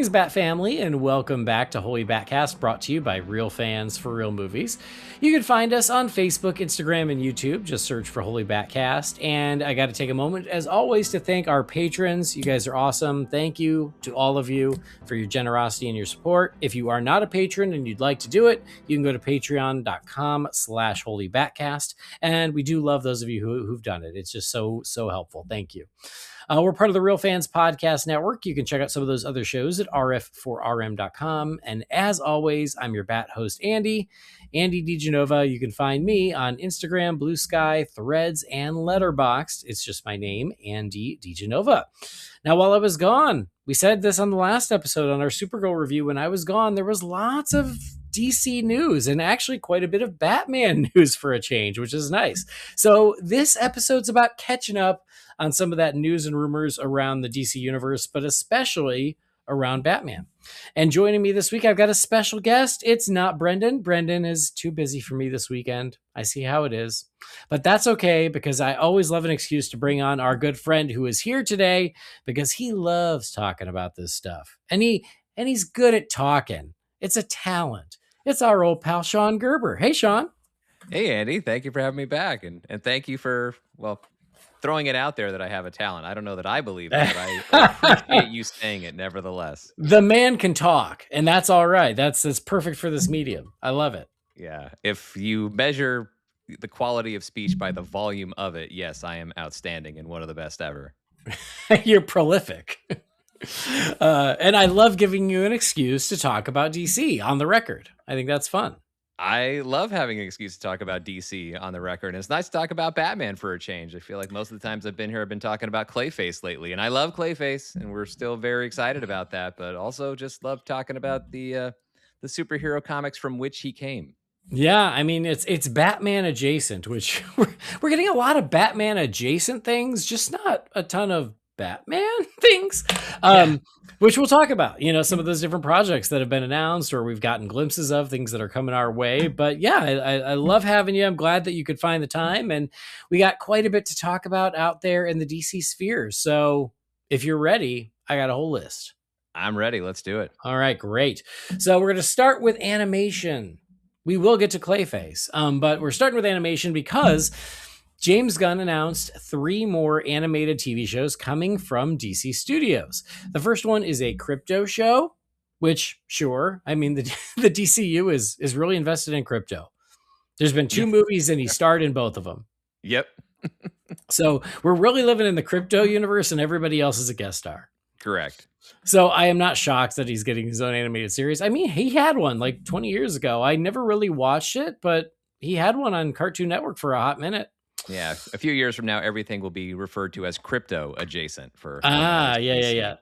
Greetings, Bat Family, and welcome back to Holy BatCast, brought to you by real fans for real movies. You can find us on Facebook, Instagram, and YouTube. Just search for Holy BatCast. And I got to take a moment, as always, to thank our patrons. You guys are awesome. Thank you to all of you for your generosity and your support. If you are not a patron and you'd like to do it, you can go to patreon.com/HolyBatCast. And we do love those of you who've done it. It's just so helpful. Thank you. We're part of the Real Fans Podcast Network. You can check out some of those other shows at rf4rm.com. And as always, I'm your Bat host, Andy DiGenova. You can find me on Instagram, Blue Sky, Threads, and Letterboxd. It's just my name, Andy DiGenova. Now, while I was gone, we said this on the last episode on our Supergirl review. When I was gone, there was lots of DC news and actually quite a bit of Batman news for a change, which is nice. So this episode's about catching up on some of that news and rumors around the DC universe, but especially around Batman. And joining me this week, I've got a special guest. It's not Brendan. Brendan is too busy for me this weekend. I see how it is, but that's okay, because I always love an excuse to bring on our good friend who is here today, because he loves talking about this stuff. And he's good at talking. It's a talent. It's our old pal, Sean Gerber. Hey, Sean. Hey, Andy. Thank you for having me back. And thank you for, throwing it out there that I have a talent. I don't know that I believe it, but I appreciate you saying it nevertheless. The man can talk, and that's all right. That's perfect for this medium. I love it. Yeah. If you measure the quality of speech by the volume of it, yes, I am outstanding and one of the best ever. You're prolific. And I love giving you an excuse to talk about DC on the record. I think that's fun. I love having an excuse to talk about DC on the record. And it's nice to talk about Batman for a change. I feel like most of the times I've been here, I've been talking about Clayface lately. And I love Clayface, and we're still very excited about that. But also just love talking about the superhero comics from which he came. Yeah, I mean, it's Batman adjacent, which we're getting a lot of Batman adjacent things, just not a ton of Batman things, which we'll talk about, some of those different projects that have been announced or we've gotten glimpses of, things that are coming our way. But yeah, I love having you. I'm glad that you could find the time, and we got quite a bit to talk about out there in the DC sphere. So if you're ready, I got a whole list. I'm ready. Let's do it. All right, great. So we're going to start with animation. We will get to Clayface, but we're starting with animation because James Gunn announced 3 more animated TV shows coming from DC Studios. The first one is a crypto show, which, sure, I mean, the DCU is really invested in crypto. There's been 2 movies, and he starred in both of them. Yep. So we're really living in the crypto universe, and everybody else is a guest star. Correct. So I am not shocked that he's getting his own animated series. I mean, he had one like 20 years ago. I never really watched it, but he had one on Cartoon Network for a hot minute. Yeah, a few years from now, everything will be referred to as crypto adjacent for. Yeah.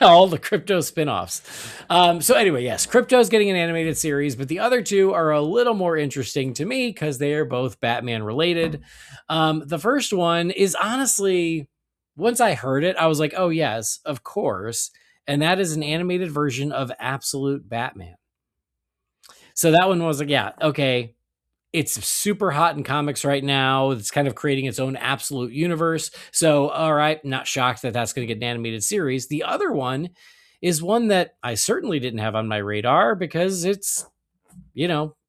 All the crypto spinoffs. So anyway, yes, crypto is getting an animated series, but the other 2 are a little more interesting to me because they are both Batman related. The first one is honestly, once I heard it, I was like, oh yes, of course. And that is an animated version of Absolute Batman. So that one was like, yeah, okay. It's super hot in comics right now. It's kind of creating its own absolute universe. So, all right, not shocked that that's going to get an animated series. The other one is one that I certainly didn't have on my radar because it's,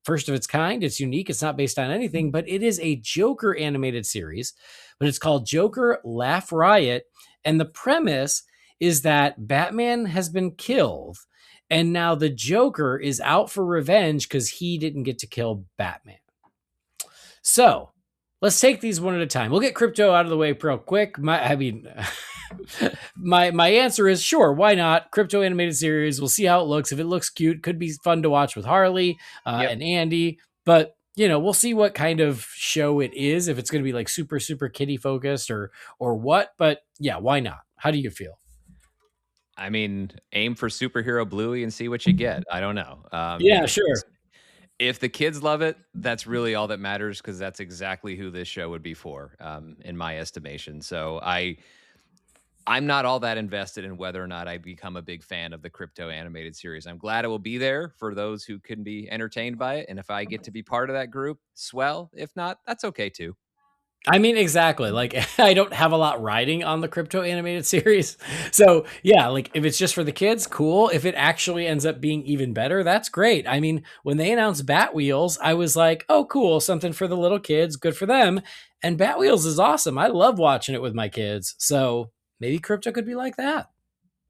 first of its kind. It's unique. It's not based on anything, but it is a Joker animated series, but it's called Joker Laugh Riot. And the premise is that Batman has been killed, and now the Joker is out for revenge because he didn't get to kill Batman. So let's take these one at a time. We'll get crypto out of the way real quick. My answer is sure. Why not? Crypto animated series. We'll see how it looks. If it looks cute, could be fun to watch with Harley and Andy. But we'll see what kind of show it is. If it's going to be like super, super kiddie focused or what. But yeah, why not? How do you feel? I mean, aim for superhero Bluey and see what you get. I don't know. Yeah, sure. If the kids love it, that's really all that matters, because that's exactly who this show would be for, in my estimation. So I'm not all that invested in whether or not I become a big fan of the crypto animated series. I'm glad it will be there for those who can be entertained by it. And if I get to be part of that group, swell. If not, that's okay too. I mean, exactly. Like, I don't have a lot riding on the Crypto animated series. So, yeah, like if it's just for the kids, cool. If it actually ends up being even better, that's great. I mean, when they announced Bat Wheels, I was like, oh, cool, something for the little kids, good for them. And Bat Wheels is awesome. I love watching it with my kids. So, maybe Crypto could be like that.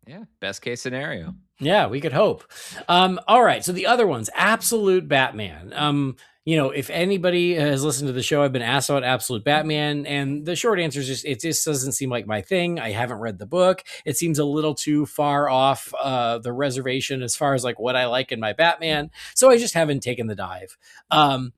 Yeah, best case scenario. Yeah, we could hope. All right. So the other one's Absolute Batman. If anybody has listened to the show, I've been asked about Absolute Batman, and the short answer is just it just doesn't seem like my thing. I haven't read the book. It seems a little too far off the reservation as far as like what I like in my Batman. So I just haven't taken the dive. Um,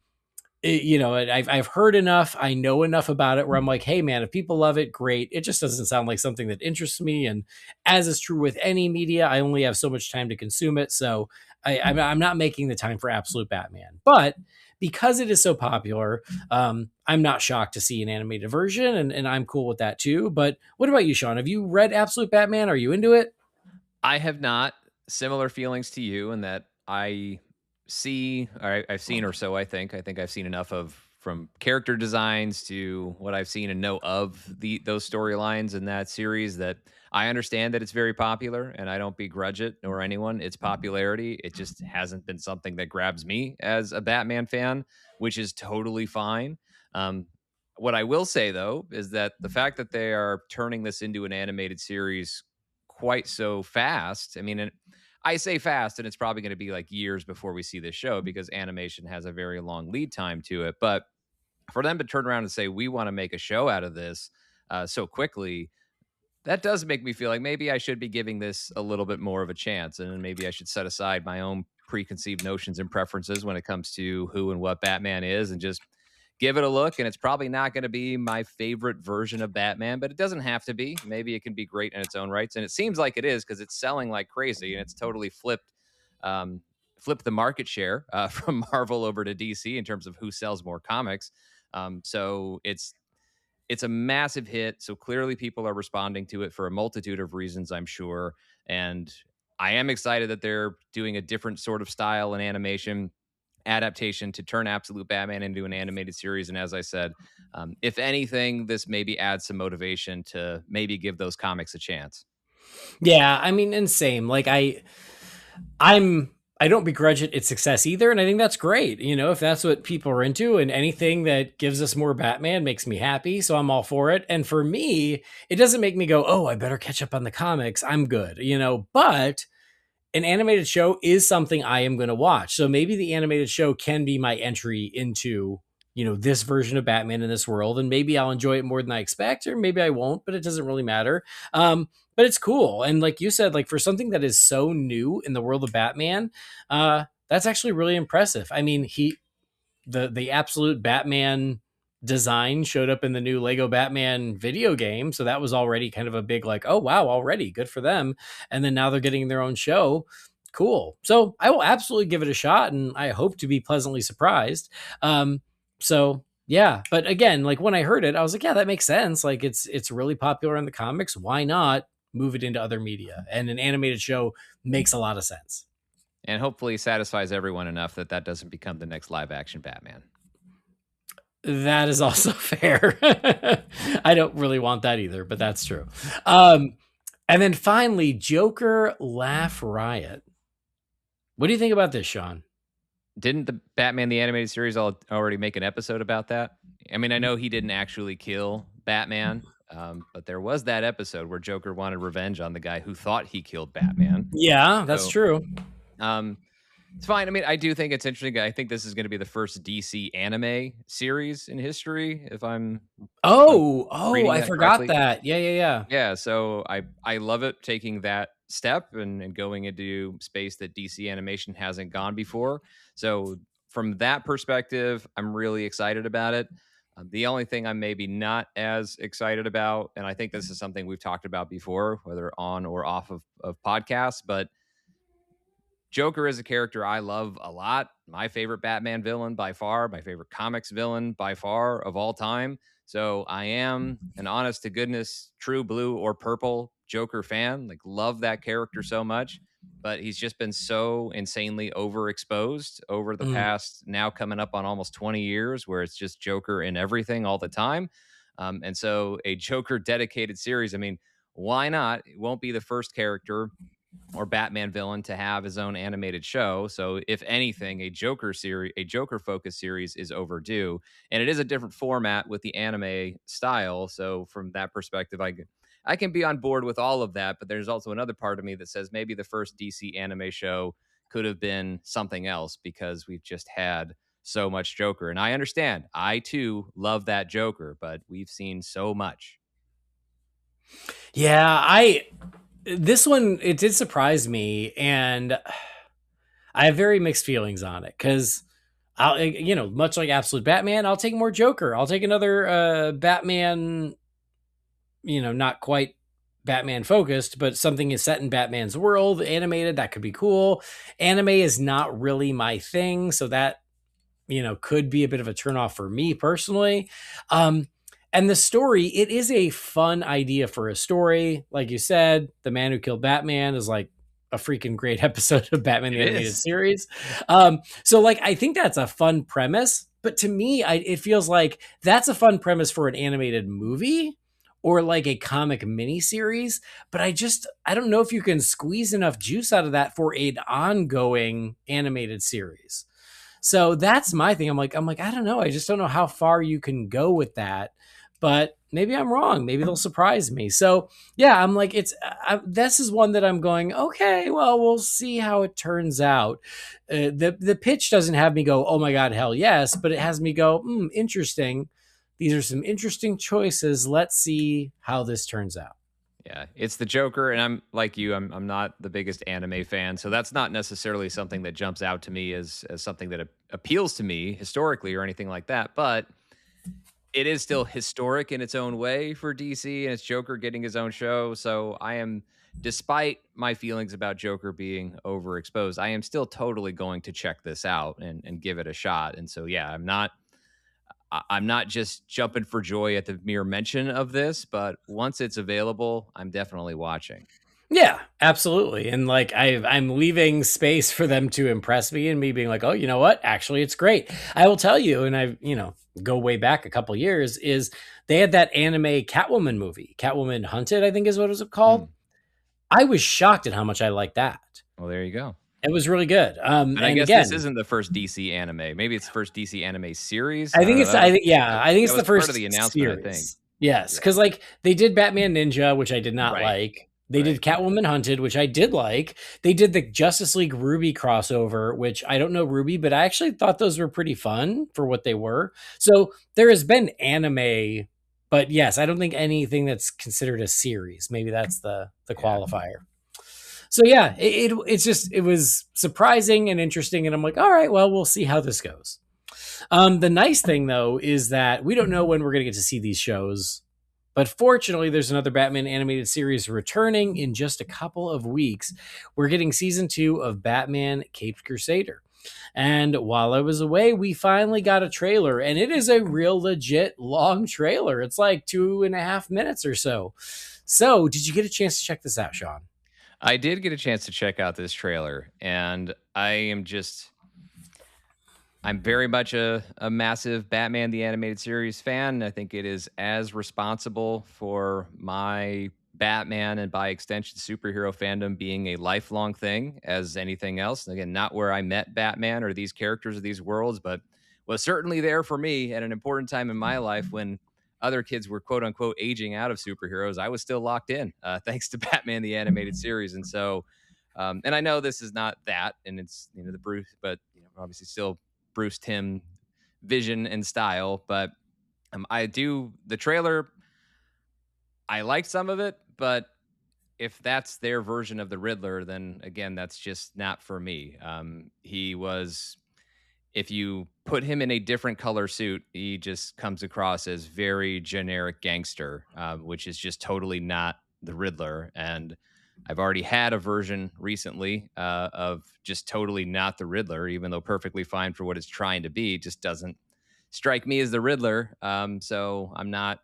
I've heard enough. I know enough about it where I'm like, hey, man, if people love it, great. It just doesn't sound like something that interests me. And as is true with any media, I only have so much time to consume it. So I'm not making the time for Absolute Batman. But because it is so popular, I'm not shocked to see an animated version, and I'm cool with that too. But what about you, Sean? Have you read Absolute Batman? Are you into it? I have not. Similar feelings to you in that I've seen or so. I think I've seen enough of from character designs to what I've seen and know of those storylines in that series that I understand that it's very popular, and I don't begrudge it nor anyone its popularity. It just hasn't been something that grabs me as a Batman fan, which is totally fine. Um, what I will say though is that the fact that they are turning this into an animated series quite so fast. I mean, and I say fast, and it's probably going to be like years before we see this show because animation has a very long lead time to it. But for them to turn around and say, we want to make a show out of this so quickly, that does make me feel like maybe I should be giving this a little bit more of a chance. And maybe I should set aside my own preconceived notions and preferences when it comes to who and what Batman is and just give it a look. And it's probably not going to be my favorite version of Batman, but it doesn't have to be. Maybe it can be great in its own rights. And it seems like it is because it's selling like crazy and it's totally um, flipped the market share from Marvel over to DC in terms of who sells more comics. So it's a massive hit. So clearly people are responding to it for a multitude of reasons, I'm sure. And I am excited that they're doing a different sort of style and animation adaptation to turn Absolute Batman into an animated series. And as I said, if anything, this maybe adds some motivation to maybe give those comics a chance. Yeah, I mean, and same. Like I'm I don't begrudge its success either, and I think that's great. If that's what people are into, and anything that gives us more Batman makes me happy, so I'm all for it. And for me, it doesn't make me go, "Oh, I better catch up on the comics." I'm good, But an animated show is something I am going to watch. So maybe the animated show can be my entry into, this version of Batman in this world. And maybe I'll enjoy it more than I expect, or maybe I won't, but it doesn't really matter. But it's cool. And like you said, like for something that is so new in the world of Batman, that's actually really impressive. I mean, the absolute Batman design showed up in the new Lego Batman video game, so that was already kind of a big like, oh wow, already good for them. And then now they're getting their own show. Cool. So I will absolutely give it a shot, and I hope to be pleasantly surprised. So yeah, but again, like when I heard it, I was like, yeah, that makes sense. Like it's really popular in the comics. Why not move it into other media? And an animated show makes a lot of sense. And hopefully satisfies everyone enough that that doesn't become the next live action Batman. That is also fair. I don't really want that either, but that's true. And then finally, Joker Laugh Riot. What do you think about this, Sean? Didn't the Batman the Animated Series already make an episode about that? I mean, I know he didn't actually kill Batman, but there was that episode where Joker wanted revenge on the guy who thought he killed Batman. Yeah, that's So, true. um, it's fine. I mean, I do think it's interesting. I think this is going to be the first DC anime series in history, if I'm Oh, reading I that forgot correctly. that. Yeah. Yeah, so I love it taking that step and going into space that DC animation hasn't gone before. So from that perspective, I'm really excited about it. The only thing I'm maybe not as excited about, and I think this is something we've talked about before, whether on or off of podcasts, but Joker is a character I love a lot. My favorite Batman villain by far, my favorite comics villain by far of all time. So I am an honest to goodness, true blue or purple Joker fan. Like, love that character so much. but he's just been so insanely overexposed over the past, now coming up on almost 20 years, where it's just Joker in everything all the time. And so a Joker dedicated series, I mean, why not? It won't be the first character or Batman villain to have his own animated show. So if anything, a Joker series, a Joker focused series is overdue. And it is a different format with the anime style. So from that perspective, I can be on board with all of that, but there's also another part of me that says maybe the first DC anime show could have been something else, because we've just had so much Joker. And I understand, I too love that Joker, but we've seen so much. Yeah, this one, it did surprise me, and I have very mixed feelings on it, because I'll, much like Absolute Batman, I'll take more Joker. I'll take another Batman, not quite Batman focused, but something is set in Batman's world, animated, that could be cool. Anime is not really my thing, so that, could be a bit of a turnoff for me personally. And the story, it is a fun idea for a story. Like you said, The Man Who Killed Batman is like a freaking great episode of Batman the It Animated is. Series. So like, I think that's a fun premise, but to me, it feels like that's a fun premise for an animated movie or like a comic miniseries. But I don't know if you can squeeze enough juice out of that for an ongoing animated series. So that's my thing. I'm like, I don't know. I just don't know how far you can go with that. But maybe I'm wrong. Maybe they'll surprise me. So yeah, I'm like, this is one that I'm going, okay, well, we'll see how it turns out. The pitch doesn't have me go, oh my god, hell yes, but it has me go, interesting. These are some interesting choices. Let's see how this turns out. Yeah, it's the Joker, and I'm like you. I'm not the biggest anime fan, so that's not necessarily something that jumps out to me as something that appeals to me historically or anything like that. But it is still historic in its own way for DC, and it's Joker getting his own show. So I am, despite my feelings about Joker being overexposed, I am still totally going to check this out and give it a shot. And so yeah, I'm not just jumping for joy at the mere mention of this, but once it's available, I'm definitely watching. Yeah, absolutely. And like I'm leaving space for them to impress me and me being like, oh, you know what? Actually, it's great. I will tell you, and go way back a couple years, is they had that anime Catwoman movie, Catwoman Hunted, I think is what it was called. Mm. I was shocked at how much I liked that. Well, there you go. It was really good. And I And guess this again, isn't the first DC anime. Maybe it's the first DC anime series. I I don't think know. it's I think yeah, I think That it's the was part first of the announcement, I think. series. Yes, Yeah. because like they did Batman Ninja, which I did not Right. like. They Right. did Catwoman Hunted, which I did like. They did the Justice League Ruby crossover, which I don't know Ruby, but I actually thought those were pretty fun for what they were. So there has been anime, but yes, I don't think anything that's considered a series. Maybe that's the Yeah. qualifier. So yeah, it was surprising and interesting, and I'm like, all right, well, we'll see how this goes. The nice thing though is that we don't know when we're going to get to see these shows, but fortunately, there's another Batman animated series returning in just a couple of weeks. We're getting season 2 of Batman Caped Crusader. And while I was away, we finally got a trailer, and it is a real legit long trailer. It's like 2.5 minutes or so. So, did you get a chance to check this out, Sean? I did get a chance to check out this trailer, and I'm very much a massive Batman the Animated Series fan. I think it is as responsible for my Batman and by extension superhero fandom being a lifelong thing as anything else. And again, not where I met Batman or these characters or these worlds, but was certainly there for me at an important time in my life when other kids were quote unquote aging out of superheroes. I was still locked in thanks to Batman the Animated Series. And so, and I know this is not that, and it's, the Bruce, but obviously still Bruce Timm vision and style. But the trailer, I liked some of it, but if that's their version of the Riddler, then again, that's just not for me. He was, if you put him in a different color suit, he just comes across as very generic gangster, which is just totally not the Riddler. And I've already had a version recently of just totally not the Riddler, even though perfectly fine for what it's trying to be. It just doesn't strike me as the Riddler. So I'm not.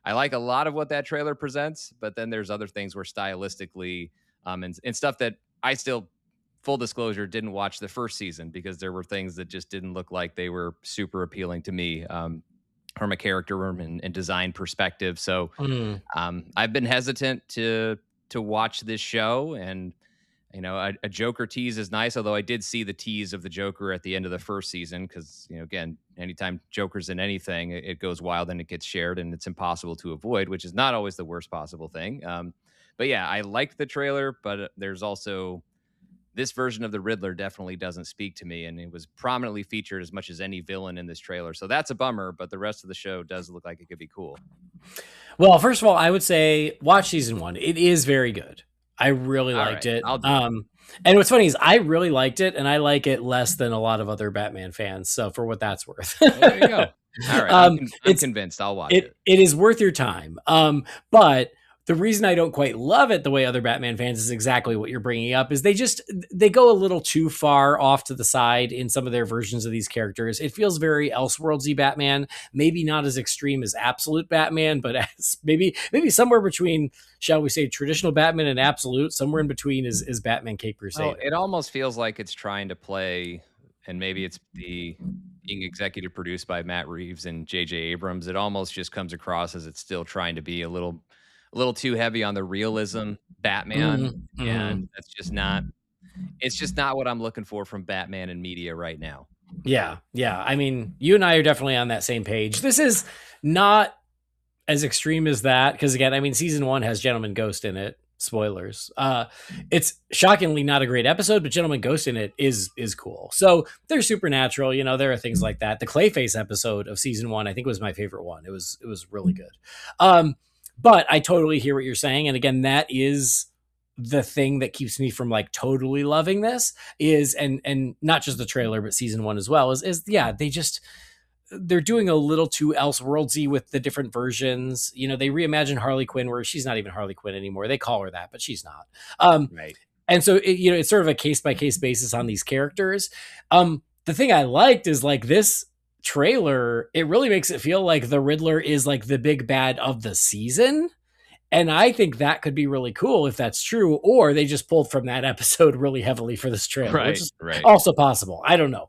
I like a lot of what that trailer presents, but then there's other things where stylistically and stuff that I still, full disclosure, didn't watch the first season because there were things that just didn't look like they were super appealing to me, from a character and design perspective. So Mm. I've been hesitant to watch this show, and a Joker tease is nice. Although I did see the tease of the Joker at the end of the first season, because again, anytime Joker's in anything, it goes wild and it gets shared, and it's impossible to avoid, which is not always the worst possible thing. But yeah, I liked the trailer, but there's also this version of the Riddler definitely doesn't speak to me, and it was prominently featured as much as any villain in this trailer. So that's a bummer, but the rest of the show does look like it could be cool. Well, first of all, I would say watch season 1. It is very good. I really liked it. I'll do it. And what's funny is I really liked it, and I like it less than a lot of other Batman fans. So for what that's worth, Well, there you go. All right, I'm convinced. I'll watch it. It is worth your time. But the reason I don't quite love it the way other Batman fans is exactly what you're bringing up, is they go a little too far off to the side in some of their versions of these characters. It feels very Elseworldsy Batman, maybe not as extreme as Absolute Batman, but as maybe somewhere between, shall we say, traditional Batman and Absolute. Somewhere in between is Batman Cape Crusader. Well, it almost feels like it's trying to play, and maybe it's being executive produced by Matt Reeves and J.J. Abrams. It almost just comes across as it's still trying to be a little too heavy on the realism Batman, and that's just not. It's just not what I'm looking for from Batman and media right now. Yeah. I mean, you and I are definitely on that same page. This is not as extreme as that, because again, I mean, season 1 has Gentleman Ghost in it. Spoilers. It's shockingly not a great episode, but Gentleman Ghost in it is cool. So they're supernatural. There are things like that. The Clayface episode of season 1, I think, was my favorite one. It was really good. But I totally hear what you're saying. And again, that is the thing that keeps me from like totally loving this, is, and not just the trailer, but season 1 as well, is yeah, they're doing a little too Elseworldsy with the different versions. They reimagine Harley Quinn, where she's not even Harley Quinn anymore. They call her that, but she's not. Right. And so it's sort of a case by case basis on these characters. The thing I liked is like this trailer, it really makes it feel like the Riddler is like the big bad of the season. And I think that could be really cool if that's true, or they just pulled from that episode really heavily for this trailer, which is also possible. I don't know.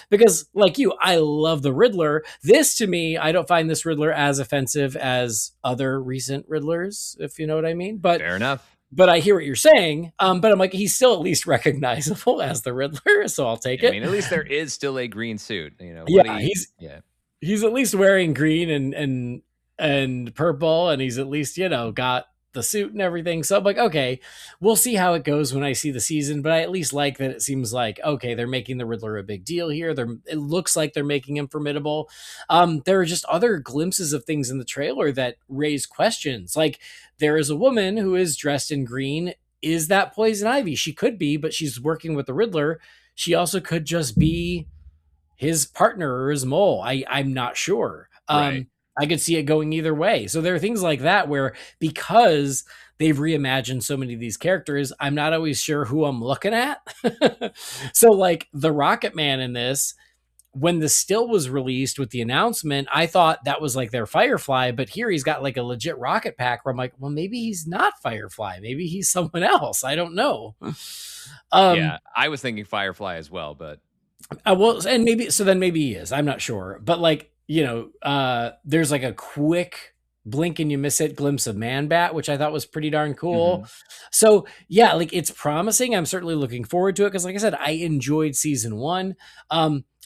Because like you, I love the Riddler. This, to me, I don't find this Riddler as offensive as other recent Riddlers, if you know what I mean. But fair enough. But I hear what you're saying. But I'm like, he's still at least recognizable as the Riddler, so I'll take it. I mean, at least there is still a green suit. He's at least wearing green and purple, and he's at least got the suit and everything. So I'm like, okay, we'll see how it goes when I see the season. But I at least like that it seems like, okay, they're making the Riddler a big deal here. It looks like they're making him formidable. There are just other glimpses of things in the trailer that raise questions. Like, there is a woman who is dressed in green. Is that Poison Ivy? She could be, but she's working with the Riddler. She also could just be his partner or his mole. I'm not sure. Right. I could see it going either way. So there are things like that where, because they've reimagined so many of these characters, I'm not always sure who I'm looking at. So like the Rocket Man in this, when the still was released with the announcement, I thought that was like their Firefly, but here he's got like a legit rocket pack where I'm like, well, maybe he's not Firefly. Maybe he's someone else. I don't know. Yeah, I was thinking Firefly as well, but and maybe he is. I'm not sure. But like, there's like a quick blink and you miss it glimpse of Man-Bat, which I thought was pretty darn cool. Mm-hmm. So yeah, like it's promising. I'm certainly looking forward to it, because like I said, I enjoyed season 1.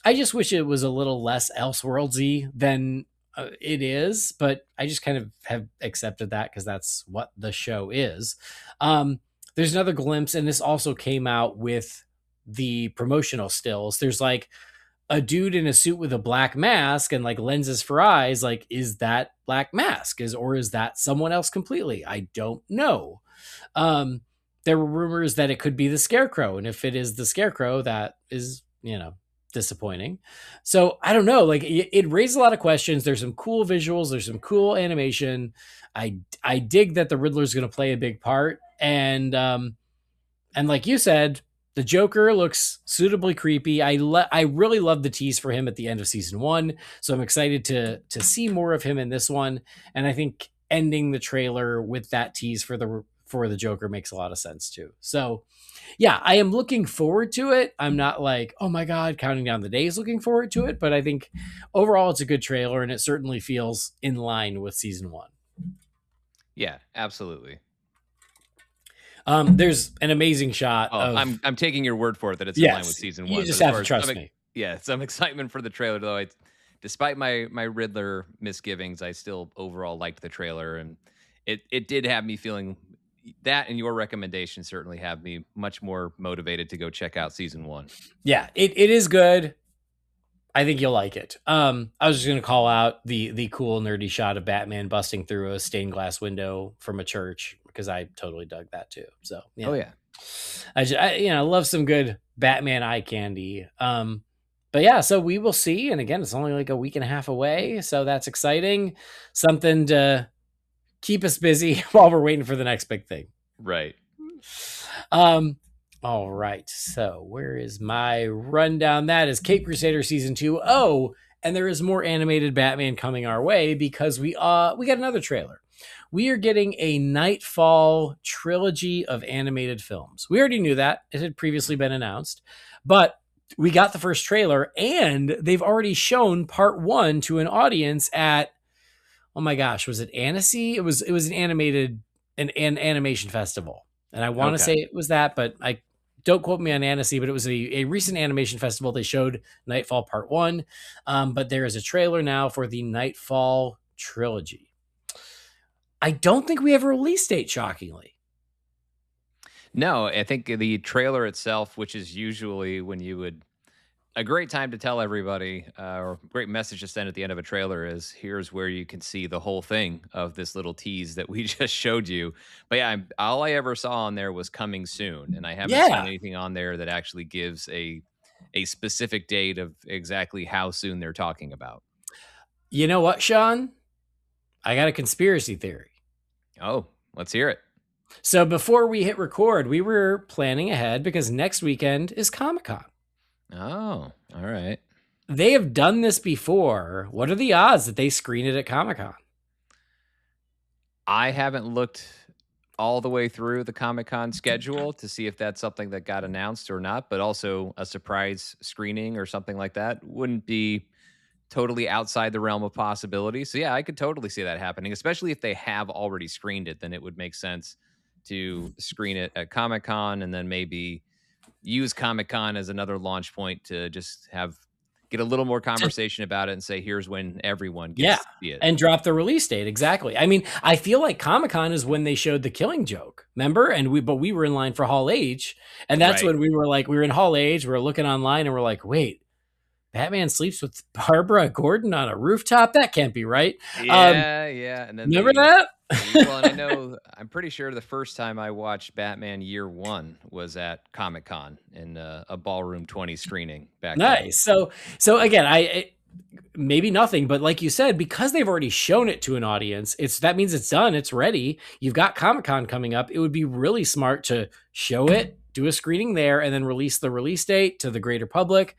I just wish it was a little less Elseworldsy than it is, but I just kind of have accepted that because that's what the show is. There's another glimpse, and this also came out with the promotional stills. There's like a dude in a suit with a black mask and like lenses for eyes. Like, is that Black Mask? Or is that someone else completely? I don't know. There were rumors that it could be the Scarecrow, and if it is the Scarecrow, that is, disappointing. So I don't know. Like, it raised a lot of questions. There's some cool visuals. There's some cool animation. I dig that the Riddler's going to play a big part, and like you said, the Joker looks suitably creepy. I really love the tease for him at the end of season 1, so I'm excited to see more of him in this one. And I think ending the trailer with that tease for for the Joker makes a lot of sense too. So yeah, I am looking forward to it. I'm not like, oh my God, counting down the days looking forward to it. But I think overall it's a good trailer and it certainly feels in line with season one. Yeah, absolutely. There's an amazing shot Oh, of. I'm taking your word for it that it's in line with Yes, season you one. just But as have far to as trust me. yeah, some excitement for the trailer though. Despite my Riddler misgivings, I still overall liked the trailer, and it did have me feeling that. And your recommendation certainly have me much more motivated to go check out season one. Yeah, it is good. I think you'll like it. I was just gonna call out the cool nerdy shot of Batman busting through a stained glass window from a church because I totally dug that too. So yeah, Oh yeah, I love some good Batman eye candy. But yeah, so we will see. And again, it's only like a week and a half away, so that's exciting. Something to keep us busy while we're waiting for the next big thing. right. Um, all right. So where is my rundown? That is Cape Crusader season 2. Oh, and there is more animated Batman coming our way because we got another trailer. We are getting a Knightfall trilogy of animated films. We already knew that. It had previously been announced, but we got the first trailer and they've already shown part 1 to an audience at, oh my gosh, was it Annecy? It was an an animation festival. And I want to say it was that, but I don't quote me on Annecy, but it was a recent animation festival. They showed Knightfall Part 1. But there is a trailer now for the Knightfall trilogy. I don't think we have a release date, shockingly. No, I think the trailer itself, which is usually when you would a great time to tell everybody, or a great message to send at the end of a trailer is here's where you can see the whole thing of this little tease that we just showed you. But yeah, all I ever saw on there was coming soon, and I haven't seen anything on there that actually gives a specific date of exactly how soon they're talking about. You know what, Sean? I got a conspiracy theory. Oh, let's hear it. So before we hit record, we were planning ahead because next weekend is Comic-Con. Oh, all right. They have done this before. What are the odds that they screen it at Comic-Con? I haven't looked all the way through the Comic-Con schedule to see if that's something that got announced or not, but also a surprise screening or something like that wouldn't be totally outside the realm of possibility. So yeah, I could totally see that happening, especially if they have already screened it, then it would make sense to screen it at Comic-Con and then maybe use Comic-Con as another launch point to just get a little more conversation about it and say, here's when everyone gets to see it. And drop the release date. Exactly. I mean, I feel like Comic-Con is when they showed the Killing Joke, remember? And we were in line for Hall H. And that's when we were in Hall H. We were looking online and we're like, wait, Batman sleeps with Barbara Gordon on a rooftop? That can't be right. Yeah. And then remember that? Well, and I'm pretty sure the first time I watched Batman Year One was at Comic-Con in a Ballroom 20 screening back then. Nice. So again, maybe nothing, but like you said, because they've already shown it to an audience, that means it's done, it's ready. You've got Comic-Con coming up. It would be really smart to show it, do a screening there, and then release the release date to the greater public.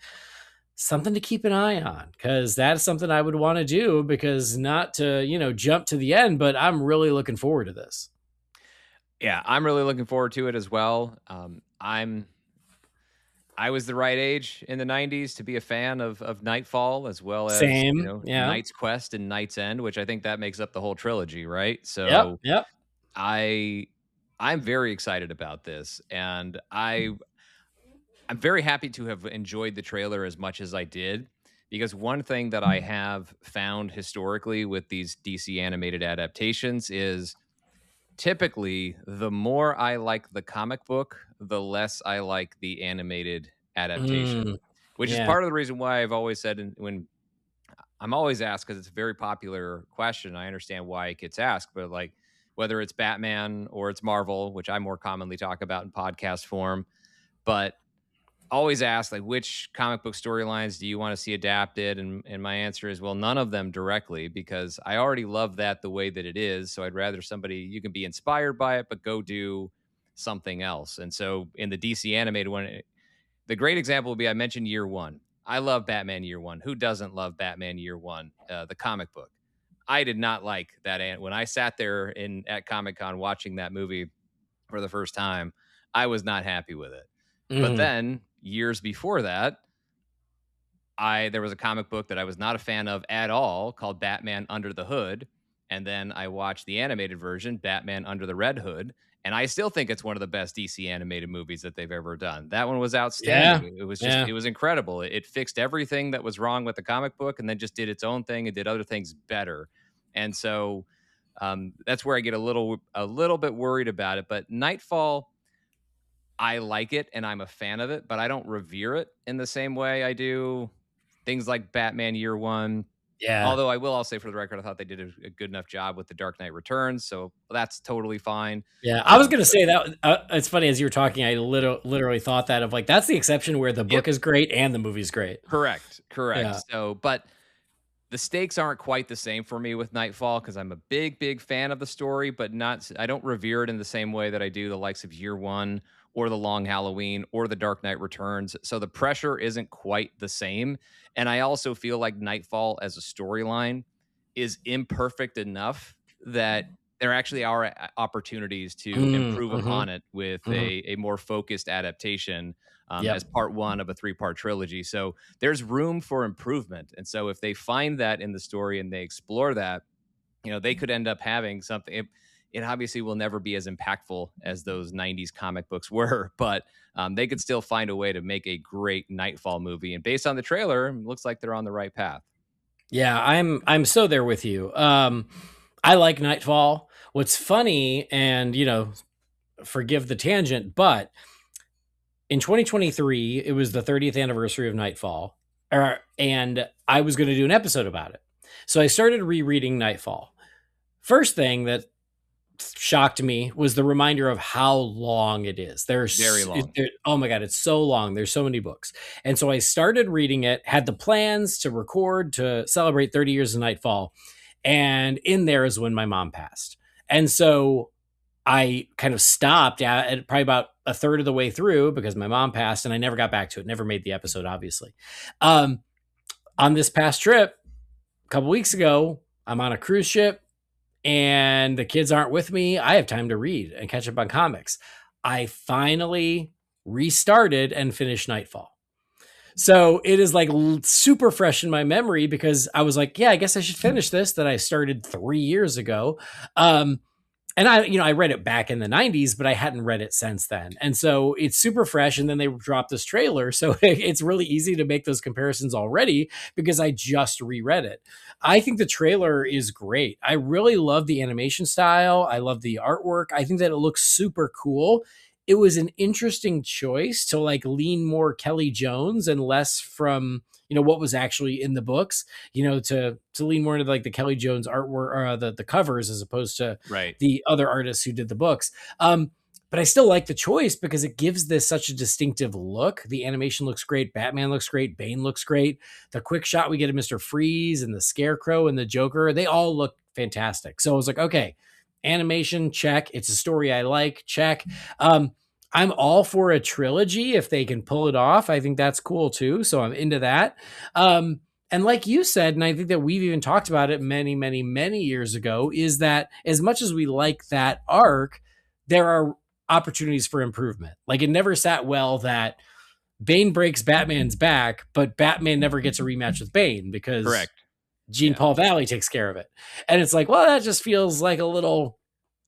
Something to keep an eye on, because that's something I would want to do, because not to, jump to the end, but I'm really looking forward to this. Yeah, I'm really looking forward to it as well. I was the right age in the 90s to be a fan of Knightfall, as well as Knight's Quest and Knight's End, which I think that makes up the whole trilogy, right? So yep. I'm very excited about this, and I'm very happy to have enjoyed the trailer as much as I did, because one thing that I have found historically with these DC animated adaptations is typically the more I like the comic book, the less I like the animated adaptation, which is part of the reason why I've always said, when I'm always asked, because it's a very popular question, I understand why it gets asked, but like whether it's Batman or it's Marvel, which I more commonly talk about in podcast form, but always ask, like, which comic book storylines do you want to see adapted? And my answer is, well, none of them directly, because I already love that the way that it is. So I'd rather you can be inspired by it, but go do something else. And so in the DC animated one, the great example would be, I mentioned Year One. I love Batman Year One. Who doesn't love Batman Year One, the comic book? I did not like that. When I sat there at Comic-Con watching that movie, for the first time, I was not happy with it. But Mhm. then years before that, there was a comic book that I was not a fan of at all called Batman Under the Hood, and then I watched the animated version, Batman Under the Red Hood, and I still think it's one of the best DC animated movies that they've ever done. That one was Yeah. outstanding. It was just Yeah. it was incredible. It fixed everything that was wrong with the comic book and then just did its own thing and did other things better. And so that's where I get a little bit worried about it. But Nightfall, I like it and I'm a fan of it, but I don't revere it in the same way I do things like Batman Year One. Yeah. Although I will all say for the record, I thought they did a good enough job with The Dark Knight Returns, so that's totally fine. Yeah, I was gonna But say that, it's funny as you were talking, I literally thought that of, like, that's the exception where the yep, book is great and the movie's great. correct, correct. Yeah. So, but the stakes aren't quite the same for me with Nightfall because I'm a big fan of the story, but I don't revere it in the same way that I do the likes of Year One or The Long Halloween or The Dark Knight Returns. So the pressure isn't quite the same. And I also feel like Nightfall as a storyline is imperfect enough that there actually are opportunities to Mm, improve mhm, upon it with mhm. a more focused adaptation as Yep. part one of a three-part trilogy. So there's room for improvement. And so if they find that in the story and they explore that, they could end up having something. It obviously will never be as impactful as those 90s comic books were, but they could still find a way to make a great Nightfall movie. And based on the trailer, it looks like they're on the right path. Yeah, I'm so there with you. I like Nightfall. What's funny, and, forgive the tangent, but in 2023, it was the 30th anniversary of Nightfall, and I was gonna do an episode about it. So I started rereading Nightfall. First thing that shocked me was the reminder of how long it is. Very long. Oh my god, it's so long. There's so many books. And so I started reading it, had the plans to record to celebrate 30 years of Nightfall, and in there is when my mom passed. And so I kind of stopped at probably about a third of the way through because my mom passed and I never got back to it. Never made the episode, obviously. Um, on this past trip, a couple weeks ago, I'm on a cruise ship and the kids aren't with me. I have time to read and catch up on comics. I finally restarted and finished Nightfall. So it is like super fresh in my memory because I was like, yeah, I guess I should finish this that I started 3 years ago. Um, and I read it back in the 90s, but I hadn't read it since then. And so it's super fresh. And then they dropped this trailer. So it's really easy to make those comparisons already because I just reread it. I think the trailer is great. I really love the animation style. I love the artwork. I think that it looks super cool. It was an interesting choice to like lean more Kelly Jones and less from, what was actually in the books, to lean more into like the Kelly Jones artwork or the covers as opposed to Right. the other artists who did the books. But I still like the choice because it gives this such a distinctive look. The animation looks great. Batman looks great. Bane looks great. The quick shot we get of Mr. Freeze and the Scarecrow and the Joker, they all look fantastic. So I was like, okay, animation, check. It's a story I like, check. I'm all for a trilogy if they can pull it off. I think that's cool too. So I'm into that. And like you said, and I think that we've even talked about it many, many, many years ago, is that as much as we like that arc, there are opportunities for improvement. Like it never sat well that Bane breaks Batman's back, but Batman never gets a rematch with Bane because Correct. Jean Yeah. Paul Valley takes care of it. And it's like, well, that just feels like a little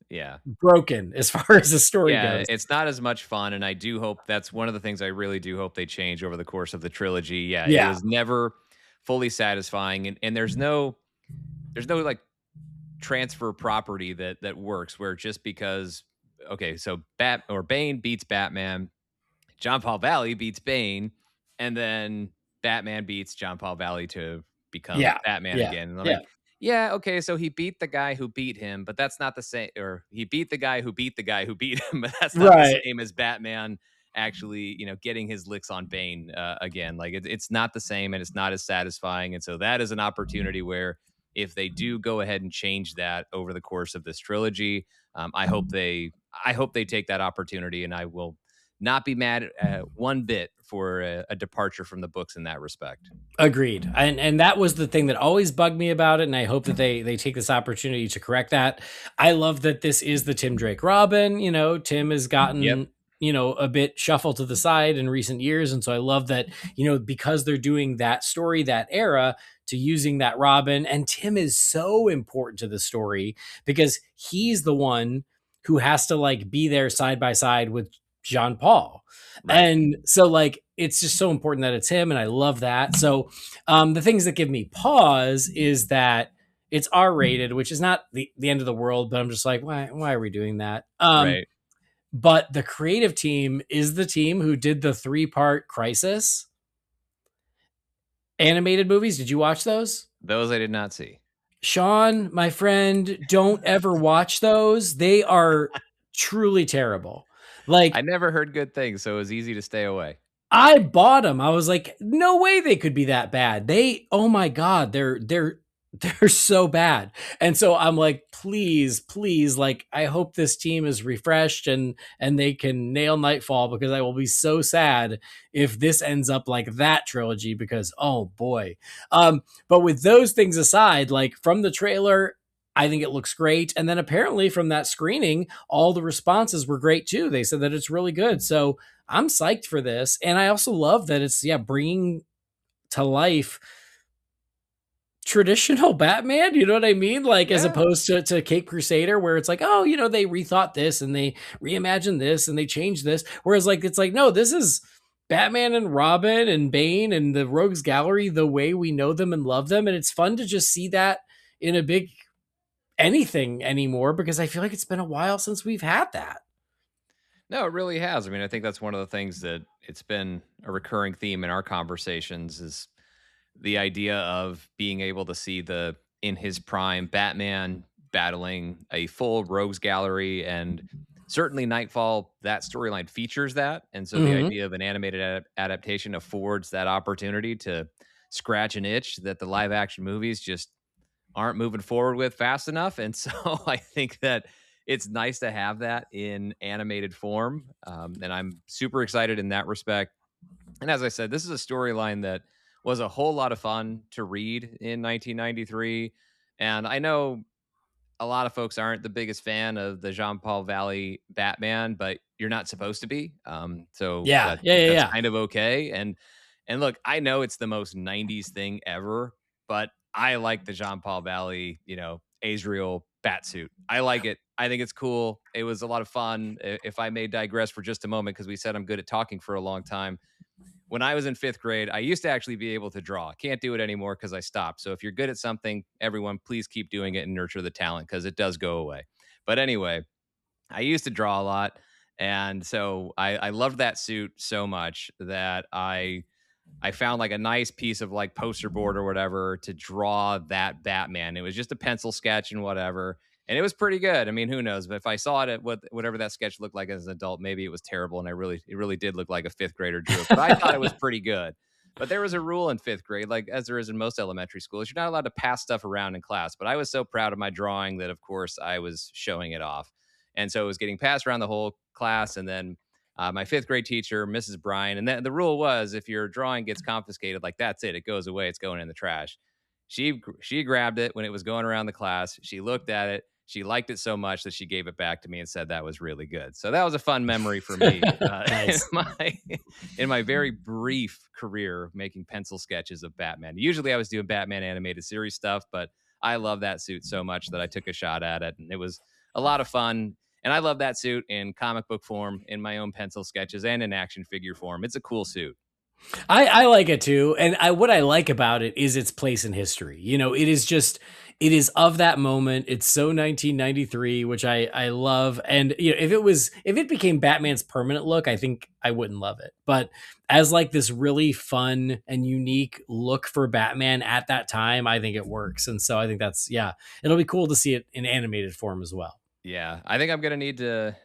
Yeah. broken as far as the story Yeah, goes. it's not as much fun, and I do hope that's one of the things I really do hope they change over the course of the trilogy. Yeah, it Yeah. was never fully satisfying, and there's no like transfer property that works where just because okay, so Bat or Bane beats Batman, John Paul Valley beats Bane, and then Batman beats John Paul Valley to become Yeah. Batman Yeah. again. And I'm Yeah. like, yeah, okay, so he beat the guy who beat him, but that's not the same. Or he beat the guy who beat the guy who beat him, but that's not the Right. same as Batman actually, getting his licks on Bane again. Like it's not the same, and it's not as satisfying. And so that is an opportunity where if they do go ahead and change that over the course of this trilogy, I hope they take that opportunity, and I will not be mad one bit for a departure from the books in that respect. Agreed. And that was the thing that always bugged me about it. And I hope that they take this opportunity to correct that. I love that this is the Tim Drake Robin. You know, Tim has Yep. gotten, you know, a bit shuffled to the side in recent years. And so I love that, you know, because they're doing that story, that era, to using that Robin. And Tim is so important to the story because he's the one who has to like be there side by side with Jean Paul. Right. And so like it's just so important that it's him, and I love that. So the things that give me pause is that it's R-rated, which is not the end of the world, but I'm just like, why are we doing that? Right. But the creative team is the team who did the 3-part Crisis animated movies. Did you watch those? Those I did not see. Sean, my friend, don't ever watch those. They are truly terrible. Like I never heard good things, so it was easy to stay away. I bought them. I was like, no way they could be that bad. Oh my God, they're so bad. And so I'm like, please, like I hope this team is refreshed and they can nail Nightfall, because I will be so sad if this ends up like that trilogy, because oh boy. But with those things aside, like from the trailer, I think it looks great. And then apparently from that screening, all the responses were great too. They said that it's really good. So I'm psyched for this. And I also love that it's, bringing to life traditional Batman. You know what I mean? Like, as Yeah. opposed to Cape Crusader, where it's like, oh, you know, they rethought this and they reimagined this and they changed this. Whereas, like, it's like, no, this is Batman and Robin and Bane and the Rogues Gallery the way we know them and love them. And it's fun to just see that in a big anything anymore, because I feel like it's been a while since we've had that. No, it really has. I mean, I think that's one of the things that it's been a recurring theme in our conversations is the idea of being able to see the in his prime Batman battling a full rogues gallery, and certainly Nightfall, that storyline features that. And so the Mm-hmm. idea of an animated adaptation affords that opportunity to scratch an itch that the live action movies just aren't moving forward with fast enough. And so I think that it's nice to have that in animated form. And I'm super excited in that respect. And as I said, this is a storyline that was a whole lot of fun to read in 1993. And I know a lot of folks aren't the biggest fan of the Jean Paul Valley Batman, but you're not supposed to be. So Yeah. that's Yeah. kind of okay. And look, I know it's the most 90s thing ever, but I like the Jean Paul Valley, Azrael batsuit. I like it. I think it's cool. It was a lot of fun. If I may digress for just a moment, because we said I'm good at talking for a long time. When I was in 5th grade, I used to actually be able to draw. Can't do it anymore because I stopped. So if you're good at something, everyone, please keep doing it and nurture the talent, because it does go away. But anyway, I used to draw a lot. And so I loved that suit so much that I found like a nice piece of like poster board or whatever to draw that Batman. It was just a pencil sketch and whatever. And it was pretty good. I mean, who knows? But if I saw it at whatever that sketch looked like as an adult, maybe it was terrible. And it really did look like a 5th grader drew it. But I thought it was Yeah. pretty good. But there was a rule in 5th grade, like as there is in most elementary schools, you're not allowed to pass stuff around in class. But I was so proud of my drawing that, of course, I was showing it off. And so it was getting passed around the whole class. And then my 5th grade teacher, Mrs. Bryan, and the rule was if your drawing gets confiscated, like that's it, it goes away, it's going in the trash. She grabbed it when it was going around the class. She looked at it. She liked it so much that she gave it back to me and said that was really good. So that was a fun memory for me in Nice. my very brief career making pencil sketches of Batman. Usually I was doing Batman animated series stuff, but I love that suit so much that I took a shot at it, and it was a lot of fun. And I love that suit in comic book form, in my own pencil sketches, and in action figure form. It's a cool suit. I like it too. And what I like about it is its place in history. You know, it is of that moment. It's so 1993, which I love. And you know, if it became Batman's permanent look, I think I wouldn't love it. But as like this really fun and unique look for Batman at that time, I think it works. And so I think that's, it'll be cool to see it in animated form as well. Yeah, I think I'm going to need to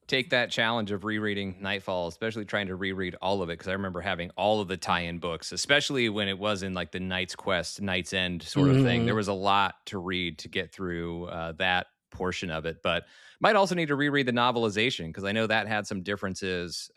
take that challenge of rereading Nightfall, especially trying to reread all of it, because I remember having all of the tie-in books, especially when it was in like the Knight's Quest, Knight's End sort of thing. There Mhm. was a lot to read to get through that portion of it, but might also need to reread the novelization because I know that had some differences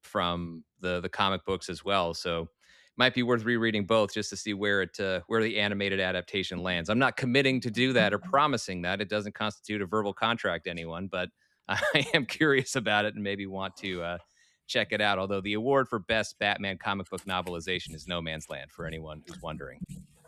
from the comic books as well. So might be worth rereading both just to see where the animated adaptation lands. I'm not committing to do that or promising that. It doesn't constitute a verbal contract to anyone, but I am curious about it and maybe want to check it out. Although the award for best Batman comic book novelization is No Man's Land for anyone who's wondering.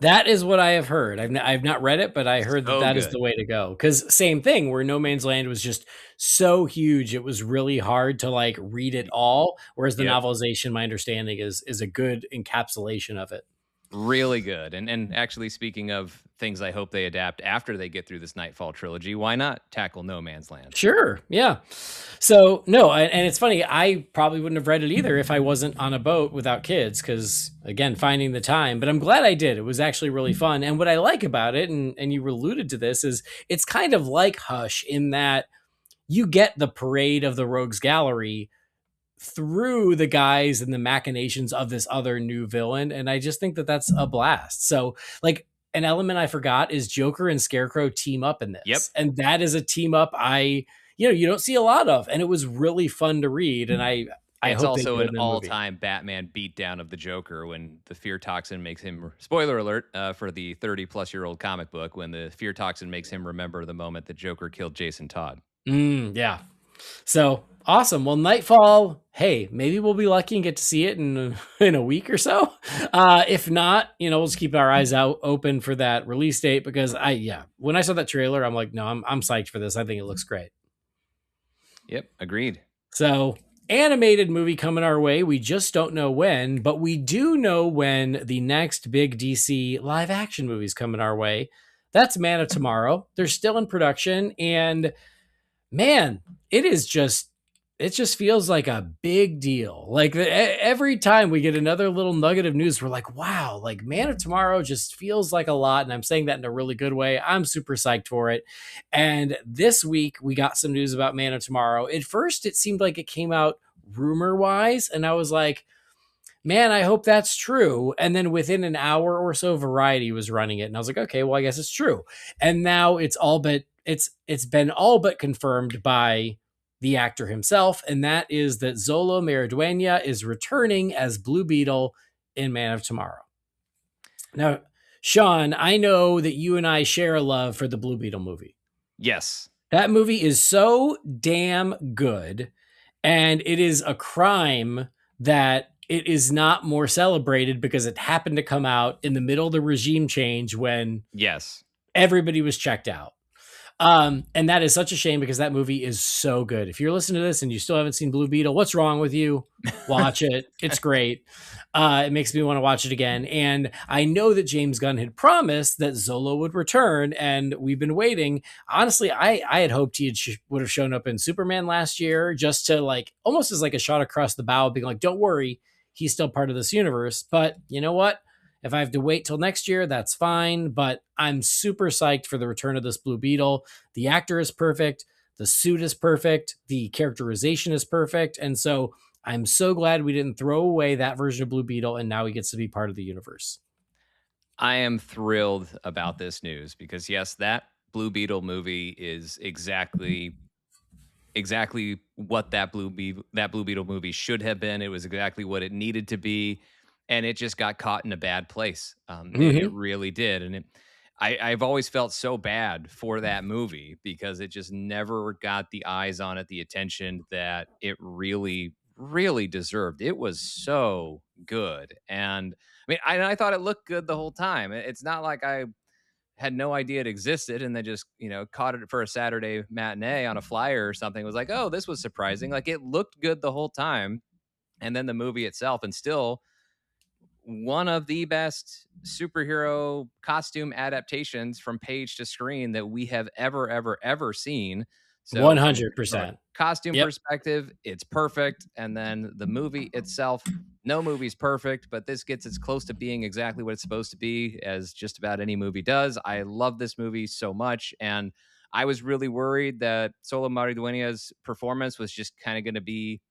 That is what I have heard. I've not read it, but I heard that So that is good. the way to go. Because same thing, where No Man's Land was just so huge, it was really hard to like read it all. Whereas the Yep. novelization, my understanding is a good encapsulation of it. Really good. And actually, speaking of things I hope they adapt after they get through this Nightfall trilogy, why not tackle No Man's Land? Sure, yeah. So no, and it's funny. I probably wouldn't have read it either if I wasn't on a boat without kids, because again, finding the time. But I'm glad I did. It was actually really fun. And what I like about it, and you alluded to this, is it's kind of like Hush in that you get the parade of the Rogues Gallery through the guys and the machinations of this other new villain. And I just think that that's a blast. So, like, an element I forgot is Joker and Scarecrow team up in Yep. this. And that is a team up you don't see a lot of. And it was really fun to read. And I It's hope they also do it an in the movie. all-time Batman beatdown of the Joker when the fear toxin makes him, spoiler alert, for the 30-plus-year-old comic book, when the fear toxin makes him remember the moment that Joker killed Jason Todd. Yeah. So awesome. Well, Nightfall, hey, maybe we'll be lucky and get to see it in a week or so. If not, we'll just keep our eyes out open for that release date, because when I saw that trailer, I'm like, no, I'm psyched for this. I think it looks great. Yep, agreed. So, animated movie coming our way. We just don't know when, but we do know when the next big DC live action movie is coming our way. That's Man of Tomorrow. They're still in production, and man, it just feels like a big deal. Like every time we get another little nugget of news, we're like, wow, like Man of Tomorrow just feels like a lot. And I'm saying that in a really good way. I'm super psyched for it. And this week we got some news about Man of Tomorrow. At first, it seemed like it came out rumor wise. And I was like, man, I hope that's true. And then within an hour or so, Variety was running it. And I was like, okay, well, I guess it's true. And now it's been all but confirmed by the actor himself, and that is that Zolo Maridueña is returning as Blue Beetle in Man of Tomorrow. Now, Sean, I know that you and I share a love for the Blue Beetle movie. Yes. That movie is so damn good, and it is a crime that it is not more celebrated because it happened to come out in the middle of the regime change when Yes. everybody was checked out. And that is such a shame because that movie is so good. If you're listening to this and you still haven't seen Blue Beetle, what's wrong with you? Watch it. It's great. It makes me want to watch it again. And I know that James Gunn had promised that Zolo would return, and we've been waiting. Honestly, I had hoped he would have shown up in Superman last year, just to like almost as like a shot across the bow, being like, don't worry, he's still part of this universe. But you know what? If I have to wait till next year, that's fine. But I'm super psyched for the return of this Blue Beetle. The actor is perfect. The suit is perfect. The characterization is perfect. And so I'm so glad we didn't throw away that version of Blue Beetle, and now he gets to be part of the universe. I am thrilled about this news because, yes, that Blue Beetle movie is exactly what that Blue Beetle movie should have been. It was exactly what it needed to be, and it just got caught in a bad place. It really did, and I've always felt so bad for that movie because it just never got the eyes on it, the attention that it really, really deserved. It was so good, and I mean, I thought it looked good the whole time. It's not like I had no idea it existed and then just, caught it for a Saturday matinee on a flyer or something. It was like, oh, this was surprising. Like it looked good the whole time. And then the movie itself, and still one of the best superhero costume adaptations from page to screen that we have ever seen. So from a 100%. costume Yep. perspective, it's perfect. And then the movie itself, no movie's perfect, but this gets as close to being exactly what it's supposed to be as just about any movie does. I love this movie so much. And I was really worried that Solo Maridueña's performance was just kind of going to be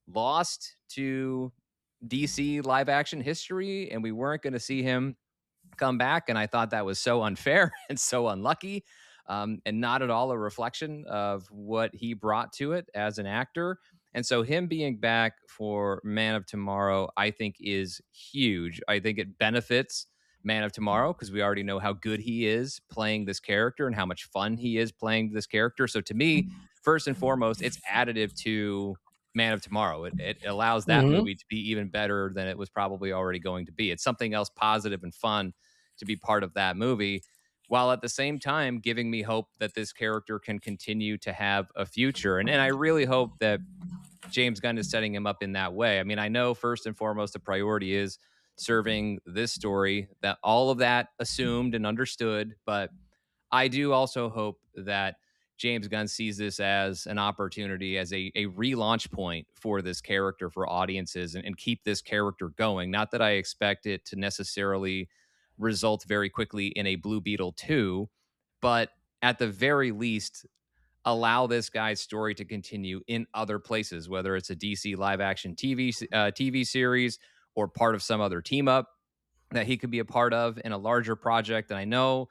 lost to DC live action history and we weren't going to see him come back. And I thought that was so unfair and so unlucky. and not at all a reflection of what he brought to it as an actor. And so him being back for Man of Tomorrow, I think is huge. I think it benefits Man of Tomorrow because we already know how good he is playing this character and how much fun he is playing this character. So to me, first and foremost, it's additive to Man of Tomorrow. It allows that Mhm. movie to be even better than it was probably already going to be. It's something else positive and fun to be part of that movie, while at the same time giving me hope that this character can continue to have a future. And I really hope that James Gunn is setting him up in that way. I mean, I know first and foremost the priority is serving this story, that all of that assumed and understood, but I do also hope that James Gunn sees this as an opportunity, as a relaunch point for this character for audiences, and keep this character going. Not that I expect it to necessarily result very quickly in a Blue Beetle 2, but at the very least, allow this guy's story to continue in other places, whether it's a DC live action TV series or part of some other team up that he could be a part of in a larger project. And I know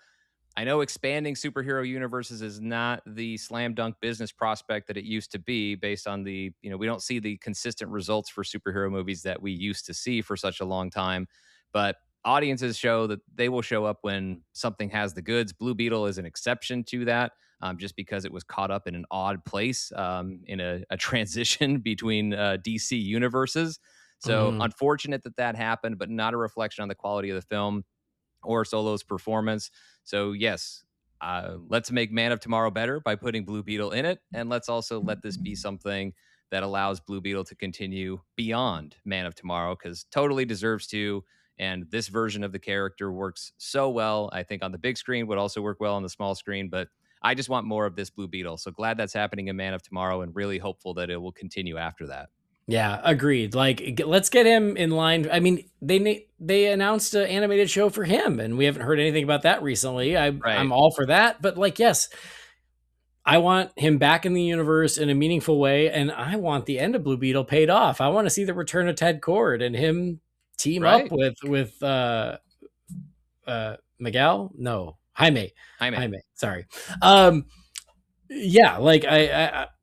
expanding superhero universes is not the slam dunk business prospect that it used to be based on we don't see the consistent results for superhero movies that we used to see for such a long time. But audiences show that they will show up when something has the goods. Blue Beetle is an exception to that, just because it was caught up in an odd place in a transition between DC universes. So Mhm. unfortunate that that happened, but not a reflection on the quality of the film or Solo's performance. So yes, let's make Man of Tomorrow better by putting Blue Beetle in it, and let's also let this be something that allows Blue Beetle to continue beyond Man of Tomorrow, because totally deserves to. And this version of the character works so well. I think on the big screen would also work well on the small screen, but I just want more of this Blue Beetle. So glad that's happening in Man of Tomorrow, and really hopeful that it will continue after that. Yeah, agreed. Like, let's get him in line. I mean, they announced an animated show for him, and we haven't heard anything about that recently. I'm Right. all for that, but like, yes, I want him back in the universe in a meaningful way, and I want the end of Blue Beetle paid off. I want to see the return of Ted Cord and him team up Right. with Miguel. No, Jaime. Jaime. Jaime. Sorry. Um, yeah, like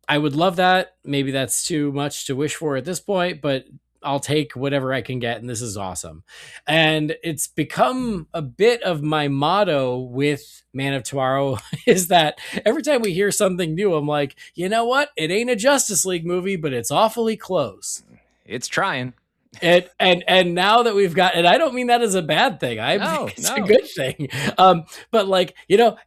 I would love that. Maybe that's too much to wish for at this point, but I'll take whatever I can get, and this is awesome. And it's become a bit of my motto with Man of Tomorrow is that every time we hear something new, I'm like, you know what? It ain't a Justice League movie, but it's awfully close. It's trying. And now that we've got, and I don't mean that as a bad thing. I think No, it's a no. good thing. But like,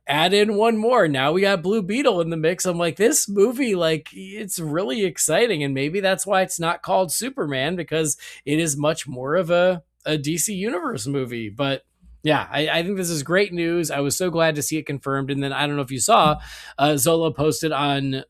add in one more. Now we got Blue Beetle in the mix. I'm like, this movie, like, it's really exciting, and maybe that's why it's not called Superman, because it is much more of a DC Universe movie. But yeah, I think this is great news. I was so glad to see it confirmed. And then I don't know if you saw, Zola posted on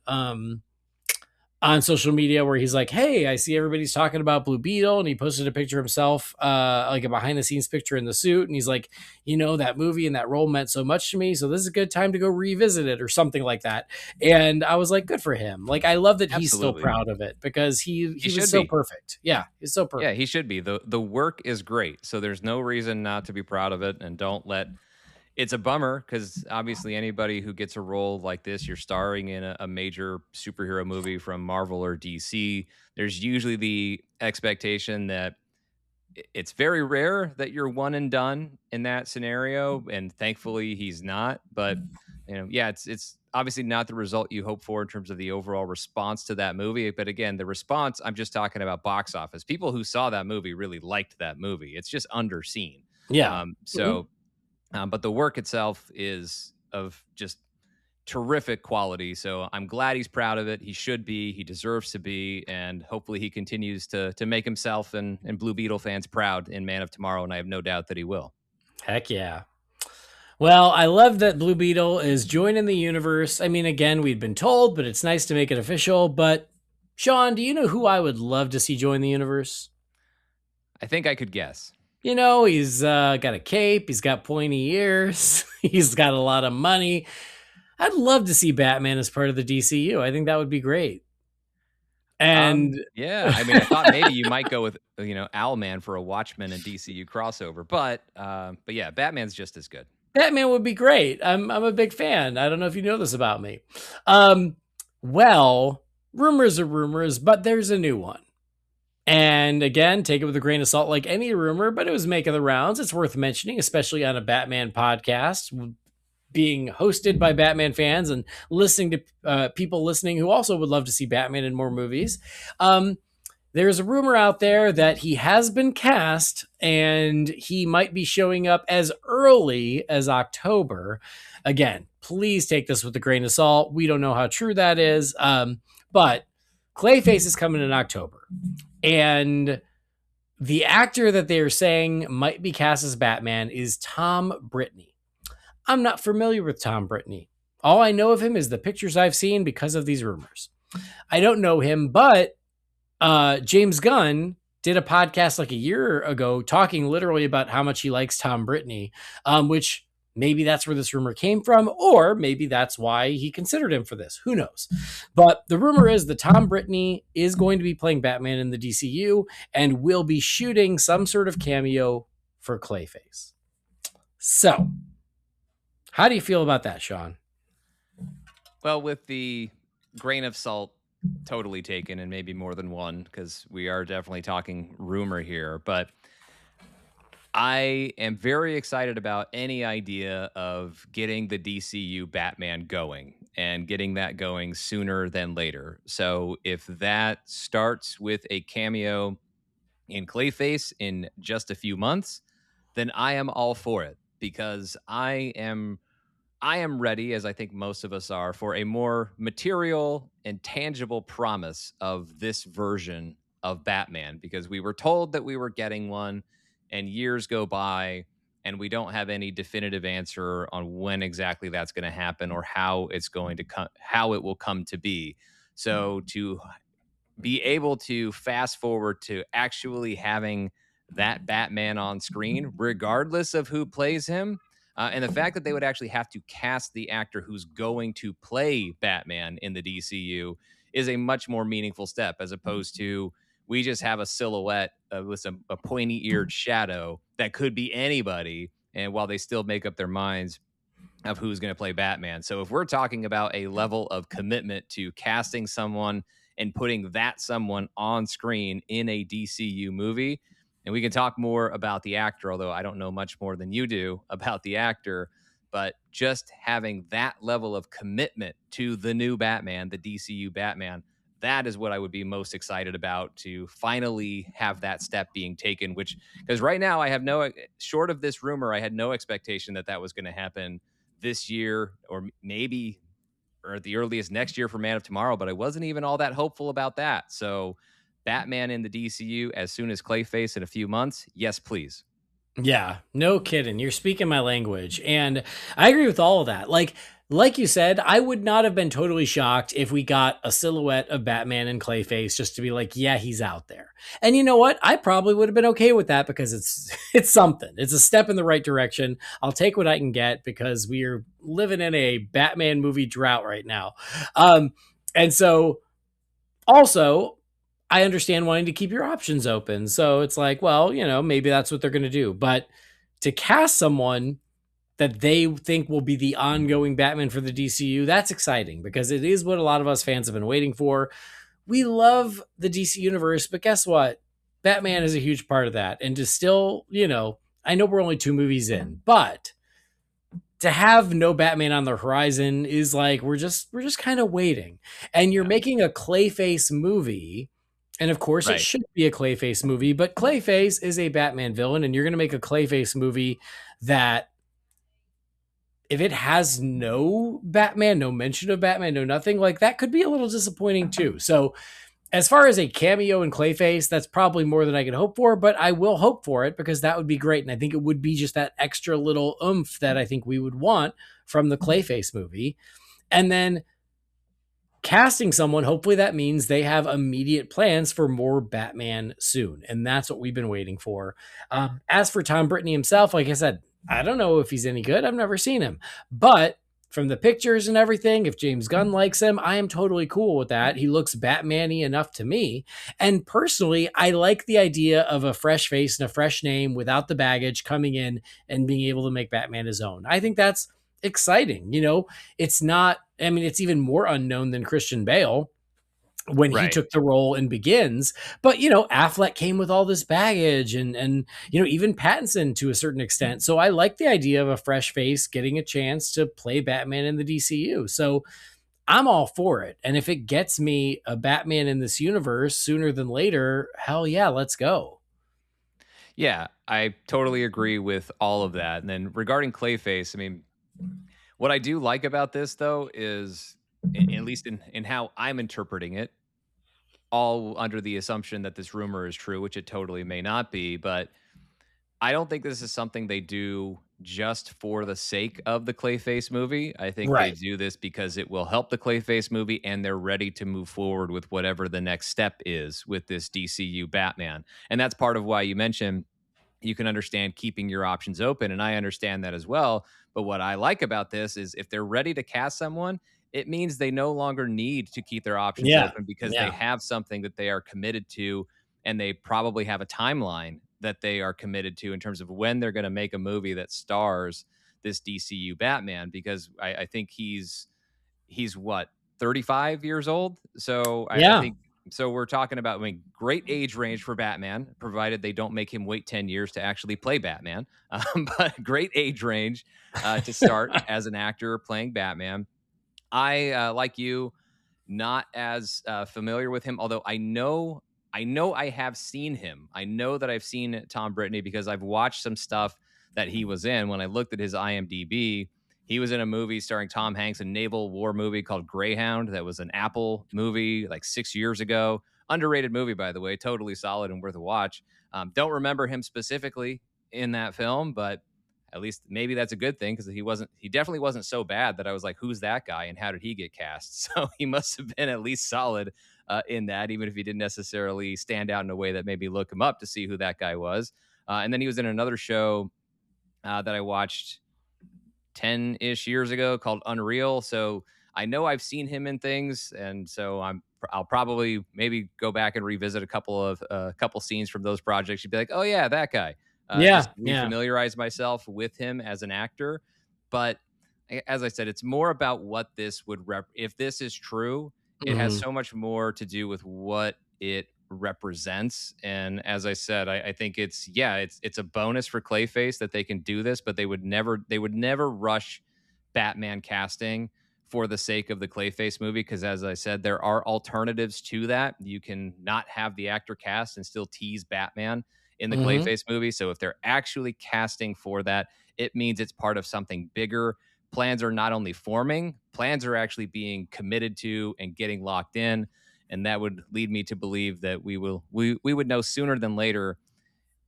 social media where he's like, "Hey, I see everybody's talking about Blue Beetle," and he posted a picture of himself, like a behind the scenes picture in the suit, and he's like, "That movie and that role meant so much to me, so this is a good time to go revisit it," or something like that. And I was like, "Good for him!" Like, I love that he's still Absolutely. proud of it, because he He was should so be. perfect. Yeah, he's so Yeah, perfect. he should be. The work is great. So there's no reason not to be proud of it, and don't let it's a bummer because obviously anybody who gets a role like this, you're starring in a major superhero movie from Marvel or DC. There's usually the expectation that it's very rare that you're one and done in that scenario, and thankfully he's not. But yeah, it's obviously not the result you hope for in terms of the overall response to that movie. But again, the response, I'm just talking about box office. People who saw that movie really liked that movie. It's just underseen. Yeah. Um, Mhm. so, but the work itself is of just terrific quality. So I'm glad he's proud of it. He should be. He deserves to be, and hopefully he continues to make himself and Blue Beetle fans proud in Man of Tomorrow. And I have no doubt that he will. Heck yeah. Well, I love that Blue Beetle is joining the universe. I mean, again, we'd been told, but it's nice to make it official. But Sean, do you know who I would love to see join the universe? I think I could guess. He's got a cape, he's got pointy ears, he's got a lot of money. I'd love to see Batman as part of the DCU. I think that would be great. And Yeah. I mean, I thought maybe you might go with Owlman for a Watchmen and DCU crossover, but yeah, Batman's just as good. Batman would be great. I'm a big fan. I don't know if you know this about me. Um, well, rumors are rumors, but there's a new one. And again, take it with a grain of salt like any rumor, but it was making the rounds. It's worth mentioning, especially on a Batman podcast being hosted by Batman fans and listening to people listening who also would love to see Batman in more movies. Um, there's a rumor out there that he has been cast and he might be showing up as early as October. Again, please take this with a grain of salt. We don't know how true that is. But Clayface is coming in October. And the actor that they are saying might be cast as Batman is Tom Brittney. I'm not familiar with Tom Brittney. All I know of him is the pictures I've seen because of these rumors. I don't know him, but James Gunn did a podcast like a year ago talking literally about how much he likes Tom Brittney, which maybe that's where this rumor came from, or maybe that's why he considered him for this. Who knows? But the rumor is that Tom Brittney is going to be playing Batman in the DCU and will be shooting some sort of cameo for Clayface. So, how do you feel about that, Sean? Well, with the grain of salt totally taken, and maybe more than one, because we are definitely talking rumor here, but I am very excited about any idea of getting the DCU Batman going and getting that going sooner than later. So if that starts with a cameo in Clayface in just a few months, then I am all for it, because I am ready, as I think most of us are, for a more material and tangible promise of this version of Batman, because we were told that we were getting one, and years go by, and we don't have any definitive answer on when exactly that's going to happen or how it's going to come, how it will come to be. So to be able to fast forward to actually having that Batman on screen, regardless of who plays him. And the fact that they would actually have to cast the actor who's going to play Batman in the DCU is a much more meaningful step, as opposed to we just have a silhouette with a pointy eared shadow that could be anybody. And while they still make up their minds of who's going to play Batman. So if we're talking about a level of commitment to casting someone and putting that someone on screen in a DCU movie, and we can talk more about the actor, although I don't know much more than you do about the actor, but just having that level of commitment to the new Batman, the DCU Batman, that is what I would be most excited about, to finally have that step being taken, which, because right now I have no, short of this rumor, I had no expectation that that was going to happen this year, or maybe or at the earliest next year for Man of Tomorrow, but I wasn't even all that hopeful about that. So Batman in the DCU as soon as Clayface in a few months, yes, please. Yeah, no kidding. You're speaking my language. And I agree with all of that. Like you said, I would not have been totally shocked if we got a silhouette of Batman and Clayface just to be like, yeah, he's out there. And you know what? I probably would have been okay with that, because it's something. It's a step in the right direction. I'll take what I can get, because we are living in a Batman movie drought right now. And so also, I understand wanting to keep your options open. So it's like, well, maybe that's what they're going to do. But to cast someone that they think will be the ongoing Batman for the DCU, that's exciting, because it is what a lot of us fans have been waiting for. We love the DC universe, but guess what? Batman is a huge part of that. And to still, I know we're only 2 movies in, but to have no Batman on the horizon is like, we're just kind of waiting. And you're making a Clayface movie. And of course, it should be a Clayface movie, but Clayface is a Batman villain, and you're going to make a Clayface movie that, if it has no Batman, no mention of Batman, no nothing, like, that could be a little disappointing too. So as far as a cameo in Clayface, that's probably more than I could hope for, but I will hope for it, because that would be great. And I think it would be just that extra little oomph that I think we would want from the Clayface movie. And then casting someone, hopefully that means they have immediate plans for more Batman soon. And that's what we've been waiting for. As for Tom Brittney himself, like I said, I don't know if he's any good. I've never seen him. But from the pictures and everything, if James Gunn likes him, I am totally cool with that. He looks Batman-y enough to me. And personally, I like the idea of a fresh face and a fresh name without the baggage coming in and being able to make Batman his own. I think that's exciting. It's not, I mean, it's even more unknown than Christian Bale when he Right. took the role in Begins. But Affleck came with all this baggage, and even Pattinson to a certain extent. So I like the idea of a fresh face getting a chance to play Batman in the DCU. So I'm all for it. And if it gets me a Batman in this universe sooner than later, hell yeah, let's go. Yeah, I totally agree with all of that. And then regarding Clayface, I mean, what I do like about this though is, at least in how I'm interpreting it, all under the assumption that this rumor is true, which it totally may not be, but I don't think this is something they do just for the sake of the Clayface movie. I think they Right. do this because it will help the Clayface movie and they're ready to move forward with whatever the next step is with this DCU Batman. And that's part of why you mentioned you can understand keeping your options open. And I understand that as well. But what I like about this is if they're ready to cast someone, it means they no longer need to keep their options Yeah. open because they Yeah. have something that they are committed to. And they probably have a timeline that they are committed to in terms of when they're going to make a movie that stars this DCU Batman. Because I think he's what, 35 years old. So I Yeah. think, so we're talking about, I mean, great age range for Batman, provided they don't make him wait 10 years to actually play Batman. But great age range to start as an actor playing Batman. I, like you, not as familiar with him, although I know I have seen him. I know that I've seen Tom Brittany because I've watched some stuff that he was in. When I looked at his IMDb, he was in a movie starring Tom Hanks, a naval war movie called Greyhound. That was an Apple movie like 6 years ago. Underrated movie, by the way. Totally solid and worth a watch. Don't remember him specifically in that film, but at least maybe that's a good thing because he definitely wasn't so bad that I was like, who's that guy and how did he get cast? So he must have been at least solid in that, even if he didn't necessarily stand out in a way that made me look him up to see who that guy was. And then he was in another show that I watched 10-ish years ago called Unreal. So I know I've seen him in things. And so I'll probably maybe go back and revisit a couple scenes from those projects. You'd be like, oh yeah, that guy. Yeah. Just Yeah. refamiliarize myself with him as an actor. But as I said, it's more about what this would if this is true, it has Mhm. so much more to do with what it represents. And as I said, I think it's a bonus for Clayface that they can do this, but they would never rush Batman casting for the sake of the Clayface movie. Because as I said, there are alternatives to that. You can not have the actor cast and still tease Batman in the Mhm. Clayface movie. So if they're actually casting for that, it means it's part of something bigger. Plans are not only forming, plans are actually being committed to and getting locked in. And that would lead me to believe that we would know sooner than later,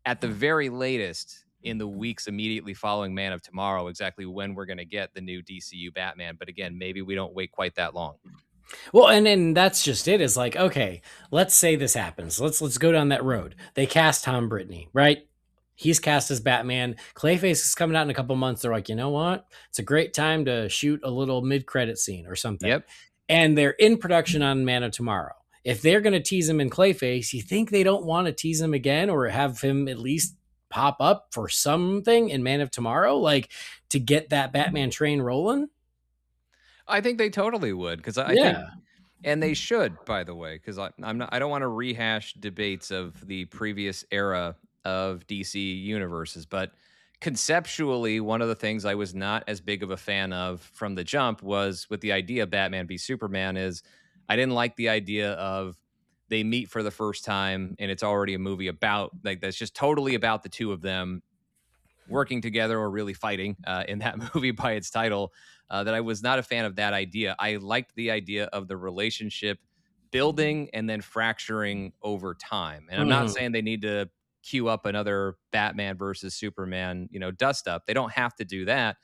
at the very latest in the weeks immediately following Man of Tomorrow, exactly when we're going to get the new DCU Batman. But again, maybe we don't wait quite that long. Well, and then that's just it. Is like, okay, let's say this happens. Let's go down that road. They cast Tom Brittany, right? He's cast as Batman. Clayface is coming out in a couple months. They're like, you know what? It's a great time to shoot a little mid-credit scene or something. Yep. And they're in production on Man of Tomorrow. If they're going to tease him in Clayface, you think they don't want to tease him again or have him at least pop up for something in Man of Tomorrow, like to get that Batman train rolling? I think they totally would, because I think, Yeah. and they should, by the way, because I'm not. I don't want to rehash debates of the previous era of DC universes, but conceptually, one of the things I was not as big of a fan of from the jump was with the idea of Batman v Superman. Is I didn't like the idea of they meet for the first time and it's already a movie about, like, that's just totally about the two of them working together or really fighting in that movie by its title. That I was not a fan of that idea. I liked the idea of the relationship building and then fracturing over time. And I'm not Mhm. saying they need to queue up another Batman versus Superman, dust up. They don't have to do that.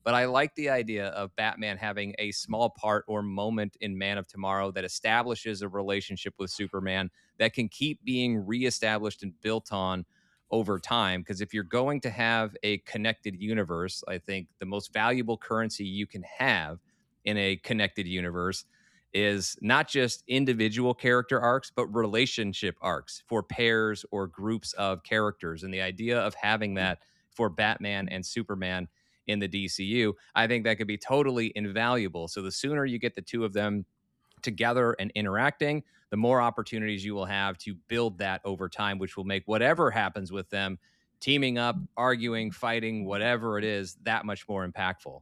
But I like the idea of Batman having a small part or moment in Man of Tomorrow that establishes a relationship with Superman that can keep being reestablished and built on over time. Because if you're going to have a connected universe, I think the most valuable currency you can have in a connected universe is not just individual character arcs, but relationship arcs for pairs or groups of characters. And the idea of having that for Batman and Superman in the DCU, I think that could be totally invaluable. So the sooner you get the two of them together and interacting, the more opportunities you will have to build that over time, which will make whatever happens with them, teaming up, arguing, fighting, whatever it is, that much more impactful.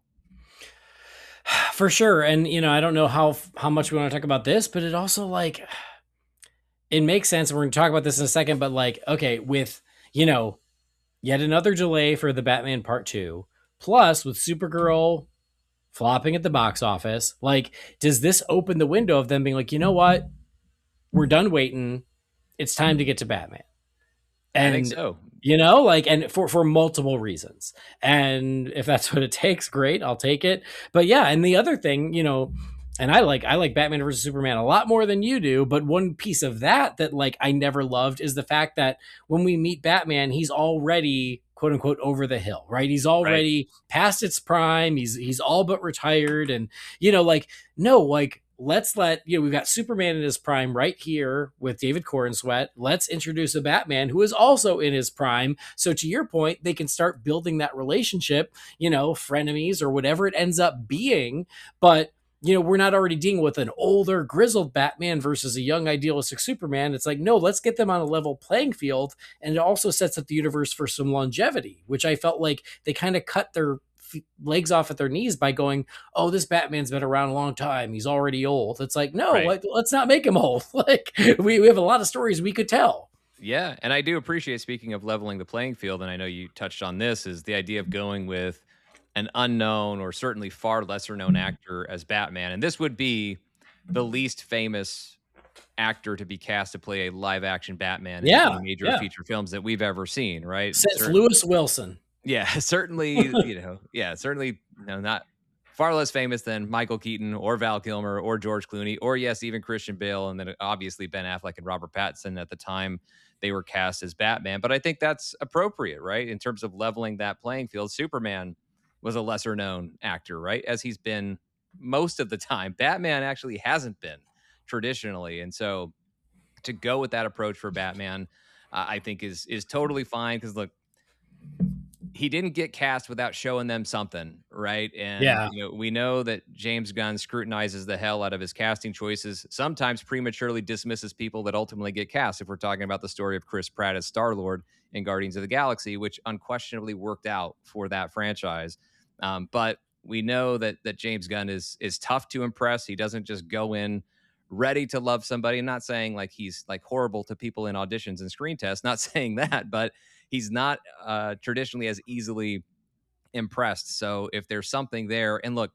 For sure. And, I don't know how much we want to talk about this, but it also it makes sense. We're going to talk about this in a second, but okay, with, yet another delay for the Batman Part 2, plus with Supergirl flopping at the box office, does this open the window of them being like, you know what? We're done waiting. It's time to get to Batman. And, I think so. And for multiple reasons. And if that's what it takes, great, I'll take it. But yeah, and the other thing, and I like Batman versus Superman a lot more than you do, but one piece of that I never loved is the fact that when we meet Batman, he's already quote unquote over the hill, right? He's already past its prime. He's all but retired. And, no, let's we've got Superman in his prime right here with David Corenswet. Let's introduce a Batman who is also in his prime. So to your point, they can start building that relationship, frenemies or whatever it ends up being. But, we're not already dealing with an older grizzled Batman versus a young idealistic Superman. It's no, let's get them on a level playing field. And it also sets up the universe for some longevity, which I felt like they kind of cut their legs off at their knees by going, oh, this Batman's been around a long time, he's already old. It's no, right. Let's not make him old. We have a lot of stories we could tell. Yeah, and I do appreciate, speaking of leveling the playing field, and I know you touched on this, is the idea of going with an unknown or certainly far lesser known actor as Batman. And this would be the least famous actor to be cast to play a live action Batman in any major feature films that we've ever seen, right? Since Lewis Wilson. Yeah, certainly, certainly not far less famous than Michael Keaton or Val Kilmer or George Clooney or, yes, even Christian Bale. And then obviously Ben Affleck and Robert Pattinson at the time they were cast as Batman. But I think that's appropriate, right? In terms of leveling that playing field. Superman was a lesser known actor, right? As he's been most of the time. Batman actually hasn't been traditionally. And so to go with that approach for Batman, I think is totally fine. Because look, he didn't get cast without showing them something, right? And we know that James Gunn scrutinizes the hell out of his casting choices, sometimes prematurely dismisses people that ultimately get cast. If we're talking about the story of Chris Pratt as Star-Lord in Guardians of the Galaxy, which unquestionably worked out for that franchise. But we know that James Gunn is tough to impress. He doesn't just go in ready to love somebody. I'm not saying he's horrible to people in auditions and screen tests, not saying that, but he's not traditionally as easily impressed. So if there's something there, and look,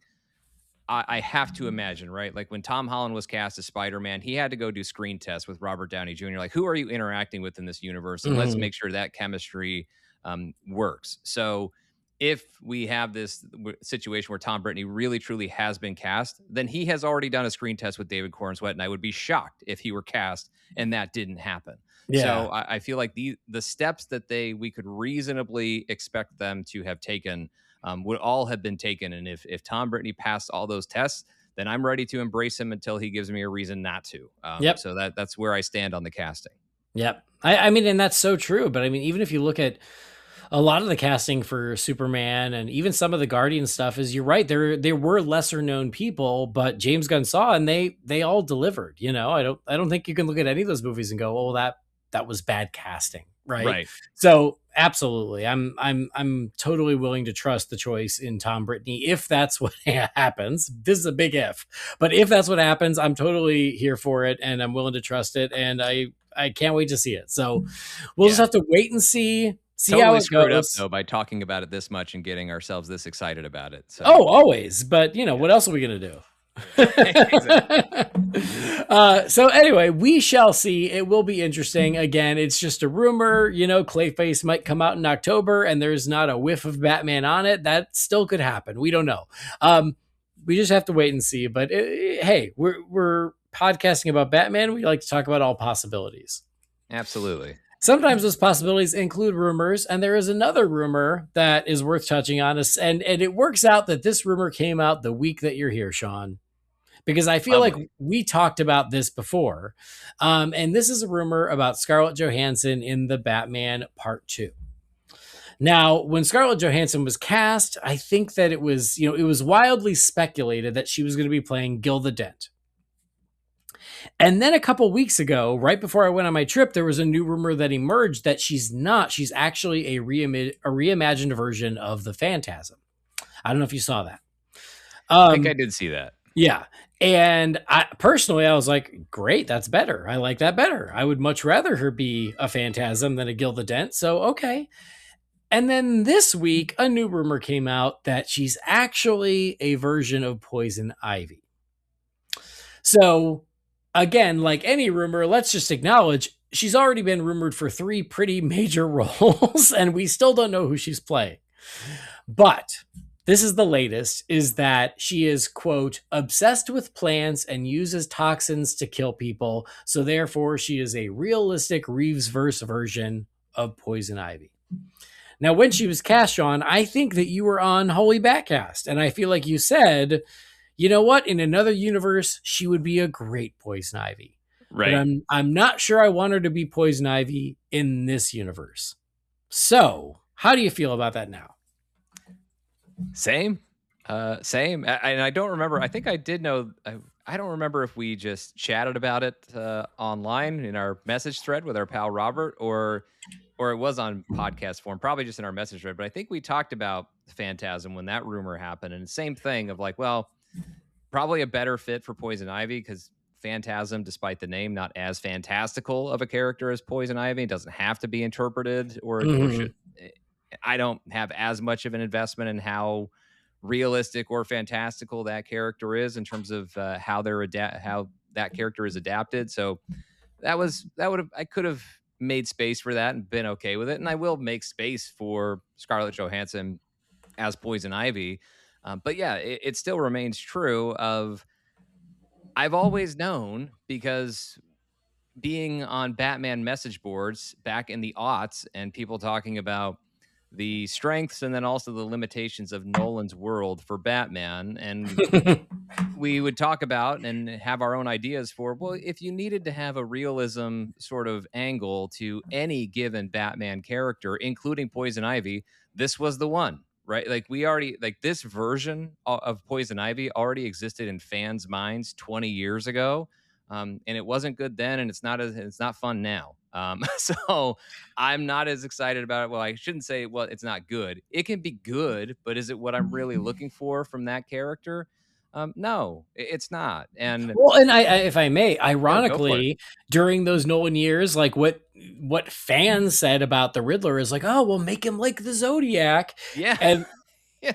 I have to imagine, right? When Tom Holland was cast as Spider-Man, he had to go do screen tests with Robert Downey Jr. Who are you interacting with in this universe? And let's make sure that chemistry works. So if we have this situation where Tom Brittany really truly has been cast, then he has already done a screen test with David Corenswet, and I would be shocked if he were cast and that didn't happen. Yeah. So I feel like the steps that we could reasonably expect them to have taken would all have been taken. And if Tom Brittany passed all those tests, then I'm ready to embrace him until he gives me a reason not to. So that's where I stand on the casting. Yep. I mean, and that's so true. But I mean, even if you look at a lot of the casting for Superman and even some of the Guardian stuff, is you're right. There were lesser known people, but James Gunn saw and they all delivered. I don't think you can look at any of those movies and go, oh, that was bad casting. Right. So absolutely. I'm totally willing to trust the choice in Tom Brittany. If that's what happens, this is a big if, but if that's what happens, I'm totally here for it and I'm willing to trust it. And I can't wait to see it. So we'll just have to wait and see totally how it screwed goes. Up though by talking about it this much and getting ourselves this excited about it. So. Oh, always. But what else are we going to do? So anyway, we shall see. It will be interesting. Again, it's just a rumor. Clayface might come out in October and there's not a whiff of Batman on it. That still could happen. We don't know. We just have to wait and see. But hey, we're podcasting about Batman. We like to talk about all possibilities. Absolutely. Sometimes those possibilities include rumors, and there is another rumor that is worth touching on. And it works out that this rumor came out the week that you're here, Sean, because I feel like Lovely. we talked about this before. And this is a rumor about Scarlett Johansson in the Batman Part 2. Now, when Scarlett Johansson was cast, I think that it was, it was wildly speculated that she was going to be playing Gilda Dent. And then a couple weeks ago, right before I went on my trip, there was a new rumor that emerged that she's not. She's actually a reimagined version of the Phantasm. I don't know if you saw that. I think I did see that. Yeah. And I personally, I was like, great, that's better. I like that better. I would much rather her be a Phantasm than a Gilda Dent. So, okay. And then this week, a new rumor came out that she's actually a version of Poison Ivy. So, again, like any rumor, let's just acknowledge she's already been rumored for 3 pretty major roles, and we still don't know who she's playing. But this is the latest, is that she is, quote, obsessed with plants and uses toxins to kill people. So therefore, she is a realistic Reeves-verse version of Poison Ivy. Now, when she was cast on, I think that you were on Holy BatCast, and I feel like you said, you know what? In another universe, she would be a great Poison Ivy. Right. But I'm not sure I want her to be Poison Ivy in this universe. So, how do you feel about that now? Same. And I don't remember. I think I did know. I don't remember if we just chatted about it online in our message thread with our pal Robert, or it was on podcast form, probably just in our message thread. But I think we talked about Phantasm when that rumor happened, and same thing of like, well, probably a better fit for Poison Ivy because Phantasm, despite the name, not as fantastical of a character as Poison Ivy. It doesn't have to be interpreted or should. I don't have as much of an investment in how realistic or fantastical that character is in terms of how that character is adapted. So I could have made space for that and been okay with it. And I will make space for Scarlett Johansson as Poison Ivy. But yeah, it still remains true of, I've always known, because being on Batman message boards back in the aughts and people talking about the strengths and then also the limitations of Nolan's world for Batman. And we would talk about and have our own ideas for, well, if you needed to have a realism sort of angle to any given Batman character, including Poison Ivy, this was the one, right? Like this version of Poison Ivy already existed in fans' minds 20 years ago. And it wasn't good then, and it's not fun now. So I'm not as excited about it. Well, I shouldn't say, well, it's not good. It can be good, but is it what I'm really looking for from that character? No, it's not. And well, and I if I may, go for it. ironically, during those Nolan years, like what fans said about the Riddler is like, oh, well, make him like the Zodiac, Yeah. and Yeah.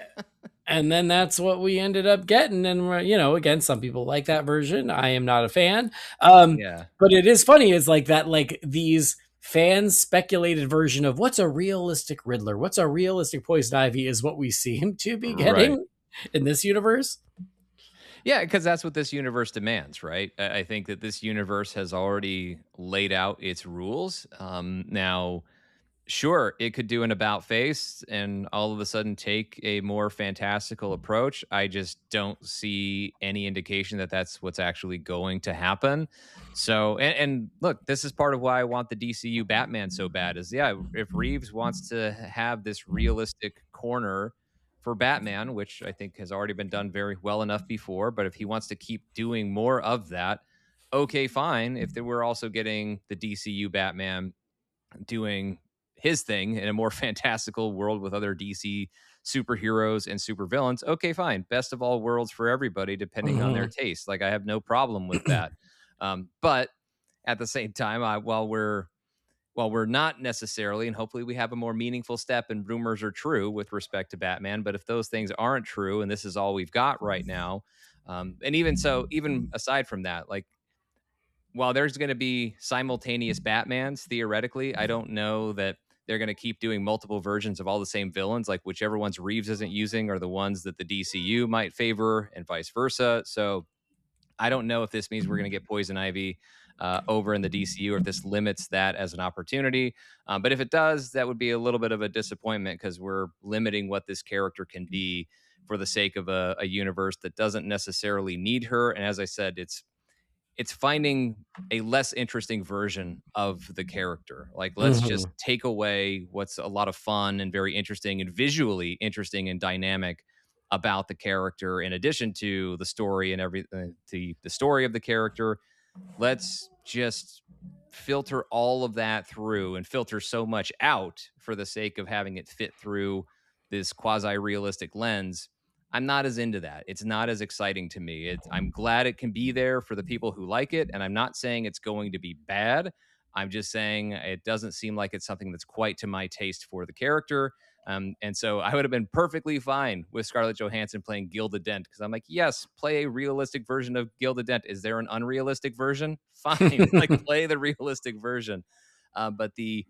and then that's what we ended up getting. And again, some people like that version. I am not a fan. Yeah. But it is funny. It's like that, like these fans speculated version of what's a realistic Riddler, what's a realistic Poison Ivy is what we seem to be getting Right. in this universe. Yeah, because that's what this universe demands, right? I think that this universe has already laid out its rules. Now, sure, it could do an about face and all of a sudden take a more fantastical approach. I just don't see any indication that that's what's actually going to happen. So, and look, this is part of why I want the DCU Batman so bad is, yeah, if Reeves wants to have this realistic corner for Batman, which I think has already been done very well enough before, but if he wants to keep doing more of that, okay, fine. If they were also getting the DCU Batman doing his thing in a more fantastical world with other DC superheroes and supervillains, okay, fine. Best of all worlds for everybody, depending on their taste. Like, I have no problem with that. But at the same time, while we're not necessarily, and hopefully we have a more meaningful step and rumors are true with respect to Batman, but if those things aren't true and this is all we've got right now, and even so, even aside from that, like, while there's going to be simultaneous Batmans, theoretically, I don't know that they're going to keep doing multiple versions of all the same villains. Like, whichever ones Reeves isn't using are the ones that the DCU might favor and vice versa. So I don't know if this means we're going to get Poison Ivy over in the DCU, or if this limits that as an opportunity. But if it does, that would be a little bit of a disappointment, because we're limiting what this character can be for the sake of a universe that doesn't necessarily need her. And as I said, it's finding a less interesting version of the character. Like, let's just take away what's a lot of fun and very interesting and visually interesting and dynamic about the character, in addition to the story and everything, the story of the character. Let's just filter all of that through, and filter so much out for the sake of having it fit through this quasi-realistic lens. I'm not as into that. It's not as exciting to me. I'm glad it can be there for the people who like it, and I'm not saying it's going to be bad. I'm just saying it doesn't seem like it's something that's quite to my taste for the character. And so I would have been perfectly fine with Scarlett Johansson playing Gilda Dent, because I'm like, yes, play a realistic version of Gilda Dent. Is there an unrealistic version? Fine, like, play the realistic version. But the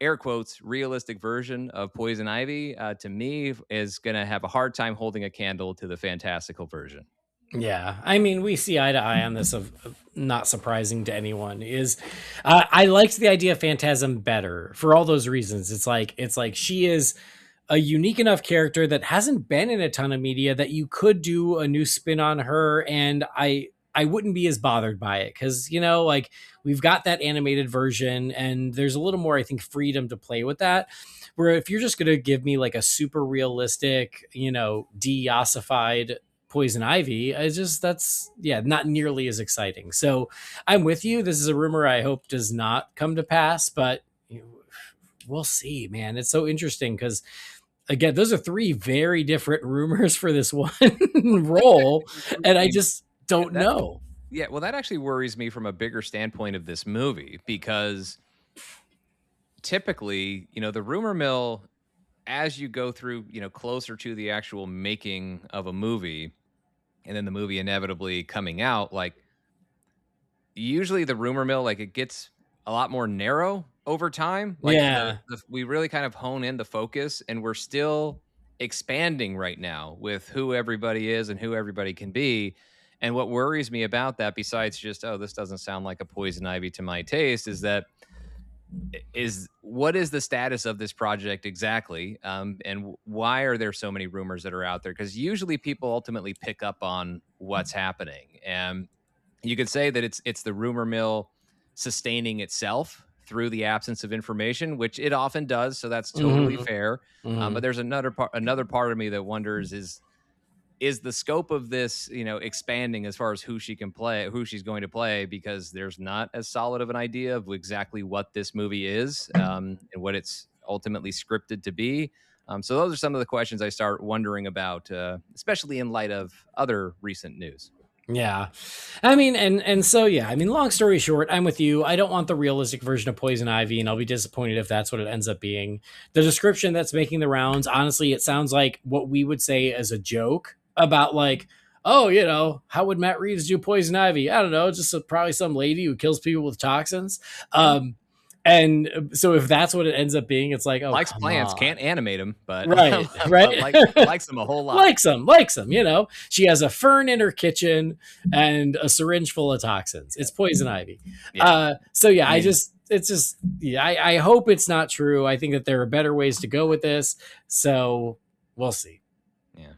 air quotes realistic version of Poison Ivy, to me, is going to have a hard time holding a candle to the fantastical version. Yeah, I mean, we see eye to eye on this. Of not surprising to anyone is, I liked the idea of Phantasm better for all those reasons. It's like she is a unique enough character that hasn't been in a ton of media that you could do a new spin on her, and I wouldn't be as bothered by it, because, you know, like, we've got that animated version, and there's a little more, I think, freedom to play with that. Where if you're just gonna give me like a super realistic, you know, de-ossified Poison Ivy, that's not nearly as exciting. So I'm with you. This is a rumor I hope does not come to pass, but we'll see, man. It's so interesting because, again, those are three very different rumors for this one role, and I just don't know. Yeah, well, that actually worries me from a bigger standpoint of this movie, because typically, you know, the rumor mill, as you go through, you know, closer to the actual making of a movie, and then the movie inevitably coming out, like, usually the rumor mill, like, it gets a lot more narrow over time. Like, we really kind of hone in the focus, and we're still expanding right now with who everybody is and who everybody can be. And what worries me about that, besides just, oh, this doesn't sound like a Poison Ivy to my taste, is what is the status of this project exactly? And why are there so many rumors that are out there? Because usually people ultimately pick up on what's happening. And you could say that it's the rumor mill sustaining itself through the absence of information, which it often does. So that's totally fair. But there's another part of me that wonders, is the scope of this, you know, expanding as far as who she's going to play, because there's not as solid of an idea of exactly what this movie is, and what it's ultimately scripted to be. So those are some of the questions I start wondering about, especially in light of other recent news. Yeah. I mean, and so, yeah, I mean, long story short, I'm with you. I don't want the realistic version of Poison Ivy, and I'll be disappointed if that's what it ends up being. The description that's making the rounds, honestly, it sounds like what we would say as a joke about, like, oh, you know, how would Matt Reeves do Poison Ivy? I don't know, just probably some lady who kills people with toxins. Yeah. And so if that's what it ends up being, it's like, oh, likes plants, can't animate them, but right. likes them a whole lot. Likes them. You know, she has a fern in her kitchen and a syringe full of toxins. It's Poison Ivy. Yeah. So yeah, I hope it's not true. I think that there are better ways to go with this. So we'll see. Yeah.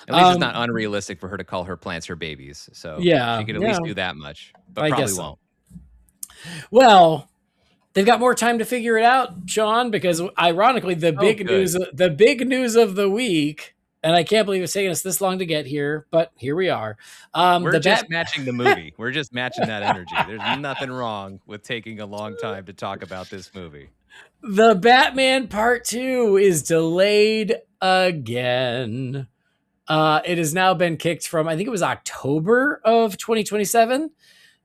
At least it's not unrealistic for her to call her plants her babies. So yeah, she could at least do that much, but I probably guess won't. Well, they've got more time to figure it out, Sean, because ironically, the big news of the week, and I can't believe it's taken us this long to get here, but here we are. We're just matching the movie. We're just matching that energy. There's nothing wrong with taking a long time to talk about this movie. The Batman Part 2 is delayed again. It has now been kicked from, I think it was October of 2027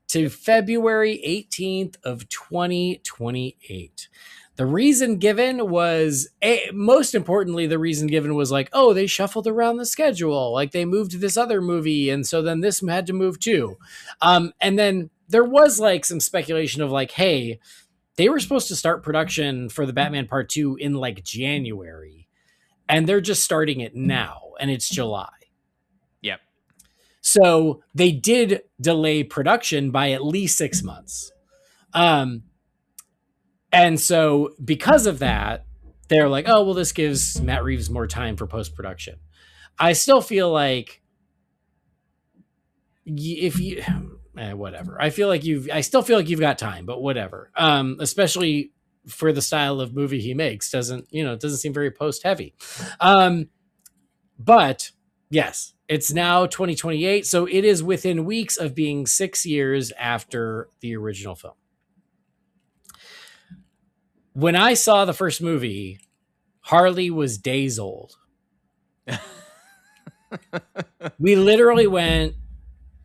to February 18th of 2028. The reason given was, most importantly, the reason given was like, oh, they shuffled around the schedule. Like, they moved this other movie, and so then this had to move too. And then there was like some speculation of like, hey, they were supposed to start production for the Batman Part 2 in like January, and they're just starting it now, and it's July. Yep. So they did delay production by at least 6 months. And so because of that, they're like, oh, well, this gives Matt Reeves more time for post-production. I still feel like if you whatever. I still feel like you've got time, but whatever. Especially for the style of movie he makes, it doesn't seem very post heavy. But yes, it's now 2028, so it is within weeks of being 6 years after the original film. When I saw the first movie, Harley was days old. We literally went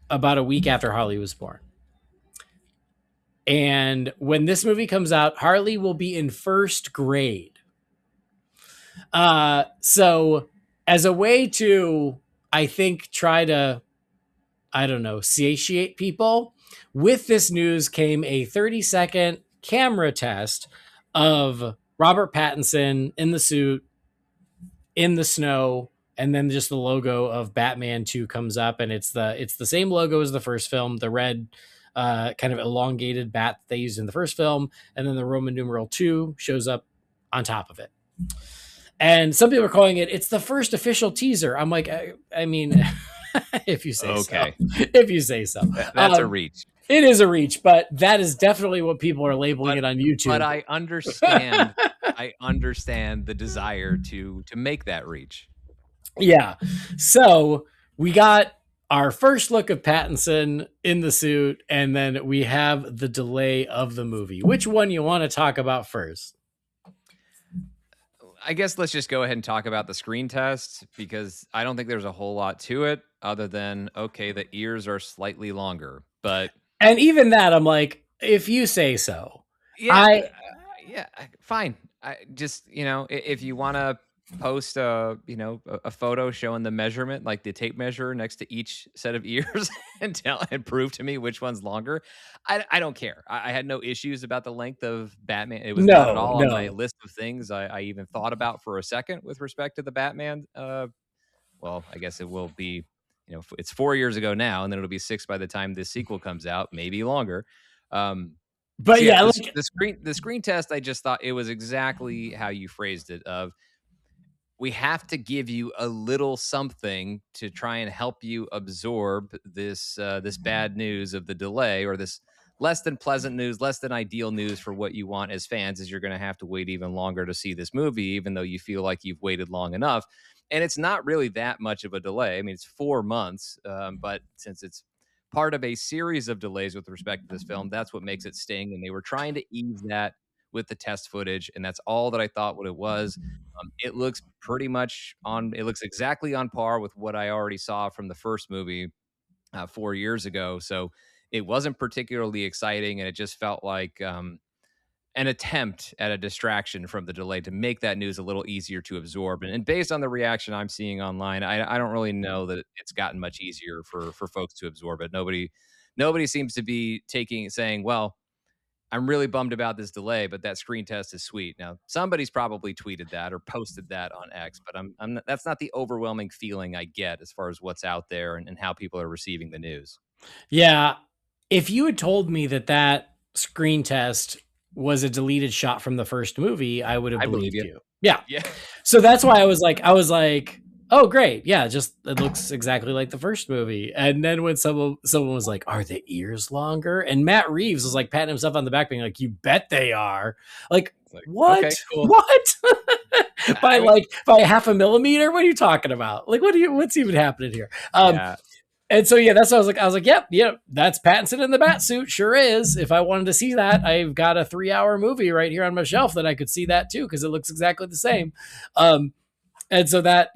about a week after Harley was born. And when this movie comes out, Harley will be in first grade. So as a way to, I think, try to, I don't know, satiate people, with this news came a 30-second camera test of Robert Pattinson in the suit, in the snow, and then just the logo of Batman 2 comes up, and it's the same logo as the first film, the red kind of elongated bat they used in the first film, and then the Roman numeral 2 shows up on top of it. And some people are calling it's the first official teaser. I'm like, I mean, if you say so. If you say so. That's a reach. It is a reach, but that is definitely what people are labeling it on YouTube. But I understand. I understand the desire to make that reach. Yeah. So we got our first look of Pattinson in the suit, and then we have the delay of the movie. Which one you want to talk about first? I guess let's just go ahead and talk about the screen test, because I don't think there's a whole lot to it other than, okay, the ears are slightly longer, but. And even that, I'm like, if you say so. Yeah, fine. I just, if you want to post a photo showing the measurement, like the tape measure next to each set of ears and prove to me which one's longer, I don't care. I had no issues about the length of Batman. It was not at all on my list of things I even thought about for a second with respect to the Batman. Well, I guess it will be, it's 4 years ago now, and then it'll be 6 by the time this sequel comes out, maybe longer. But yeah, the screen test, I just thought it was exactly how you phrased it, of we have to give you a little something to try and help you absorb this bad news of the delay, or this less than pleasant news, less than ideal news for what you want as fans, is you're going to have to wait even longer to see this movie, even though you feel like you've waited long enough. And it's not really that much of a delay. I mean, it's 4 months, but since it's part of a series of delays with respect to this film, that's what makes it sting. And they were trying to ease that with the test footage, and that's all that I thought what it was. It looks pretty much it looks exactly on par with what I already saw from the first movie 4 years ago. So it wasn't particularly exciting, and it just felt like an attempt at a distraction from the delay to make that news a little easier to absorb. And based on the reaction I'm seeing online, I don't really know that it's gotten much easier for folks to absorb it. Nobody seems to be saying, well, I'm really bummed about this delay, but that screen test is sweet. Now, somebody's probably tweeted that or posted that on X, but that's not the overwhelming feeling I get as far as what's out there and how people are receiving the news. Yeah. If you had told me that screen test was a deleted shot from the first movie, I would have believed you. Yeah. So that's why I was like, oh, great. Yeah, it looks exactly like the first movie. And then when someone was like, are the ears longer? And Matt Reeves was like patting himself on the back being like, you bet they are. Like what? Okay, cool. What? by half a millimeter? What are you talking about? Like, what's even happening here? And so, yeah, that's what I was like, yep, that's Pattinson in the bat suit. Sure is. If I wanted to see that, I've got a 3-hour movie right here on my shelf that I could see that too, because it looks exactly the same. And so that,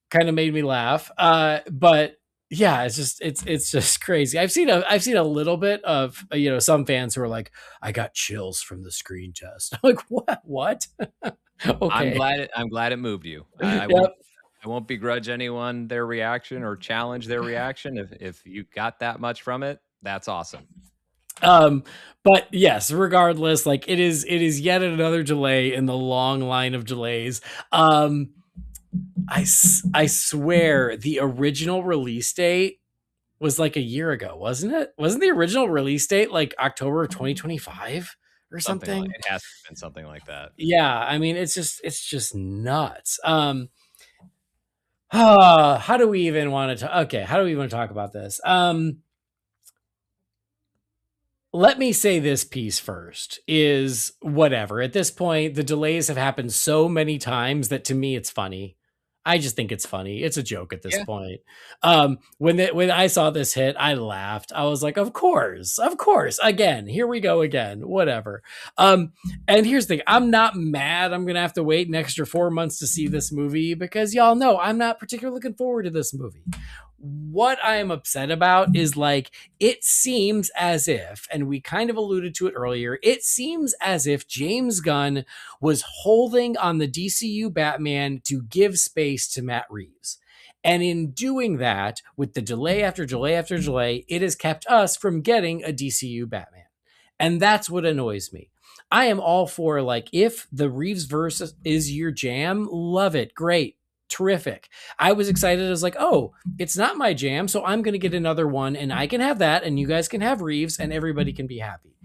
kind of made me laugh. But yeah, it's just crazy. I've seen a little bit of, some fans who are like, I got chills from the screen test. I'm like, what? Okay. I'm glad it moved you. I won't begrudge anyone their reaction or challenge their reaction. If you got that much from it, that's awesome. But yes, regardless, like it is yet another delay in the long line of delays. I swear the original release date was like a year ago, wasn't it? Wasn't the original release date like October of 2025 or Something like something? it has to have been something like that. Yeah, I mean, it's just nuts. How do we even want to okay, how do we want to talk about this? Let me say this piece first is whatever. At this point, the delays have happened so many times that to me it's funny. I just think it's funny. It's a joke at this Yeah. point. When I saw this hit, I laughed. I was like, of course. Again, here we go again. Whatever. Um, and here's the thing: I'm not mad. I'm gonna have to wait an extra 4 months to see this movie because y'all know I'm not particularly looking forward to this movie. What I am upset about is like it seems as if, and we kind of alluded to it earlier, it seems as if James Gunn was holding on the DCU Batman to give space to Matt Reeves. And in doing that, with the delay after delay after delay, it has kept us from getting a DCU Batman. And that's what annoys me. I am all for like if the Reeves verse is your jam, love it, great, terrific. I was excited. I was like, oh, it's not my jam, so I'm going to get another one, and I can have that, and you guys can have Reeves, and everybody can be happy.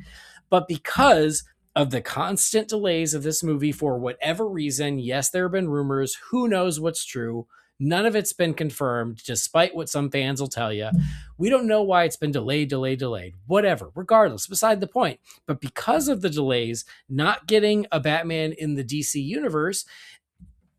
But because of the constant delays of this movie, for whatever reason, yes, there have been rumors. Who knows what's true? None of it's been confirmed, despite what some fans will tell you. We don't know why it's been delayed. Whatever, regardless, beside the point. But because of the delays, not getting a Batman in the DC universe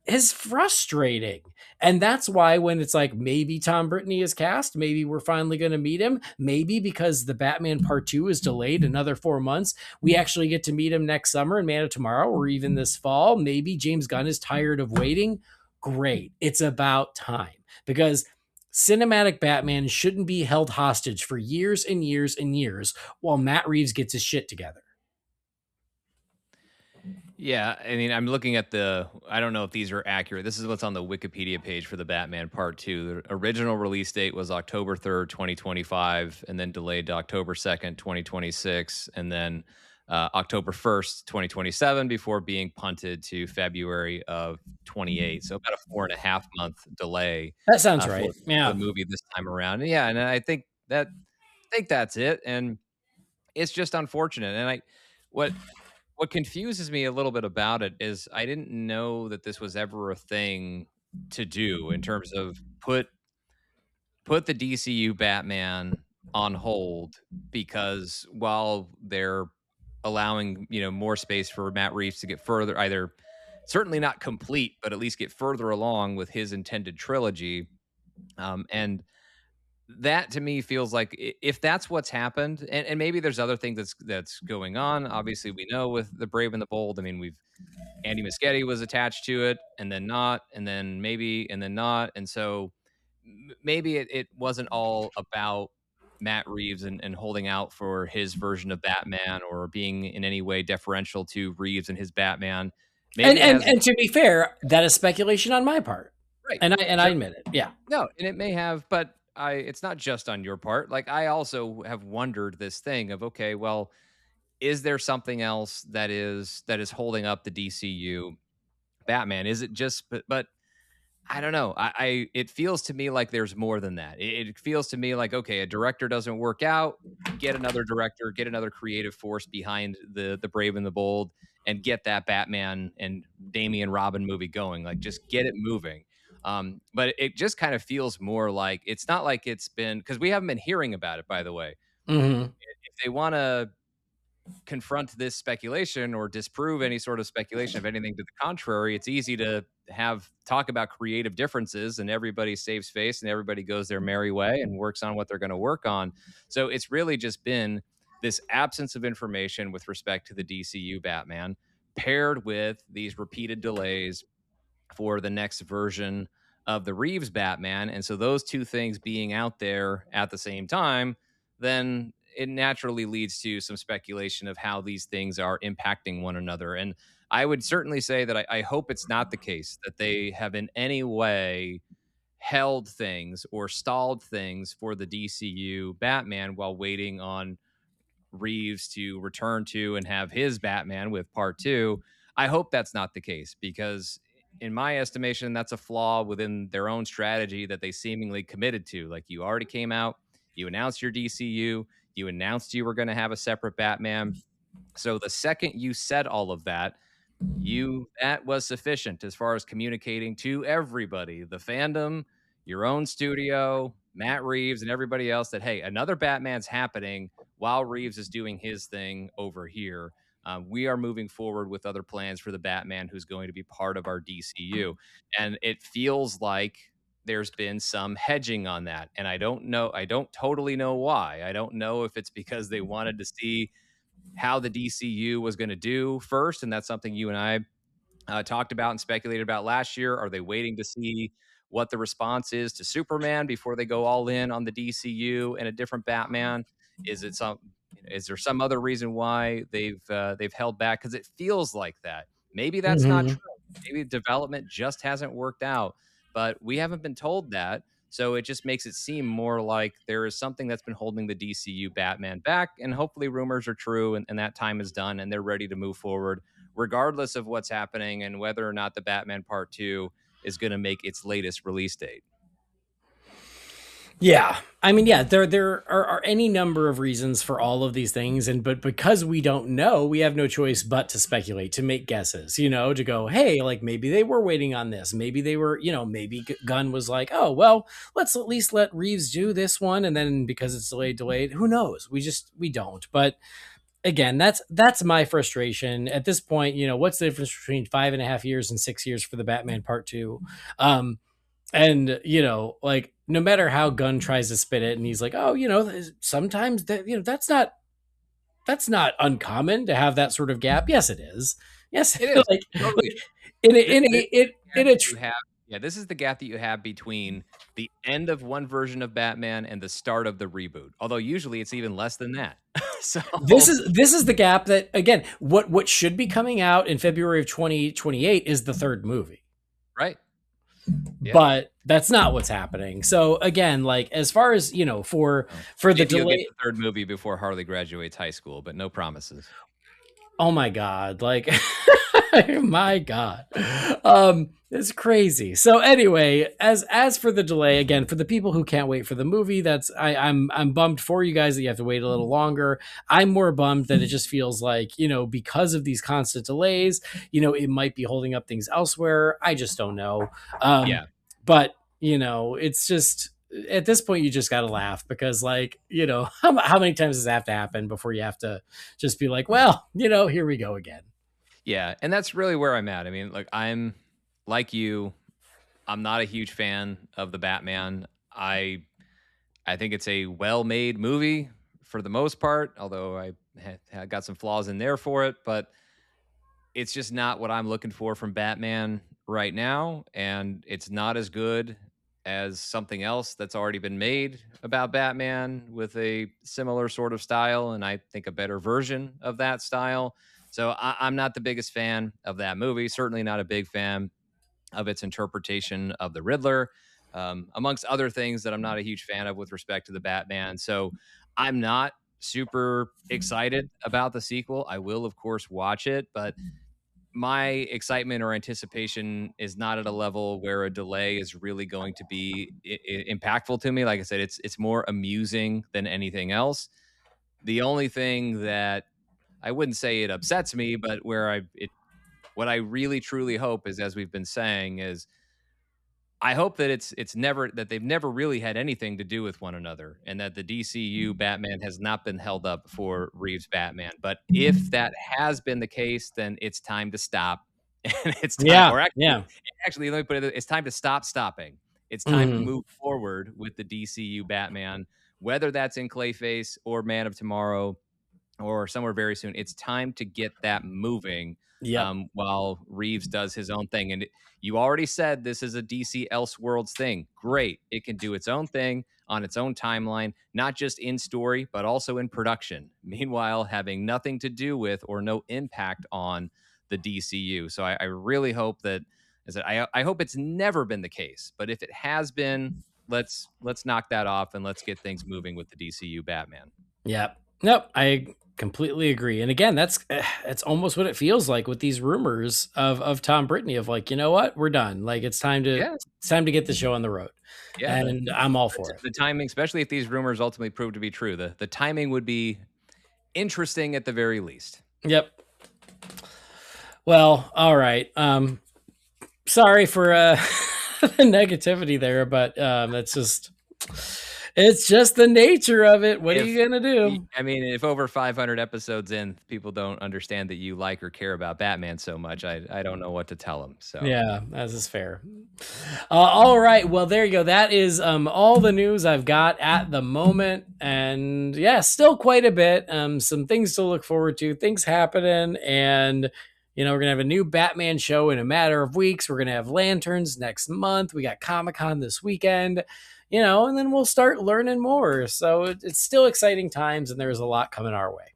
is frustrating. And that's why when it's like maybe Tom Brittany is cast, maybe we're finally going to meet him, maybe because the Batman Part 2 is delayed another 4 months, we actually get to meet him next summer in Man of Tomorrow or even this fall. Maybe James Gunn is tired of waiting. Great. It's about time because cinematic Batman shouldn't be held hostage for years and years and years while Matt Reeves gets his shit together. Yeah, I mean, I'm looking at I don't know if these are accurate. This is what's on the Wikipedia page for the Batman Part 2. The original release date was October 3rd, 2025, and then delayed to October 2nd, 2026, and then October 1st, 2027, before being punted to February of 28. So about a 4.5 month delay That sounds for right. the Yeah. movie this time around. And yeah, and I think that's it. And it's just unfortunate. And what confuses me a little bit about it is I didn't know that this was ever a thing to do in terms of put the DCU Batman on hold because while they're allowing, more space for Matt Reeves to get further either certainly not complete, but at least get further along with his intended trilogy. And that to me feels like if that's what's happened, and maybe there's other things that's going on. Obviously, we know with the Brave and the Bold. I mean, we've Andy Muschietti was attached to it, and then not, and then maybe, and then not, and so maybe it wasn't all about Matt Reeves and holding out for his version of Batman or being in any way deferential to Reeves and his Batman. And Maybe it and has and to be fair, that is speculation on my part. right, And I sure. admit it. Yeah. No, and it may have, but it's not just on your part. Like I also have wondered this thing of okay, well, is there something else that is holding up the DCU Batman? Is it just but I don't know. I it feels to me like there's more than that. It feels to me like okay, a director doesn't work out, get another director, get another creative force behind the Brave and the Bold, and get that Batman and Damian Robin movie going. Like just get it moving. But it just kind of feels more like it's not like it's been because we haven't been hearing about it. By the way, Mhm. if they want to confront this speculation or disprove any sort of speculation of anything to the contrary, it's easy to have talk about creative differences and everybody saves face and everybody goes their merry way and works on what they're going to work on. So it's really just been this absence of information with respect to the DCU Batman paired with these repeated delays for the next version of the Reeves Batman. And so those two things being out there at the same time, then it naturally leads to some speculation of how these things are impacting one another. And I would certainly say that I hope it's not the case that they have in any way held things or stalled things for the DCU Batman while waiting on Reeves to return to and have his Batman with part two. I hope that's not the case because, in my estimation, that's a flaw within their own strategy that they seemingly committed to. Like, you already came out, You announced your DCU. You announced you were going to have a separate Batman. So the second you said all of that, that was sufficient as far as communicating to everybody, the fandom, your own studio, Matt Reeves, and everybody else that, hey, another Batman's happening while Reeves is doing his thing over here. We are moving forward with other plans for the Batman who's going to be part of our DCU. And it feels like there's been some hedging on that. And I don't know, I don't totally know why. I don't know if it's because they wanted to see how the DCU was going to do first. And that's something you and I talked about and speculated about last year. Are they waiting to see what the response is to Superman before they go all in on the DCU and a different Batman? Is it some? Is there some other reason why they've held back? Because it feels like that. Maybe that's not true. Maybe development just hasn't worked out, but we haven't been told that. So it just makes it seem more like there is something that's been holding the DCU Batman back. And hopefully rumors are true and that time is done and they're ready to move forward, regardless of what's happening and whether or not the Batman Part 2 is going to make its latest release date. Yeah. I mean, yeah, there are any number of reasons for all of these things. But because we don't know, we have no choice but to speculate, to make guesses, to go, hey, like maybe they were waiting on this. Maybe they were, maybe Gunn was like, oh, well, let's at least let Reeves do this one. And then because it's delayed, who knows? We don't. But again, that's my frustration at this point. What's the difference between 5.5 years and 6 years for the Batman Part 2? And like no matter how Gunn tries to spin it, and he's like, oh, sometimes that's not uncommon to have that sort of gap. Yes, it is. Yes, it is. like, Totally. This is the gap that you have between the end of one version of Batman and the start of the reboot. Although usually it's even less than that. So this is the gap that, again, what should be coming out in February of 2028 is the third movie. Right. Yeah. But that's not what's happening. So again, like as far as for the delay, get the third movie before Harley graduates high school, but no promises. Oh my God. Like, my God. It's crazy. So anyway, as for the delay, again, for the people who can't wait for the movie, I'm bummed for you guys that you have to wait a little longer. I'm more bummed that it just feels like, because of these constant delays, it might be holding up things elsewhere. I just don't know. But it's just, at this point, you just got to laugh because, like, how many times does that have to happen before you have to just be like, well, here we go again. Yeah. And that's really where I'm at. I mean, like, I'm like you, I'm not a huge fan of the Batman. I think it's a well-made movie for the most part, although I got some flaws in there for it, but it's just not what I'm looking for from Batman right now. And it's not as good as something else that's already been made about Batman with a similar sort of style. And I think a better version of that style. So I'm not the biggest fan of that movie. Certainly not a big fan of its interpretation of the Riddler, amongst other things that I'm not a huge fan of with respect to the Batman. So I'm not super excited about the sequel. I will, of course, watch it, but my excitement or anticipation is not at a level where a delay is really going to be impactful to me. Like I said, it's more amusing than anything else. The only thing that I wouldn't say it upsets me, but what I really truly hope is, as we've been saying, is I hope that they've never really had anything to do with one another, and that the DCU Batman has not been held up for Reeves Batman. But if that has been the case, then it's time to stop. And it's time, actually, let me put it, it's time to stop stopping. It's time to move forward with the DCU Batman, whether that's in Clayface or Man of Tomorrow or somewhere very soon. It's time to get that moving. While Reeves does his own thing. And you already said this is a DC Elseworlds thing. Great. It can do its own thing on its own timeline, not just in story, but also in production. Meanwhile, having nothing to do with or no impact on the DCU. So I really hope that, I hope it's never been the case. But if it has been, let's knock that off and let's get things moving with the DCU Batman. Yep. Nope, I completely agree. And again, that's almost what it feels like with these rumors of Tom Brittany of like, you know what, we're done. Like Yeah, it's time to get the show on the road, yeah. and I'm all for it. The timing, especially if these rumors ultimately prove to be true, the timing would be interesting at the very least. Yep. Well, all right. Sorry for the negativity there, but it's just the nature of it. What are you gonna do? I mean, if over 500 episodes in, people don't understand that you like or care about Batman so much, I don't know what to tell them. So Yeah, that is fair. All right. Well, there you go. That is all the news I've got at the moment. And yeah, still quite a bit. Some things to look forward to, things happening. And, we're going to have a new Batman show in a matter of weeks. We're going to have Lanterns next month. We got Comic-Con this weekend, and then we'll start learning more. So it's still exciting times, and there's a lot coming our way.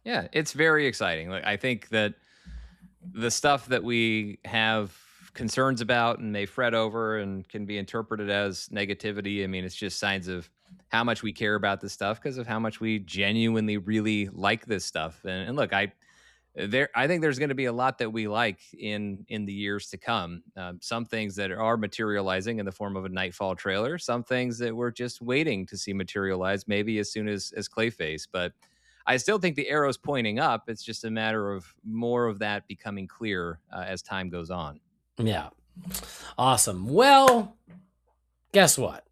yeah, it's very exciting. Like, I think that the stuff that we have concerns about and may fret over and can be interpreted as negativity, I mean, it's just signs of how much we care about this stuff because of how much we genuinely really like this stuff. And look, I think there's going to be a lot that we like in the years to come. Some things that are materializing in the form of a Knightfall trailer, some things that we're just waiting to see materialize, maybe as soon as Clayface. But I still think the arrow's pointing up. It's just a matter of more of that becoming clear as time goes on. Yeah. Awesome. Well, guess what?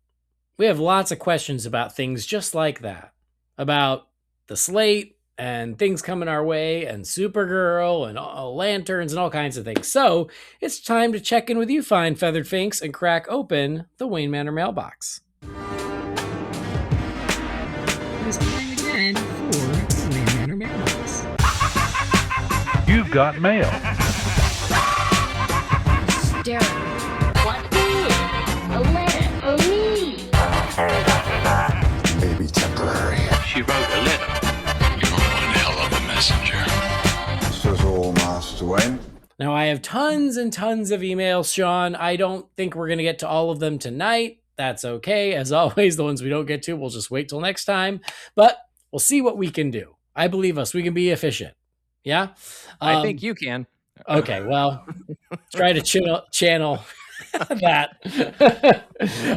We have lots of questions about things just like that, about the slate and things coming our way and Supergirl and lanterns and all kinds of things. So it's time to check in with you, fine feathered finks, and crack open the Wayne Manor Mailbox. It's time again for Wayne Manor Mailbox. You've got mail. Darren. What is a letter for me? Maybe temporary. She wrote a letter. You're one hell of a messenger. Sizzle, Master Wayne. Now, I have tons and tons of emails, Sean. I don't think we're going to get to all of them tonight. That's okay. As always, the ones we don't get to, we'll just wait till next time. But we'll see what we can do. I believe us. We can be efficient. Yeah? I think you can. Okay, well, try to channel that.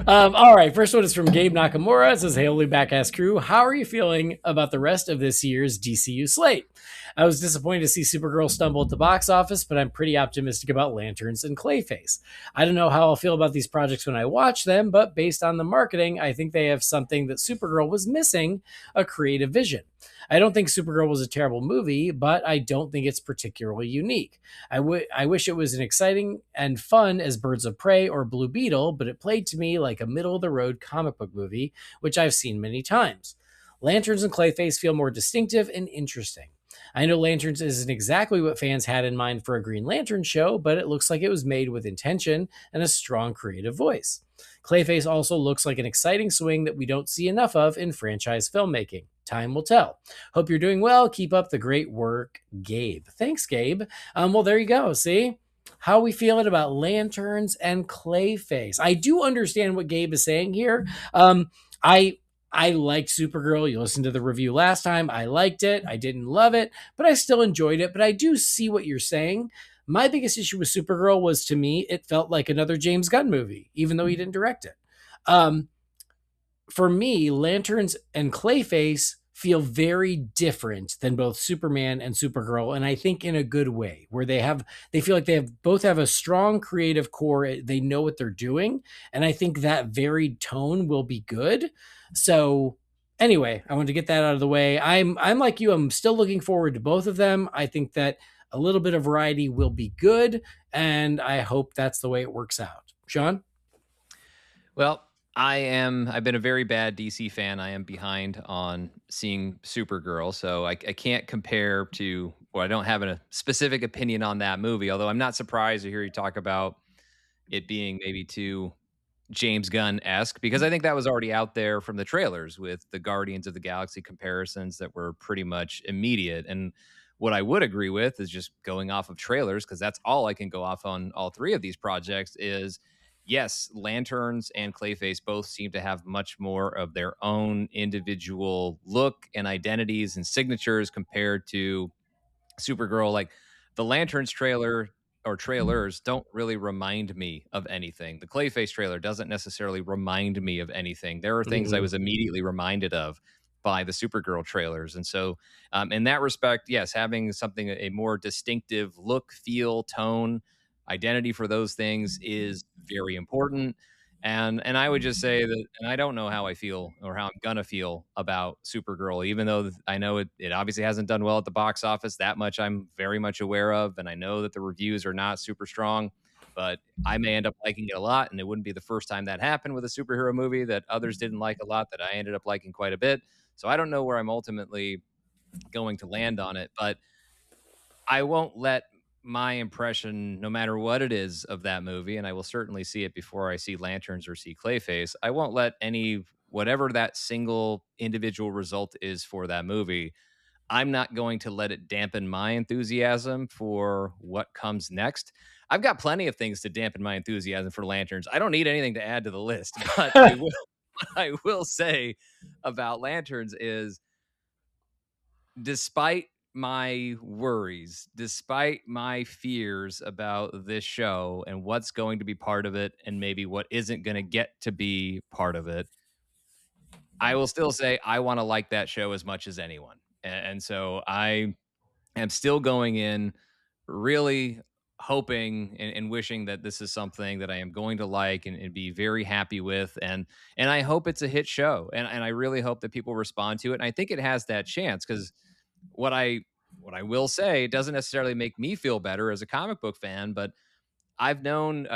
All right, first one is from Gabe Nakamura. It says, "Hey, Holy BatCast crew, how are you feeling about the rest of this year's DCU slate? I was disappointed to see Supergirl stumble at the box office, but I'm pretty optimistic about Lanterns and Clayface. I don't know how I'll feel about these projects when I watch them, but based on the marketing, I think they have something that Supergirl was missing, a creative vision. I don't think Supergirl was a terrible movie, but I don't think it's particularly unique. I wish it was as exciting and fun as Birds of Prey or Blue Beetle, but it played to me like a middle-of-the-road comic book movie, which I've seen many times. Lanterns and Clayface feel more distinctive and interesting. I know Lanterns isn't exactly what fans had in mind for a Green Lantern show, but it looks like it was made with intention and a strong creative voice. Clayface also looks like an exciting swing that we don't see enough of in franchise filmmaking. Time will tell. Hope you're doing well. Keep up the great work, Gabe." Thanks, Gabe. Well, there you go. See how we feeling about Lanterns and Clayface. I do understand what Gabe is saying here. I liked Supergirl. You listened to the review last time. I liked it. I didn't love it, but I still enjoyed it. But I do see what you're saying. My biggest issue with Supergirl was, to me, it felt like another James Gunn movie, even though he didn't direct it. For me, Lanterns and Clayface feel very different than both Superman and Supergirl, and I think in a good way, where they feel like both have a strong creative core. They know what they're doing, and I think that varied tone will be good. So anyway, I wanted to get that out of the way. I'm like you. I'm still looking forward to both of them. I think that a little bit of variety will be good, and I hope that's the way it works out. Sean? Well, I've been a very bad DC fan. I am behind on seeing Supergirl, so I can't compare to, well, I don't have a specific opinion on that movie, although I'm not surprised to hear you talk about it being maybe too James Gunn-esque, because I think that was already out there from the trailers with the Guardians of the Galaxy comparisons that were pretty much immediate. And what I would agree with is, just going off of trailers, because that's all I can go off on all three of these projects, is yes, Lanterns and Clayface both seem to have much more of their own individual look and identities and signatures compared to Supergirl. Like the Lanterns trailer or trailers don't really remind me of anything. The Clayface trailer doesn't necessarily remind me of anything. There are things I Mhm. was immediately reminded of by the Supergirl trailers. And so, in that respect, yes, having something a more distinctive look, feel, tone, identity for those things is very important. And I would just say that, and I don't know how I feel or how I'm gonna feel about Supergirl, even though I know it obviously hasn't done well at the box office. That much I'm very much aware of, and I know that the reviews are not super strong. But I may end up liking it a lot, and it wouldn't be the first time that happened with a superhero movie that others didn't like a lot that I ended up liking quite a bit. So I don't know where I'm ultimately going to land on it, but I won't let my impression, no matter what it is of that movie, and I will certainly see it before I see Lanterns or see Clayface. I won't let any, whatever that single individual result is for that movie, I'm not going to let it dampen my enthusiasm for what comes next. I've got plenty of things to dampen my enthusiasm for Lanterns. I don't need anything to add to the list, but I will say about Lanterns is, despite my worries, despite my fears about this show and what's going to be part of it and maybe what isn't going to get to be part of it, I will still say I want to like that show as much as anyone. And so I am still going in really hoping and wishing that this is something that I am going to like and be very happy with. And I hope it's a hit show. And I really hope that people respond to it. And I think it has that chance because what I what I will say, it doesn't necessarily make me feel better as a comic book fan, but I've known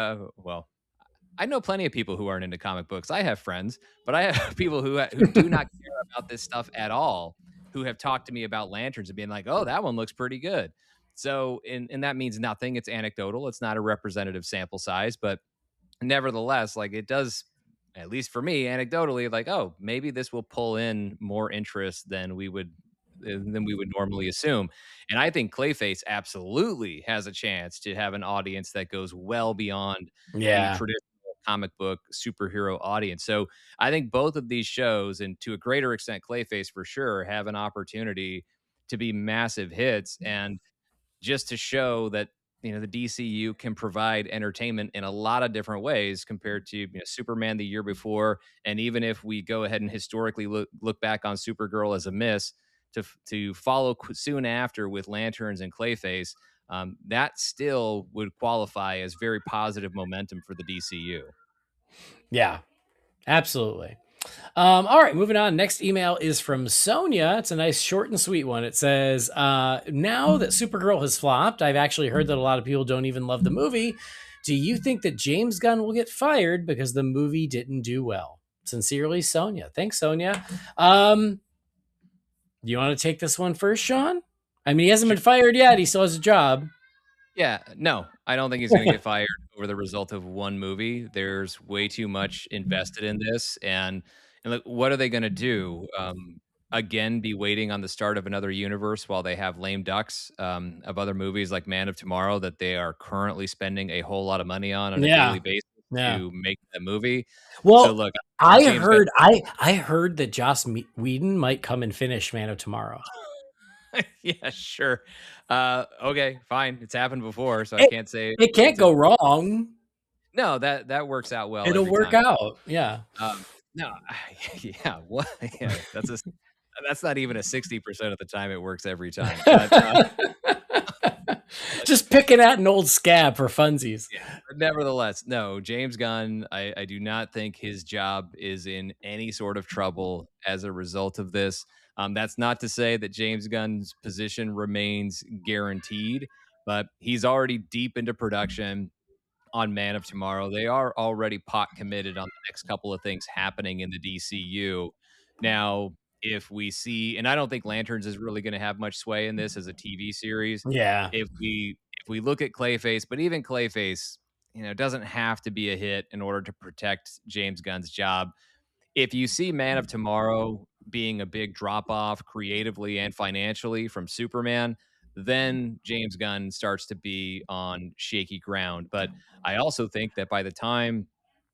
I know plenty of people who aren't into comic books. I have friends, but I have people who do not care about this stuff at all, who have talked to me about Lanterns and being like, "Oh, that one looks pretty good." So, and that means nothing. It's anecdotal. It's not a representative sample size, but nevertheless, like it does, at least for me, anecdotally, like, oh, maybe this will pull in more interest than we would normally assume. And I think Clayface absolutely has a chance to have an audience that goes well beyond the Yeah. traditional comic book superhero audience. So I think both of these shows, and to a greater extent, Clayface for sure, have an opportunity to be massive hits. And just to show that the DCU can provide entertainment in a lot of different ways compared to Superman the year before, and even if we go ahead and historically look back on Supergirl as a miss, to follow soon after with Lanterns and Clayface, that still would qualify as very positive momentum for the DCU. Yeah, absolutely. All right, moving on. Next email is from Sonia. It's a nice, short and sweet one. It says, now that Supergirl has flopped, I've actually heard that a lot of people don't even love the movie. Do you think that James Gunn will get fired because the movie didn't do well? Sincerely, Sonia. Thanks, Sonia. Do you want to take this one first, Sean? I mean, he hasn't been fired yet. He still has a job. Yeah, no, I don't think he's going to get fired over the result of one movie. There's way too much invested in this, and like, what are they going to do? Again, be waiting on the start of another universe while they have lame ducks of other movies like Man of Tomorrow that they are currently spending a whole lot of money on a Yeah. daily basis Yeah. to make that movie. So Well, look, I James Gunn. heard I heard that Joss Whedon might come and finish Man of Tomorrow. Yeah, sure. Okay, fine. It's happened before, so I It, can't say it can't go wrong. no. That works out well. It'll every work time. out. Yeah. No, yeah, what? Yeah, that's not even a 60% of the time it works every time. But, Just picking at an old scab for funsies. yeah, but nevertheless, no, James Gunn, I do not think his job is in any sort of trouble as a result of this. That's not to say that James Gunn's position remains guaranteed, but he's already deep into production on Man of Tomorrow. They are already pot committed on the next couple of things happening in the DCU. Now, if we see, and I don't think Lanterns is really going to have much sway in this as a TV series. Yeah. If we look at Clayface, but even Clayface, doesn't have to be a hit in order to protect James Gunn's job. If you see Man of Tomorrow being a big drop off creatively and financially from Superman, then James Gunn starts to be on shaky ground. But I also think that by the time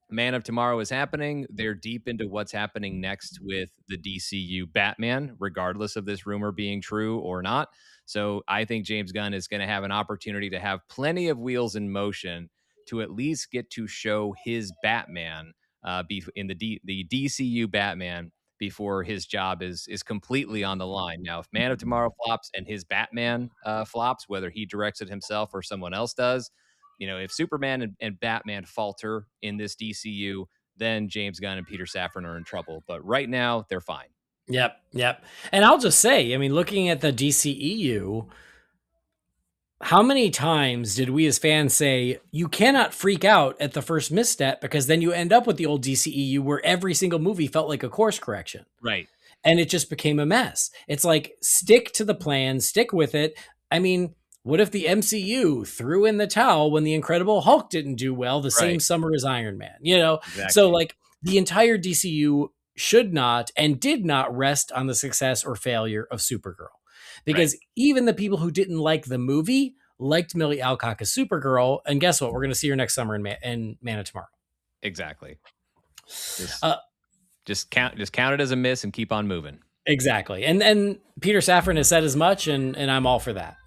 Man of Tomorrow is happening. They're deep into what's happening next with the DCU Batman, regardless of this rumor being true or not. So I think James Gunn is going to have an opportunity to have plenty of wheels in motion to at least get to show his Batman in the DCU Batman before his job is completely on the line. Now, if Man of Tomorrow flops and his Batman flops, whether he directs it himself or someone else does, if Superman and Batman falter in this DCU, then James Gunn and Peter Safran are in trouble. But right now, they're fine. Yep. And I'll just say, I mean, looking at the DCEU, how many times did we as fans say, you cannot freak out at the first misstep because then you end up with the old DCEU where every single movie felt like a course correction. Right. And it just became a mess. It's like, stick to the plan, stick with it. I mean, what if the MCU threw in the towel when the Incredible Hulk didn't do well the same summer as Iron Man? Exactly. So like the entire DCU should not and did not rest on the success or failure of Supergirl. Because even the people who didn't like the movie liked Millie Alcock as Supergirl. And guess what? We're going to see her next summer in Man of Tomorrow. Exactly. Just count it as a miss and keep on moving. Exactly. And Peter Safran has said as much, and I'm all for that.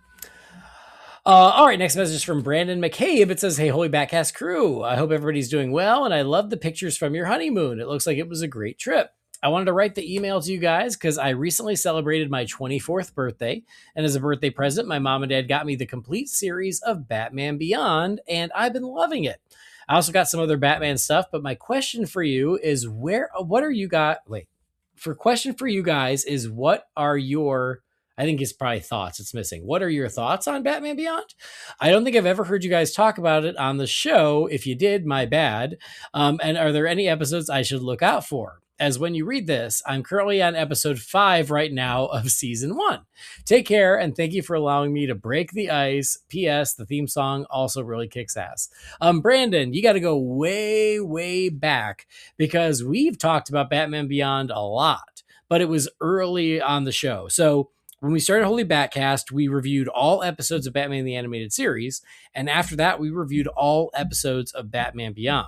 All right, next message from Brandon McCabe. It says, "Hey, Holy BatCast crew. I hope everybody's doing well, and I love the pictures from your honeymoon. It looks like it was a great trip. I wanted to write the email to you guys because I recently celebrated my 24th birthday, and as a birthday present, my mom and dad got me the complete series of Batman Beyond, and I've been loving it. I also got some other Batman stuff, but my question for you is what are you your, I think it's probably thoughts it's missing. What are your thoughts on Batman Beyond? I don't think I've ever heard you guys talk about it on the show. If you did, my bad. And are there any episodes I should look out for? As when you read this, I'm currently on episode 5 right now of season 1. Take care, and thank you for allowing me to break the ice. P.S. The theme song also really kicks ass." Brandon, you got to go way, way back because we've talked about Batman Beyond a lot, but it was early on the show. So when we started Holy BatCast, we reviewed all episodes of Batman the Animated Series, and after that, we reviewed all episodes of Batman Beyond.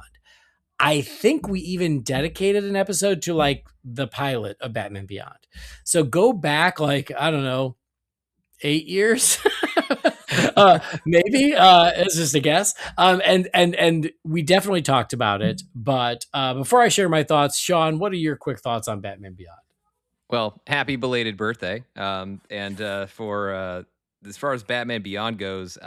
I think we even dedicated an episode to like the pilot of Batman Beyond. So go back, like, I don't know, 8 years, maybe. It's just a guess. And we definitely talked about it. But before I share my thoughts, Sean, what are your quick thoughts on Batman Beyond? Well, happy belated birthday. For as far as Batman Beyond goes,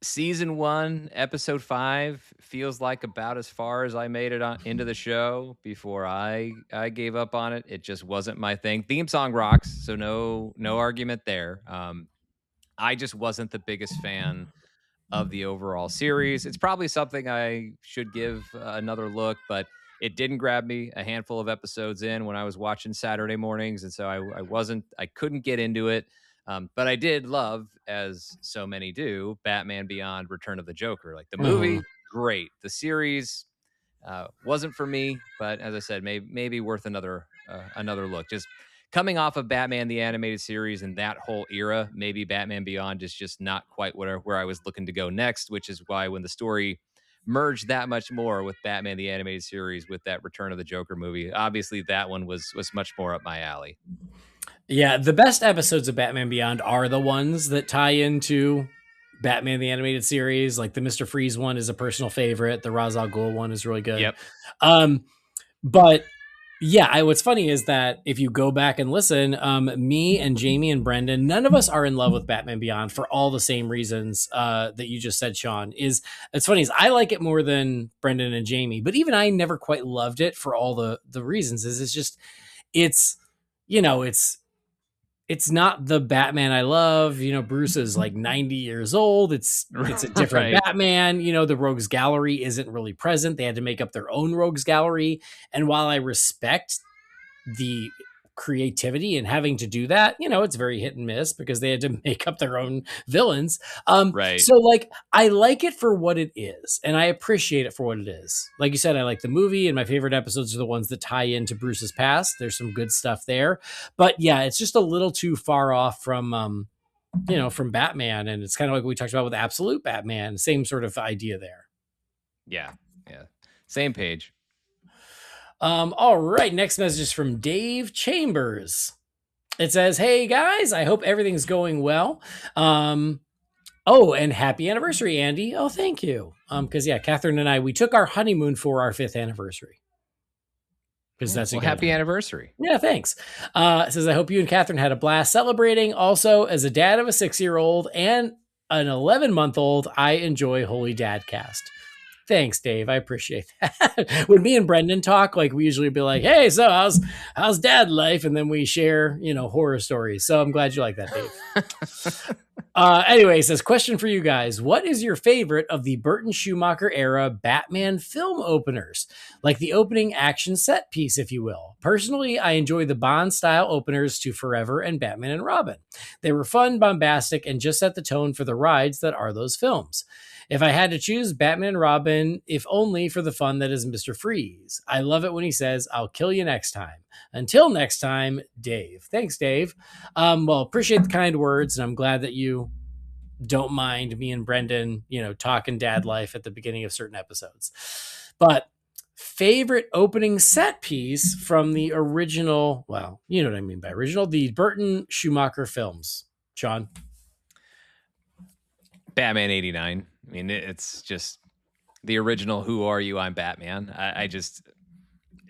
season 1, episode 5 feels like about as far as I made it into the show before I gave up on it. It just wasn't my thing. Theme song rocks, so no argument there. I just wasn't the biggest fan of the overall series. It's probably something I should give another look, but it didn't grab me a handful of episodes in when I was watching Saturday mornings, and so I couldn't get into it. But I did love, as so many do, Batman Beyond: Return of the Joker. Like the movie, great. The series wasn't for me, but as I said, maybe worth another look. Just coming off of Batman the Animated Series and that whole era, maybe Batman Beyond is just not quite where I was looking to go next, which is why when the story merged that much more with Batman the Animated Series with that Return of the Joker movie, obviously that one was much more up my alley. Yeah, the best episodes of Batman Beyond are the ones that tie into Batman the Animated Series. Like the Mr. Freeze one is a personal favorite. The Ra's al Ghul one is really good. Yep. But yeah, what's funny is that if you go back and listen, me and Jamie and Brendan, none of us are in love with Batman Beyond for all the same reasons that you just said, Sean. It's funny is I like it more than Brendan and Jamie, but even I never quite loved it for all the reasons. It's not the Batman I love. Bruce is like 90 years old. It's a different Right. Batman. The Rogues Gallery isn't really present. They had to make up their own Rogues Gallery. And while I respect the creativity and having to do that, it's very hit and miss because they had to make up their own villains. Right. So like, I like it for what it is and I appreciate it for what it is. Like you said, I like the movie and my favorite episodes are the ones that tie into Bruce's past. There's some good stuff there, but yeah, it's just a little too far off from Batman. And it's kind of like we talked about with Absolute Batman, same sort of idea there. Yeah. Same page. All right. Next message is from Dave Chambers. It says, "Hey guys, I hope everything's going well. Oh, and happy anniversary, Andy. Oh, thank you. Because yeah, Catherine and I, we took our honeymoon for our 5th anniversary. Because that's well, happy anniversary. Yeah, thanks. It says, I hope you and Catherine had a blast celebrating. Also, as a dad of a 6-year-old and an 11-month-old, I enjoy Holy BatCast. Thanks, Dave. I appreciate that. When me and Brendan talk, like we usually be like, "Hey, so how's dad life?" And then we share, horror stories. So I'm glad you like that, Dave. Anyway, it says, question for you guys. What is your favorite of the Burton Schumacher era Batman film openers? Like the opening action set piece, if you will. Personally, I enjoy the Bond style openers to Forever and Batman and Robin. They were fun, bombastic, and just set the tone for the rides that are those films. If I had to choose, Batman and Robin, if only for the fun that is Mr. Freeze. I love it when he says, I'll kill you next time. Until next time, Dave. Thanks, Dave. Well, appreciate the kind words, and I'm glad that you don't mind me and Brendan, talking dad life at the beginning of certain episodes. But favorite opening set piece from the original, well, you know what I mean by original, the Burton Schumacher films. Sean? Batman 89. I mean, it's just the original Who Are You? I'm Batman. I just,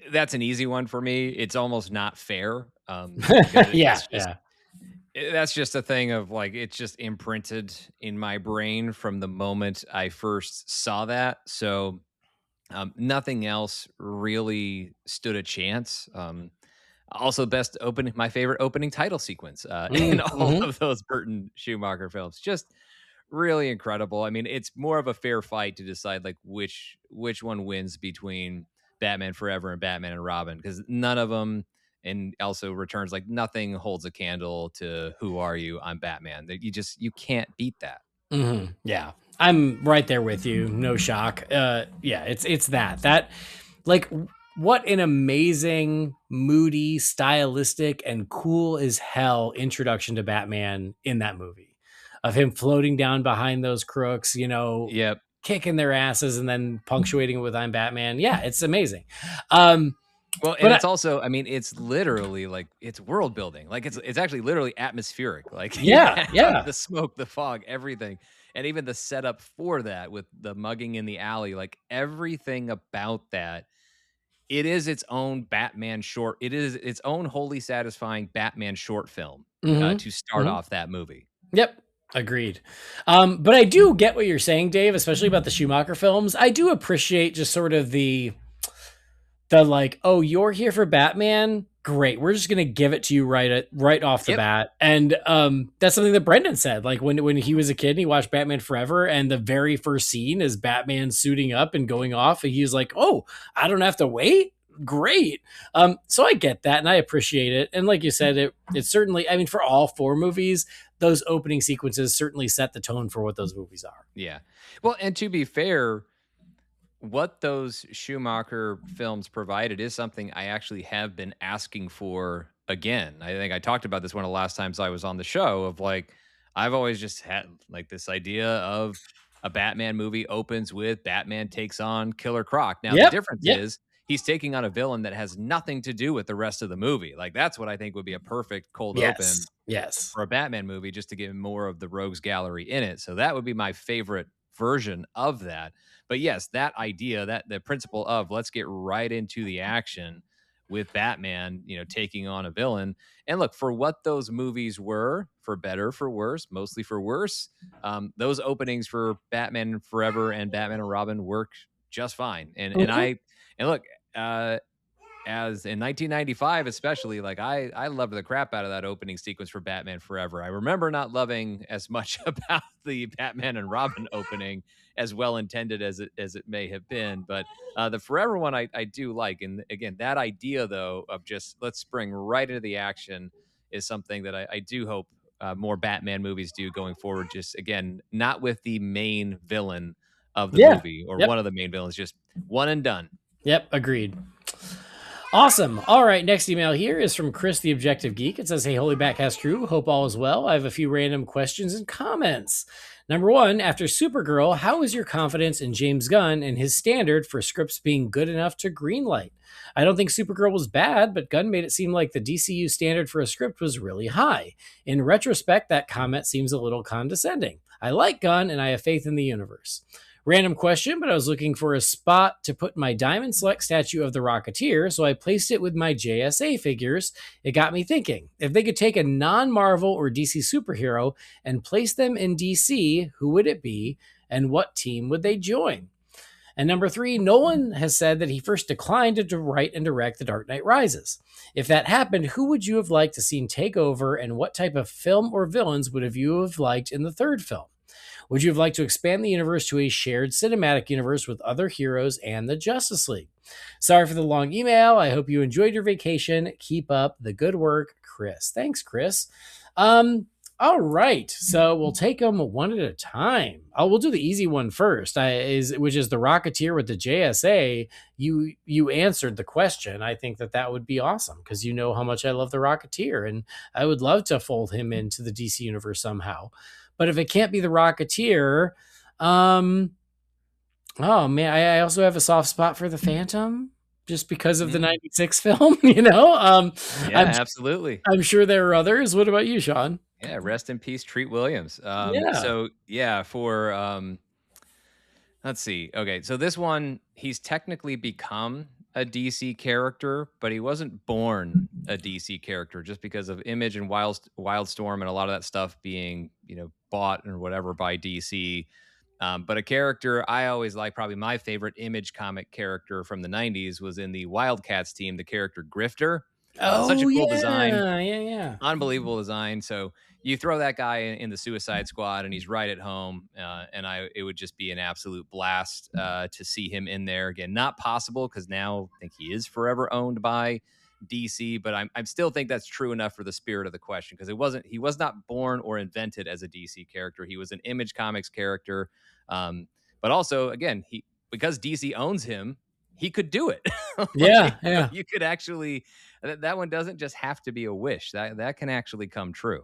that's an easy one for me. It's almost not fair. That's just a thing of like, it's just imprinted in my brain from the moment I first saw that. So nothing else really stood a chance. Also, my favorite opening title sequence in all of those Burton Schumacher films. Just really incredible. I mean, it's more of a fair fight to decide like which one wins between Batman Forever and Batman and Robin, because none of them, and also Returns, like nothing holds a candle to Who Are You? I'm Batman. That you can't beat that. Mm-hmm. Yeah, I'm right there with you. No shock. It's that like what an amazing, moody, stylistic, and cool as hell introduction to Batman in that movie. Of him floating down behind those crooks, Yep. kicking their asses and then punctuating it with I'm Batman. Yeah, it's amazing. Well, and it's also, I mean, it's literally like it's world building. Like it's actually literally atmospheric. Like yeah. The smoke, the fog, everything. And even the setup for that with the mugging in the alley, like everything about that, it is its own Batman short. It is its own wholly satisfying Batman short film to start off that movie. Yep. Agreed. But I do get what you're saying, Dave, especially about the Schumacher films. I do appreciate just sort of the like, oh, you're here for Batman? Great. We're just going to give it to you right off the bat. And that's something that Brendan said. Like when he was a kid and he watched Batman Forever, and the very first scene is Batman suiting up and going off. And he's like, oh, I don't have to wait? Great. So I get that and I appreciate it. And like you said, it certainly, I mean, for all 4 movies, those opening sequences certainly set the tone for what those movies are. Yeah. Well, and to be fair, what those Schumacher films provided is something I actually have been asking for again. I think I talked about this one of the last times I was on the show of like, I've always just had like this idea of a Batman movie opens with Batman takes on Killer Croc. Now, the difference is he's taking on a villain that has nothing to do with the rest of the movie. Like that's what I think would be a perfect cold open for a Batman movie, just to give more of the rogues gallery in it. So that would be my favorite version of that. But yes, that idea, that the principle of let's get right into the action with Batman, taking on a villain. And look, for what those movies were, for better, for worse, mostly for worse, those openings for Batman Forever and Batman and Robin work just fine. And look, as in 1995, especially, like I loved the crap out of that opening sequence for Batman Forever. I remember not loving as much about the Batman and Robin opening, as well intended as it may have been, but the Forever one I do like. And again, that idea though of just let's spring right into the action is something that I do hope more Batman movies do going forward. Just again, not with the main villain of the movie or one of the main villains, just one and done. Yep, agreed. Awesome. All right, next email here is from Chris, the Objective Geek. It says, hey, Holy BatCast crew, hope all is well. I have a few random questions and comments. Number one, after Supergirl, how is your confidence in James Gunn and his standard for scripts being good enough to greenlight? I don't think Supergirl was bad, but Gunn made it seem like the DCU standard for a script was really high. In retrospect, that comment seems a little condescending. I like Gunn and I have faith in the universe. Random question, but I was looking for a spot to put my Diamond Select statue of the Rocketeer, so I placed it with my JSA figures. It got me thinking, if they could take a non-Marvel or DC superhero and place them in DC, who would it be, and what team would they join? And number three, Nolan has said that he first declined to write and direct The Dark Knight Rises. If that happened, who would you have liked to see take over, and what type of film or villains would you have liked in the third film? Would you have liked to expand the universe to a shared cinematic universe with other heroes and the Justice League? Sorry for the long email. I hope you enjoyed your vacation. Keep up the good work, Chris. Thanks, Chris. All right, so we'll take them one at a time. We'll do the easy one first, which is the Rocketeer with the JSA. You answered the question. I think that would be awesome because you know how much I love the Rocketeer, and I would love to fold him into the DC universe somehow. But if it can't be the Rocketeer, oh man, I also have a soft spot for the Phantom just because of the 96 film, Yeah, absolutely. I'm sure there are others. What about you, Sean? Yeah, rest in peace, Treat Williams. So let's see. Okay, so this one, he's technically become a DC character, but he wasn't born a DC character just because of Image and Wildstorm and a lot of that stuff being, bought or whatever by DC. But a character I always like, probably my favorite Image comic character from the 90s was in the Wildcats team, the character Grifter. Such a cool design. Yeah. Unbelievable design. So you throw that guy in the Suicide Squad and he's right at home. It would just be an absolute blast to see him in there again. Not possible because now I think he is forever owned by DC, but I still think that's true enough for the spirit of the question because he was not born or invented as a DC character. He was an Image Comics character. But also, again, because DC owns him, he could do it. Yeah. You could actually, that one doesn't just have to be a wish. That can actually come true.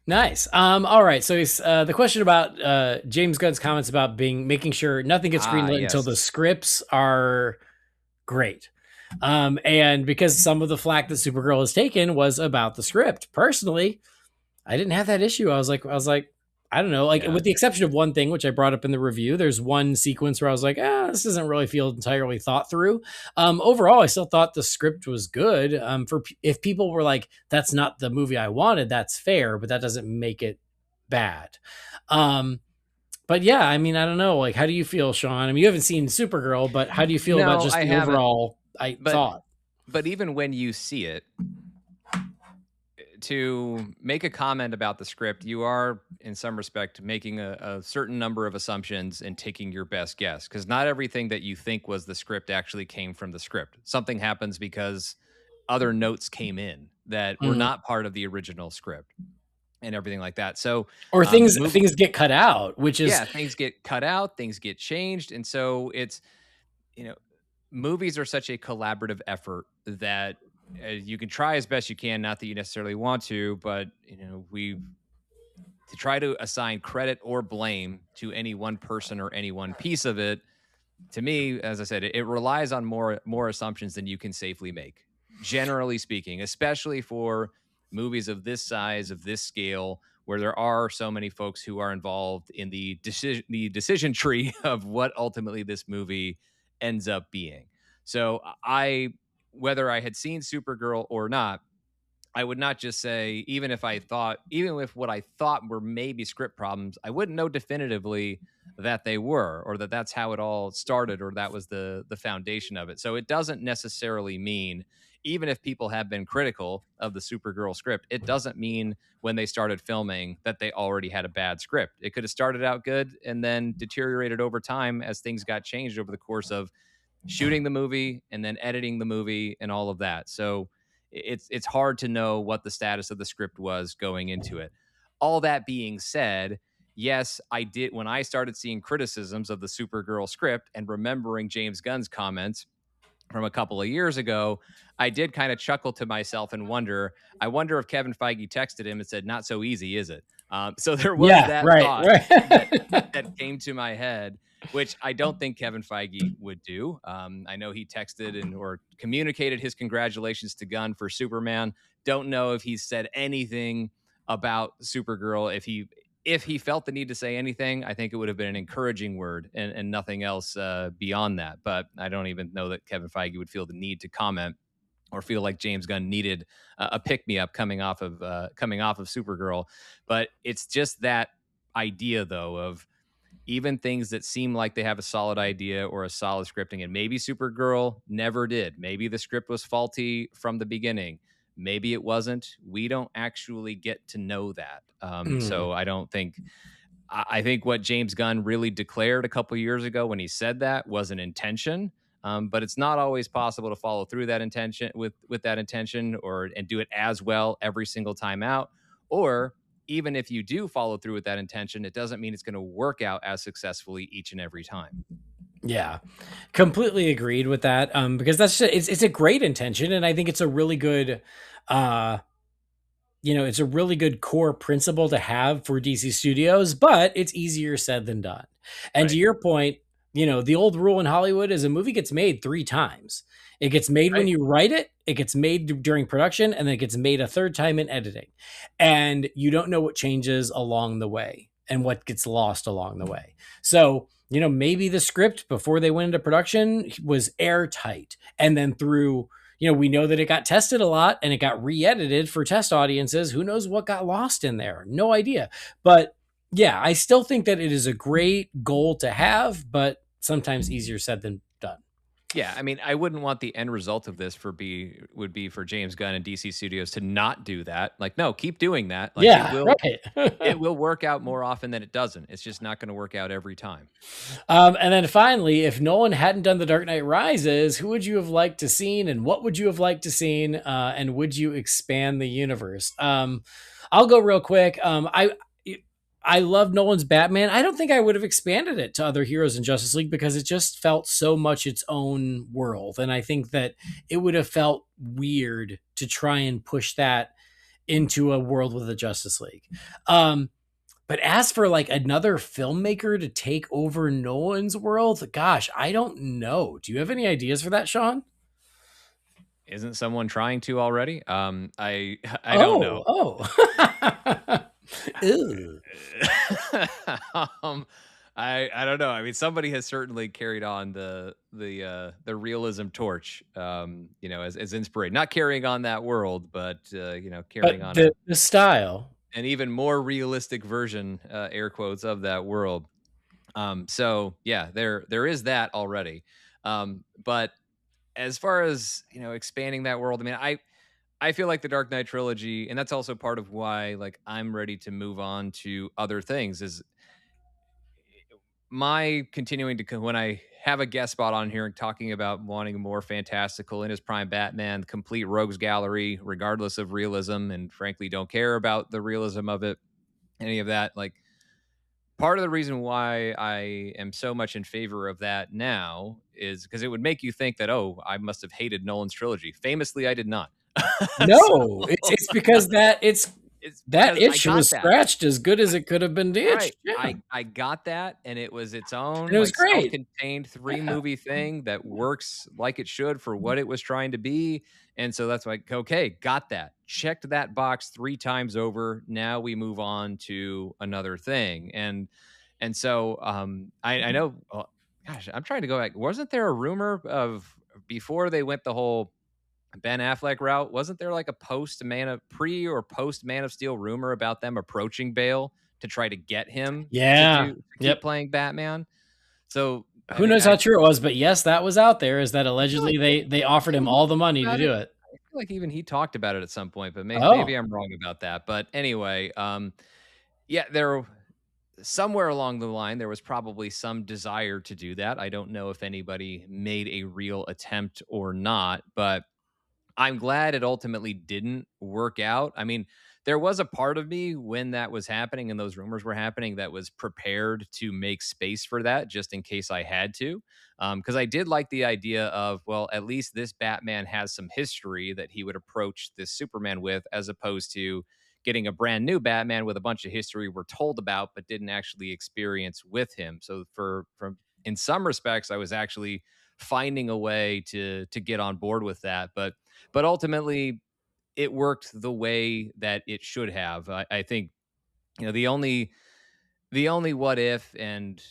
Nice. All right. So the question about James Gunn's comments about making sure nothing gets greenlit until the scripts are great. And because some of the flack that Supergirl has taken was about the script. Personally, I didn't have that issue. I was like, I don't know, with the exception of one thing, which I brought up in the review, there's one sequence where I was like, this doesn't really feel entirely thought through. Overall, I still thought the script was good. If people were like, that's not the movie I wanted, that's fair, but that doesn't make it bad. But yeah, I mean, I don't know. Like, how do you feel, Sean? I mean, you haven't seen Supergirl, but how do you feel about just the overall thought? But even when you see it, to make a comment about the script, you are, in some respect, making a certain number of assumptions and taking your best guess. Because not everything that you think was the script actually came from the script. Something happens because other notes came in that were not part of the original script and everything like that. So, or things get cut out, which is things get cut out, things get changed, and so it's movies are such a collaborative effort that you can try as best you can, not that you necessarily want to, but to try to assign credit or blame to any one person or any one piece of it. To me, as I said, it relies on more assumptions than you can safely make, generally speaking, especially for movies of this size, of this scale, where there are so many folks who are involved in the decision tree of what ultimately this movie ends up being. So whether I had seen Supergirl or not, I would not just say, even if what I thought were maybe script problems, I wouldn't know definitively that they were, or that that's how it all started, or that was the foundation of it. So it doesn't necessarily mean, even if people have been critical of the Supergirl script, it doesn't mean when they started filming that they already had a bad script. It could have started out good and then deteriorated over time as things got changed over the course of shooting the movie and then editing the movie and all of that. So it's hard to know what the status of the script was going into it. All that being said, yes, I did, when I started seeing criticisms of the Supergirl script and remembering James Gunn's comments from a couple of years ago, I did kind of chuckle to myself and I wonder if Kevin Feige texted him and said, "Not so easy, is it?" So there was Yeah, that right, thought right. that came to my head, which I don't think Kevin Feige would do. I know he texted or communicated his congratulations to Gunn for Superman. Don't know if he said anything about Supergirl. If he felt the need to say anything, I think it would have been an encouraging word and nothing else beyond that. But I don't even know that Kevin Feige would feel the need to comment or feel like James Gunn needed a pick me up coming off of Supergirl. But it's just that idea, though, of even things that seem like they have a solid idea or a solid scripting, and maybe Supergirl never did. Maybe the script was faulty from the beginning. Maybe it wasn't. We don't actually get to know that. So I don't think. I think what James Gunn really declared a couple years ago when he said that was an intention. But it's not always possible to follow through that intention with that intention and do it as well every single time out. Or even if you do follow through with that intention, it doesn't mean it's going to work out as successfully each and every time. Yeah, completely agreed with that. Because it's a great intention, and I think it's a really good, it's a really good core principle to have for DC Studios, but it's easier said than done. And to Right. your point, the old rule in Hollywood is a movie gets made 3 times. It gets made when Right. you write it, it gets made during production, and then it gets made a third time in editing. And you don't know what changes along the way and what gets lost along the way. So, maybe the script before they went into production was airtight. And then through we know that it got tested a lot and it got re-edited for test audiences. Who knows what got lost in there? No idea. But yeah, I still think that it is a great goal to have, but sometimes easier said than done. Yeah, I mean, I wouldn't want the end result of this would be for James Gunn and DC Studios to not do that. Like, no, keep doing that. Like, Yeah, right. it will work out more often than it doesn't. It's just not going to work out every time. And then finally, if Nolan hadn't done The Dark Knight Rises, who would you have liked to seen, and what would you have liked to seen, and would you expand the universe? I'll go real quick. I love Nolan's Batman. I don't think I would have expanded it to other heroes in Justice League because it just felt so much its own world. And I think that it would have felt weird to try and push that into a world with the Justice League. But as for like another filmmaker to take over Nolan's world, gosh, I don't know. Do you have any ideas for that, Sean? Isn't someone trying to already? I don't know. Ew. I don't know. I mean, somebody has certainly carried on the realism torch, as inspiration. Not carrying on that world, but carrying on the style. an even more realistic version, air quotes, of that world. So yeah, there is that already. But as far as expanding that world, I mean, I feel like the Dark Knight trilogy, and that's also part of why like I'm ready to move on to other things, is my continuing to when I have a guest spot on here and talking about wanting more fantastical in his prime Batman, complete rogues gallery, regardless of realism, and frankly don't care about the realism of it, any of that. Like, part of the reason why I am so much in favor of that now is because it would make you think that, oh, I must have hated Nolan's trilogy. Famously, I did not. No, it's because that that because itch was scratched as good as it could have been ditched. Right. Yeah. I got that, and it was its own And it was great. self-contained 3-movie thing that works like it should for what it was trying to be. And so that's like, okay, got that. Checked that box 3 times over. Now we move on to another thing. And so I know, gosh, I'm trying to go back. Wasn't there a rumor of before they went the whole Ben Affleck route? Wasn't there like a pre or post Man of Steel rumor about them approaching Bale to try to get him to keep playing Batman? So Who knows how true it was, but yes, that was out there. Is that allegedly they offered him all the money to do it? I feel like even he talked about it at some point, but maybe I'm wrong about that. But anyway, yeah, there somewhere along the line there was probably some desire to do that. I don't know if anybody made a real attempt or not, but I'm glad it ultimately didn't work out. I mean, there was a part of me when that was happening and those rumors were happening that was prepared to make space for that just in case I had to. Because I did like the idea of, well, at least this Batman has some history that he would approach this Superman with, as opposed to getting a brand new Batman with a bunch of history we're told about but didn't actually experience with him. So from in some respects, I was actually finding a way to get on board with that. But ultimately, it worked the way that it should have. I think the only what if, and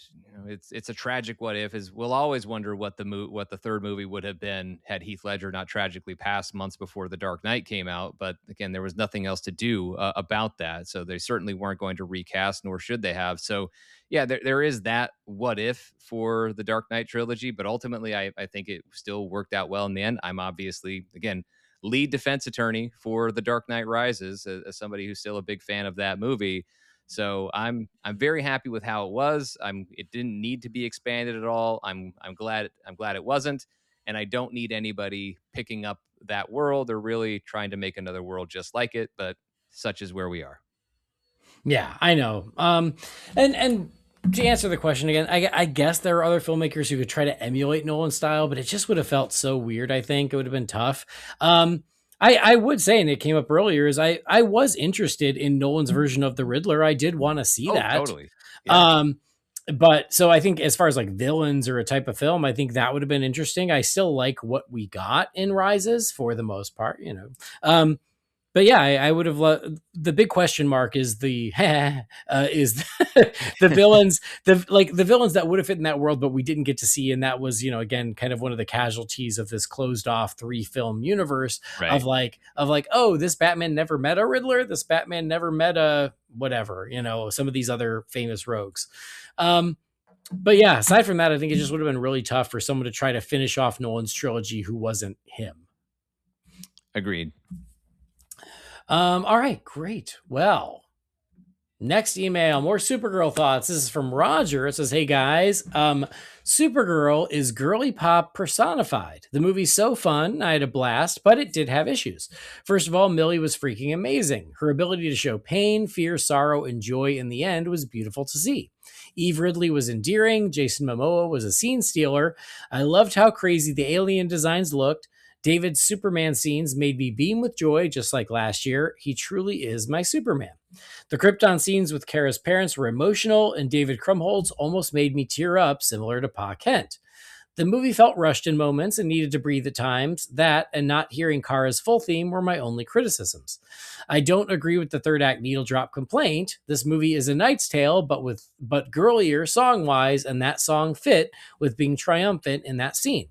it's a tragic what if, is we'll always wonder what the third movie would have been had Heath Ledger not tragically passed months before The Dark Knight came out. But again, there was nothing else to do about that, so they certainly weren't going to recast, nor should they have. So yeah, there is that what if for the Dark Knight trilogy, but ultimately I think it still worked out well in the end. I'm obviously, again, lead defense attorney for The Dark Knight Rises, as somebody who's still a big fan of that movie. So I'm very happy with how it was. It didn't need to be expanded at all. I'm glad it wasn't, and I don't need anybody picking up that world or really trying to make another world just like it. But such is where we are. Yeah, I know. And to answer the question again, I guess there are other filmmakers who could try to emulate Nolan's style, but it just would have felt so weird. I think it would have been tough. I would say, and it came up earlier, is I was interested in Nolan's version of the Riddler. I did want to see that. Totally. Yeah. But so I think as far as like villains or a type of film, I think that would have been interesting. I still like what we got in Rises for the most part, but yeah, I would have loved. The big question mark is the the villains, the villains that would have fit in that world, but we didn't get to see, and that was again kind of one of the casualties of this closed off 3-film universe, Right. of like oh, this Batman never met a Riddler, this Batman never met a whatever, some of these other famous rogues. But yeah, aside from that, I think it just would have been really tough for someone to try to finish off Nolan's trilogy who wasn't him. Agreed. All right, great. Well, next email, more Supergirl thoughts. This is from Roger. It says, "Hey guys, Supergirl is girly pop personified. The movie's so fun. I had a blast, but it did have issues. First of all, Millie was freaking amazing. Her ability to show pain, fear, sorrow, and joy in the end was beautiful to see. Eve Ridley was endearing. Jason Momoa was a scene stealer. I loved how crazy the alien designs looked. David's Superman scenes made me beam with joy, just like last year. He truly is my Superman. The Krypton scenes with Kara's parents were emotional, and David Krumholtz almost made me tear up, similar to Pa Kent. The movie felt rushed in moments and needed to breathe at times. That and not hearing Kara's full theme were my only criticisms. I don't agree with the third act needle drop complaint. This movie is a Knight's Tale, but girlier song-wise, and that song fit with being triumphant in that scene.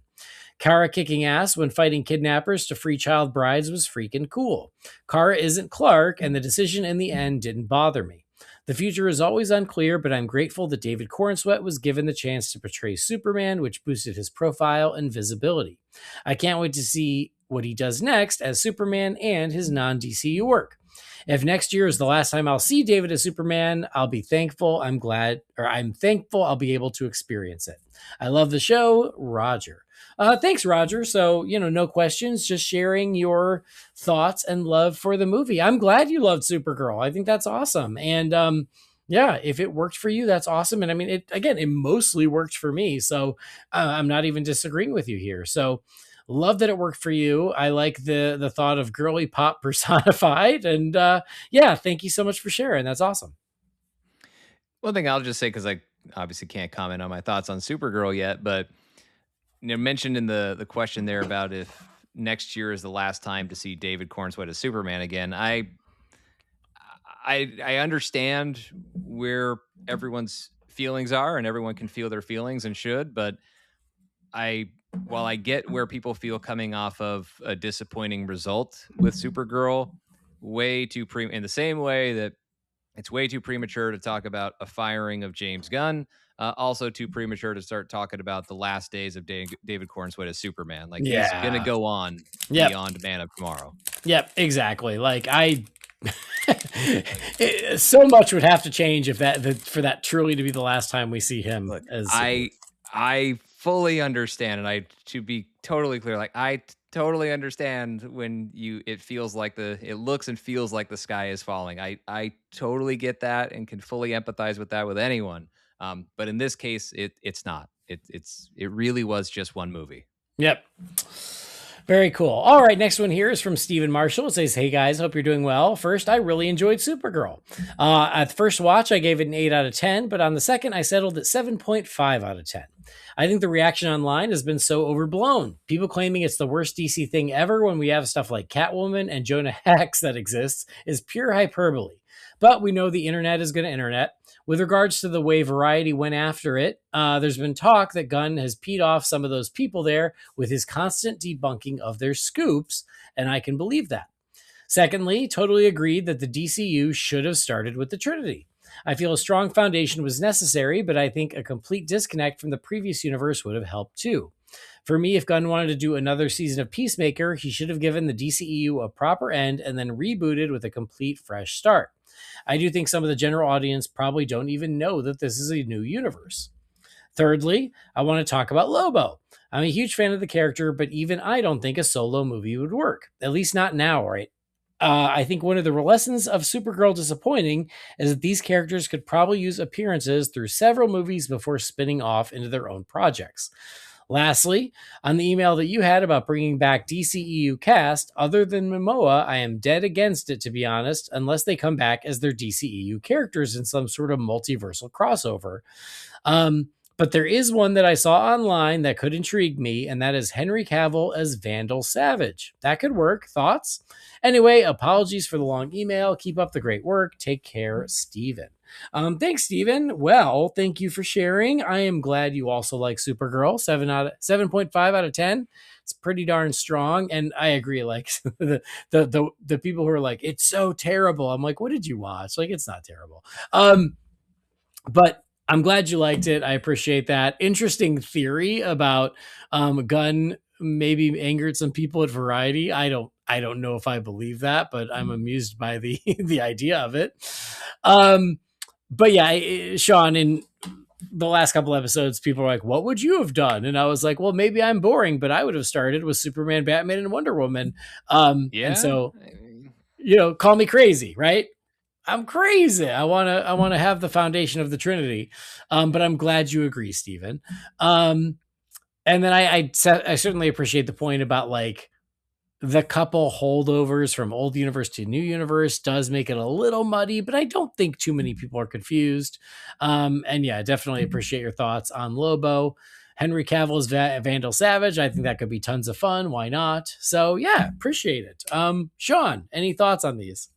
Kara kicking ass when fighting kidnappers to free child brides was freaking cool. Kara isn't Clark, and the decision in the end didn't bother me. The future is always unclear, but I'm grateful that David Cornsweet was given the chance to portray Superman, which boosted his profile and visibility. I can't wait to see what he does next as Superman and his non-DCU work. If next year is the last time I'll see David as Superman, I'll be thankful. I'm thankful I'll be able to experience it. I love the show, Roger." Thanks, Roger. So, no questions, just sharing your thoughts and love for the movie. I'm glad you loved Supergirl. I think that's awesome. And yeah, if it worked for you, that's awesome. And I mean, it mostly worked for me. So I'm not even disagreeing with you here. So love that it worked for you. I like the thought of girly pop personified. And yeah, thank you so much for sharing. That's awesome. One thing I'll just say, because I obviously can't comment on my thoughts on Supergirl yet, but mentioned in the question there about if next year is the last time to see David Cornsweet as Superman again. I understand where everyone's feelings are, and everyone can feel their feelings and should, but while I get where people feel coming off of a disappointing result with Supergirl, in the same way that it's way too premature to talk about a firing of James Gunn, also too premature to start talking about the last days of David Cornsweet as Superman. Like, he's going to go on beyond Man of Tomorrow. Yep, exactly. Like, so much would have to change for that truly to be the last time we see him. Look, I fully understand, and to be totally clear, like, I totally understand when it looks and feels like the sky is falling. I totally get that and can fully empathize with that with anyone. But in this case, it's not. It really was just one movie. Yep. Very cool. All right, next one here is from Stephen Marshall. It says, "Hey guys, hope you're doing well. First, I really enjoyed Supergirl. At the first watch, I gave it an 8 out of 10, but on the second, I settled at 7.5 out of 10. I think the reaction online has been so overblown. People claiming it's the worst DC thing ever when we have stuff like Catwoman and Jonah Hex that exists is pure hyperbole. But we know the internet is going to internet. With regards to the way Variety went after it, there's been talk that Gunn has peed off some of those people there with his constant debunking of their scoops, and I can believe that. Secondly, totally agreed that the DCU should have started with the Trinity. I feel a strong foundation was necessary, but I think a complete disconnect from the previous universe would have helped too. For me, if Gunn wanted to do another season of Peacemaker, he should have given the DCEU a proper end and then rebooted with a complete fresh start. I do think some of the general audience probably don't even know that this is a new universe. Thirdly, I want to talk about Lobo. I'm a huge fan of the character, but even I don't think a solo movie would work. At least not now, right? I think one of the lessons of Supergirl disappointing is that these characters could probably use appearances through several movies before spinning off into their own projects. Lastly, on the email that you had about bringing back DCEU cast, other than Momoa, I am dead against it, to be honest, unless they come back as their DCEU characters in some sort of multiversal crossover. But there is one that I saw online that could intrigue me, and that is Henry Cavill as Vandal Savage. That could work. Thoughts? Anyway, apologies for the long email. Keep up the great work. Take care, Steven. Thanks, Steven. Well, thank you for sharing. I am glad you also like Supergirl. 7.5 out of 10. It's pretty darn strong. And I agree. Like the people who are like, it's so terrible. I'm like, what did you watch? Like, it's not terrible. But I'm glad you liked it. I appreciate that. Interesting theory about Gunn maybe angered some people at Variety. I don't know if I believe that, but I'm amused by the the idea of it. But yeah, Sean, in the last couple episodes, people were like, "What would you have done?" And I was like, "Well, maybe I'm boring, but I would have started with Superman, Batman, and Wonder Woman." And so, call me crazy, right? I'm crazy. I want to have the foundation of the Trinity. But I'm glad you agree, Stephen. And then I certainly appreciate the point about like the couple holdovers from old universe to new universe does make it a little muddy, but I don't think too many people are confused. And yeah, definitely appreciate your thoughts on Lobo. Henry Cavill's Vandal Savage. I think that could be tons of fun. Why not? So yeah, appreciate it. Sean, any thoughts on these?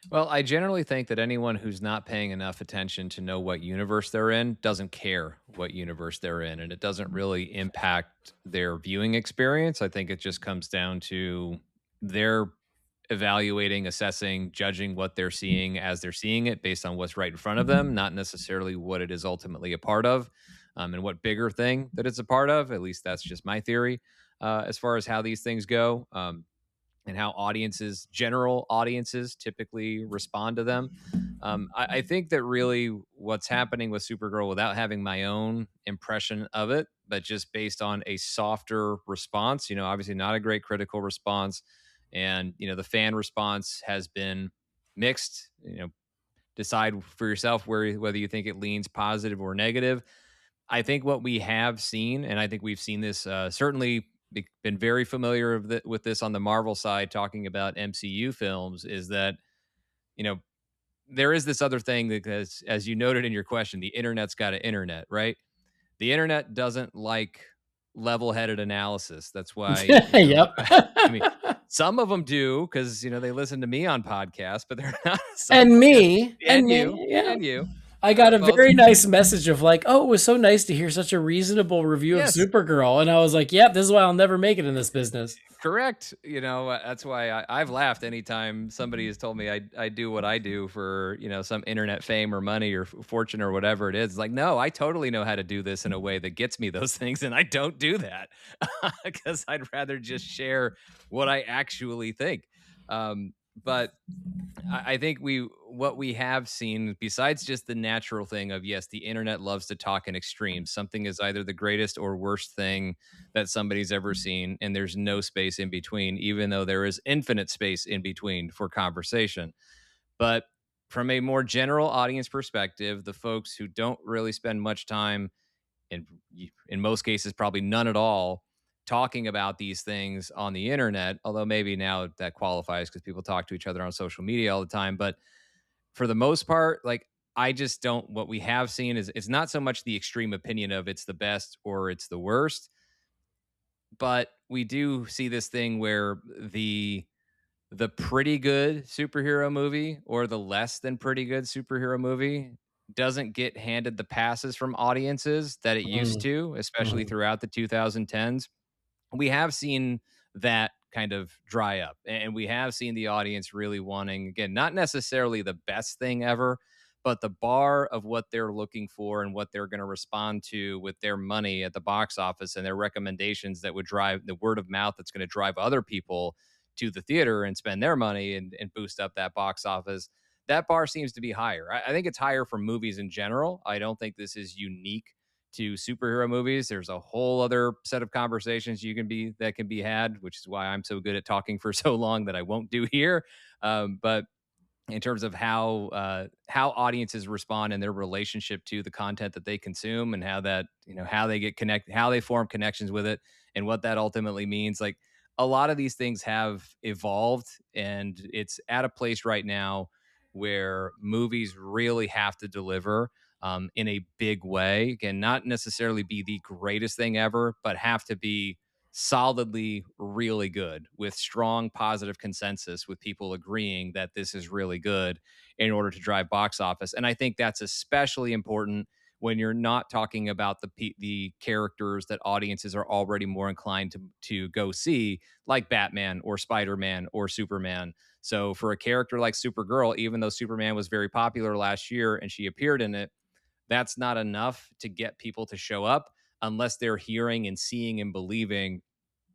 Well, I generally think that anyone who's not paying enough attention to know what universe they're in doesn't care what universe they're in, and it doesn't really impact their viewing experience. I think it just comes down to their evaluating, assessing, judging what they're seeing as they're seeing it based on what's right in front of them, not necessarily what it is ultimately a part of, and what bigger thing that it's a part of. At least that's just my theory as far as how these things go. And how general audiences typically respond to them. I think that really what's happening with Supergirl, without having my own impression of it, but just based on a softer response, obviously not a great critical response. And, the fan response has been mixed. Decide for yourself whether you think it leans positive or negative. I think what we have seen, and I think we've seen this certainly been very familiar with this on the Marvel side, talking about MCU films, is that, there is this other thing that, as you noted in your question, the internet's got an internet, right? The internet doesn't like level-headed analysis. That's why, Yep. I mean, some of them do because, they listen to me on podcasts, but they're not. And me. And me. you. Yeah. And you. I got a very nice message of like, oh, it was so nice to hear such a reasonable review of Supergirl. And I was like, yep, this is why I'll never make it in this business. Correct. That's why I've laughed anytime somebody has told me I do what I do for, some internet fame or money or fortune or whatever it is. It's like, no, I totally know how to do this in a way that gets me those things. And I don't do that because I'd rather just share what I actually think. But I think what we have seen, besides just the natural thing of, yes, the internet loves to talk in extremes. Something is either the greatest or worst thing that somebody's ever seen, and there's no space in between, even though there is infinite space in between for conversation. But from a more general audience perspective, the folks who don't really spend much time, in most cases, probably none at all, talking about these things on the internet, although maybe now that qualifies because people talk to each other on social media all the time. But for the most part, like, I just don't, what we have seen is it's not so much the extreme opinion of it's the best or it's the worst, but we do see this thing where the pretty good superhero movie or the less than pretty good superhero movie doesn't get handed the passes from audiences that it used Mm, to, especially mhm. throughout the 2010s. We have seen that kind of dry up, and we have seen the audience really wanting, again, not necessarily the best thing ever, but the bar of what they're looking for and what they're going to respond to with their money at the box office and their recommendations that would drive the word of mouth that's going to drive other people to the theater and spend their money and boost up that box office. That bar seems to be higher. I think it's higher for movies in general. I don't think this is unique to superhero movies. There's a whole other set of conversations that can be had, which is why I'm so good at talking for so long that I won't do here. But in terms of how audiences respond and their relationship to the content that they consume, and how that, how they get connect, how they form connections with it, and what that ultimately means, like, a lot of these things have evolved, and it's at a place right now where movies really have to deliver in a big way. Again, not necessarily be the greatest thing ever, but have to be solidly really good with strong positive consensus, with people agreeing that this is really good in order to drive box office. And I think that's especially important when you're not talking about the characters that audiences are already more inclined to go see, like Batman or Spider-Man or Superman. So for a character like Supergirl, even though Superman was very popular last year and she appeared in it, that's not enough to get people to show up unless they're hearing and seeing and believing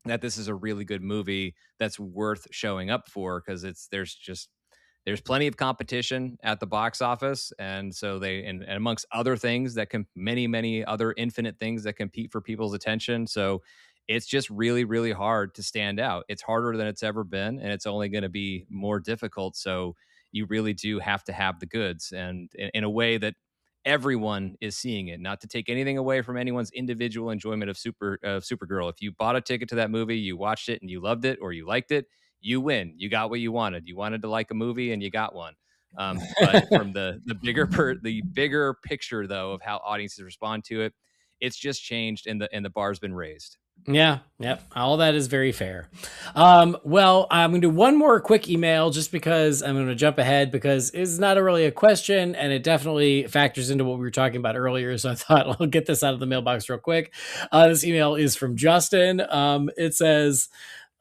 that this is a really good movie that's worth showing up for, because there's plenty of competition at the box office. And so and amongst other things that can, many other infinite things that compete for people's attention. So it's just really, really hard to stand out. It's harder than it's ever been, and it's only going to be more difficult. So you really do have to have the goods, and in a way that everyone is seeing it. Not to take anything away from anyone's individual enjoyment of Supergirl. If you bought a ticket to that movie, you watched it and you loved it or you liked it, you win. You got what you wanted. You wanted to like a movie and you got one. But from the bigger picture, though, of how audiences respond to it, it's just changed, and the bar's been raised. Yeah, yep. All that is very fair. Well, I'm going to do one more quick email just because I'm going to jump ahead, because it's not really a question and it definitely factors into what we were talking about earlier. So I thought I'll get this out of the mailbox real quick. This email is from Justin. It says,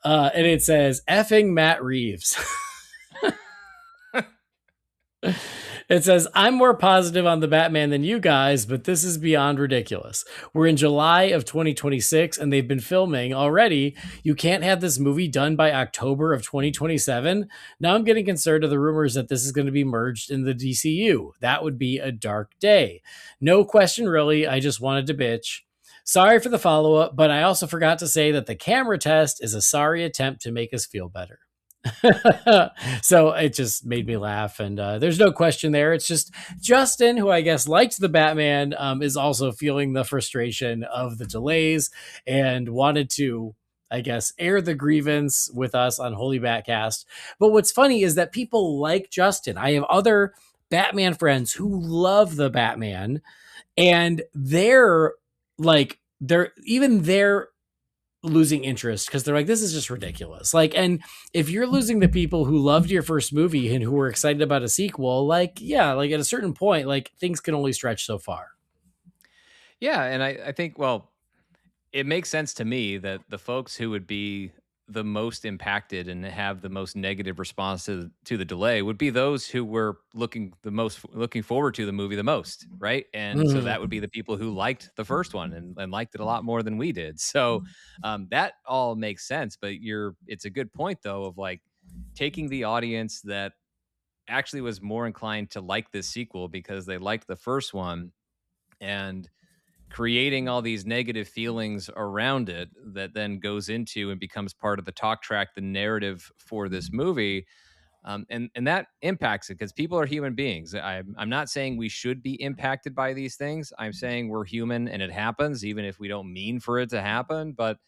effing Matt Reeves. It says, I'm more positive on the Batman than you guys, but this is beyond ridiculous. We're in July of 2026 and they've been filming already. You can't have this movie done by October of 2027. Now I'm getting concerned of the rumors that this is going to be merged in the DCU. That would be a dark day. No question, really. I just wanted to bitch. Sorry for the follow-up, but I also forgot to say that the camera test is a sorry attempt to make us feel better. So it just made me laugh, and there's no question there. It's just Justin, who I guess liked the Batman, is also feeling the frustration of the delays and wanted to, I guess, air the grievance with us on Holy BatCast. But what's funny is that people like Justin. I have other Batman friends who love the Batman, and they're losing interest because they're like, this is just ridiculous. Like, and if you're losing the people who loved your first movie and who were excited about a sequel, like, yeah, like at a certain point, like things can only stretch so far. Yeah. And I think, well, it makes sense to me that the folks who would be the most impacted and have the most negative response to the delay would be those who were looking forward to the movie the most, right? And so that would be the people who liked the first one and liked it a lot more than we did. So that all makes sense. But it's a good point, though, of like taking the audience that actually was more inclined to like this sequel because they liked the first one, and creating all these negative feelings around it that then goes into and becomes part of the talk track, the narrative for this movie. And that impacts it because people are human beings. I'm not saying we should be impacted by these things. I'm saying we're human and it happens, even if we don't mean for it to happen. But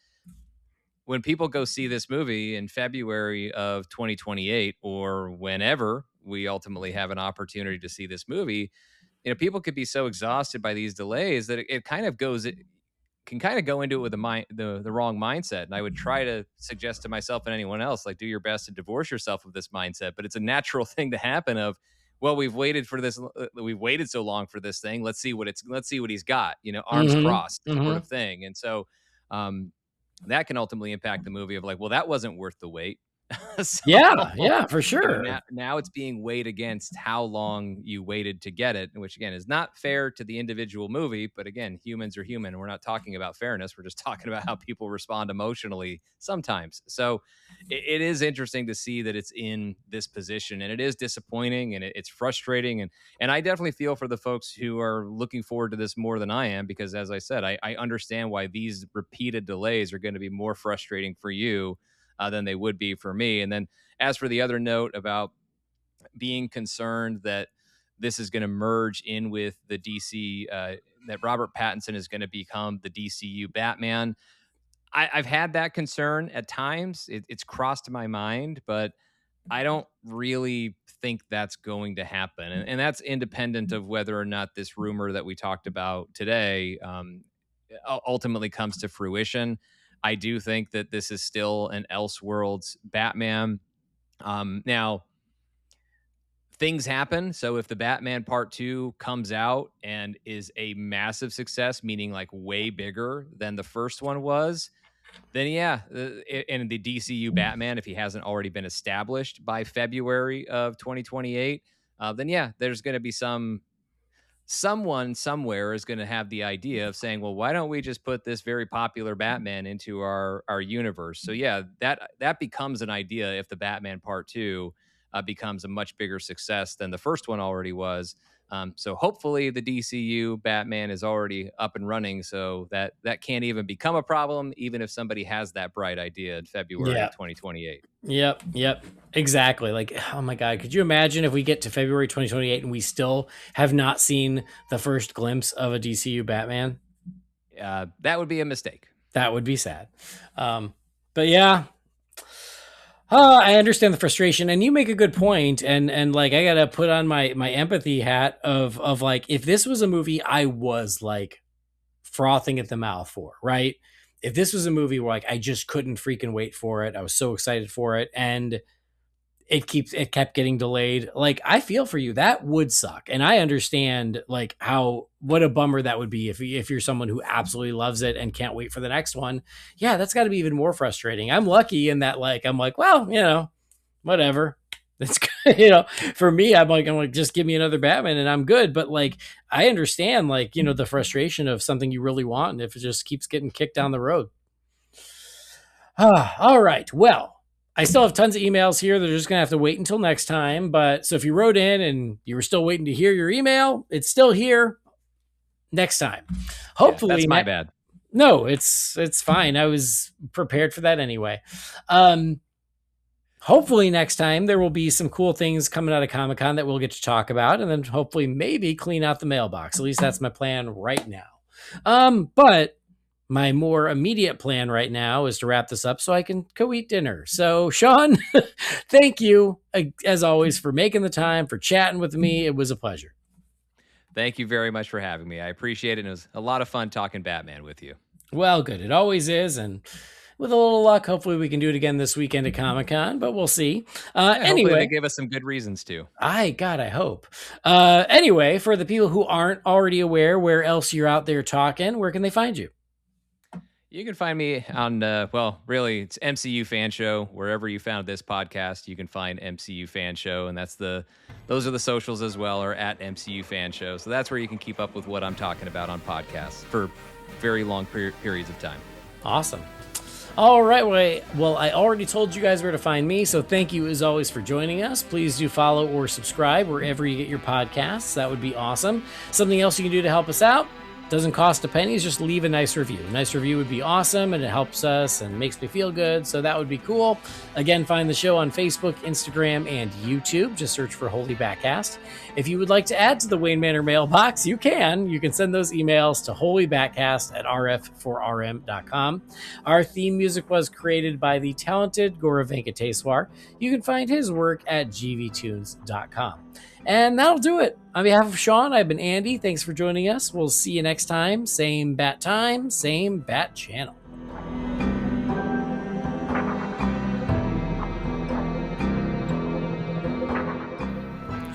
when people go see this movie in February of 2028 or whenever we ultimately have an opportunity to see this movie, people could be so exhausted by these delays that it kind of can kind of go into it with the wrong mindset. And I would try to suggest to myself and anyone else, like, do your best to divorce yourself of this mindset. But it's a natural thing to happen of, well, we've waited so long for this thing. Let's see what he's got, arms crossed sort of thing. And so that can ultimately impact the movie of like, well, that wasn't worth the wait. So, yeah, for sure. Now it's being weighed against how long you waited to get it, which again is not fair to the individual movie. But again, humans are human. We're not talking about fairness. We're just talking about how people respond emotionally sometimes. So it is interesting to see that it's in this position, and it is disappointing and it's frustrating. And I definitely feel for the folks who are looking forward to this more than I am, because as I said, I understand why these repeated delays are going to be more frustrating for you than they would be for me. And then as for the other note about being concerned that this is going to merge in with the DC, that Robert Pattinson is going to become the DCU Batman. I've had that concern at times. It's crossed my mind, but I don't really think that's going to happen. And that's independent of whether or not this rumor that we talked about today ultimately comes to fruition. I do think that this is still an Elseworlds Batman. Now, things happen. So if the Batman Part 2 comes out and is a massive success, meaning like way bigger than the first one was, then yeah, and the DCU Batman, if he hasn't already been established by February of 2028, then yeah, there's going to be someone somewhere is going to have the idea of saying, well, why don't we just put this very popular Batman into our universe? So yeah, that becomes an idea if the Batman Part 2 becomes a much bigger success than the first one already was. So hopefully the DCU Batman is already up and running, so that can't even become a problem, even if somebody has that bright idea in February of 2028. Yep. Exactly. Like, oh my God, could you imagine if we get to February 2028 and we still have not seen the first glimpse of a DCU Batman? That would be a mistake. That would be sad. But yeah, I understand the frustration, and you make a good point. And like, I gotta put on my empathy hat of like, if this was a movie I was like frothing at the mouth for, right? If this was a movie where like I just couldn't freaking wait for it, I was so excited for it, and it kept getting delayed. Like, I feel for you. That would suck. And I understand like what a bummer that would be if you're someone who absolutely loves it and can't wait for the next one. Yeah, that's got to be even more frustrating. I'm lucky in that, like, I'm like, well, whatever. That's for me, I'm like, just give me another Batman and I'm good. But like, I understand, like, the frustration of something you really want, and if it just keeps getting kicked down the road. All right. Well, I still have tons of emails here. They're just going to have to wait until next time. But so if you wrote in and you were still waiting to hear your email, it's still here next time. Hopefully. That's my bad. No, it's fine. I was prepared for that anyway. Hopefully next time there will be some cool things coming out of Comic-Con that we'll get to talk about, and then hopefully maybe clean out the mailbox. At least that's my plan right now. But my more immediate plan right now is to wrap this up so I can go eat dinner. So, Sean, thank you, as always, for making the time, for chatting with me. It was a pleasure. Thank you very much for having me. I appreciate it. It was a lot of fun talking Batman with you. Well, good. It always is. And with a little luck, hopefully we can do it again this weekend at Comic-Con, but we'll see. Anyway, they gave us some good reasons to. I hope. Anyway, for the people who aren't already aware where else you're out there talking, where can they find you? You can find me on, really, it's MCU Fan Show. Wherever you found this podcast, you can find MCU Fan Show, and those are the socials as well, are at MCU Fan Show. So that's where you can keep up with what I'm talking about on podcasts for very long periods of time. Awesome. All right. Well, I already told you guys where to find me, so thank you as always for joining us. Please do follow or subscribe wherever you get your podcasts. That would be awesome. Something else you can do to help us out? Doesn't cost a penny. Just leave a nice review. A nice review would be awesome, and it helps us and makes me feel good. So that would be cool. Again, find the show on Facebook, Instagram, and YouTube. Just search for Holy BatCast. If you would like to add to the Wayne Manor Mailbox, you can. You can send those emails to holybatcast@rf4rm.com. Our theme music was created by the talented Gaurav Venkateswar. You can find his work at gvtunes.com. And that'll do it. On behalf of Sean, I've been Andy. Thanks for joining us. We'll see you next time. Same bat time, same bat channel.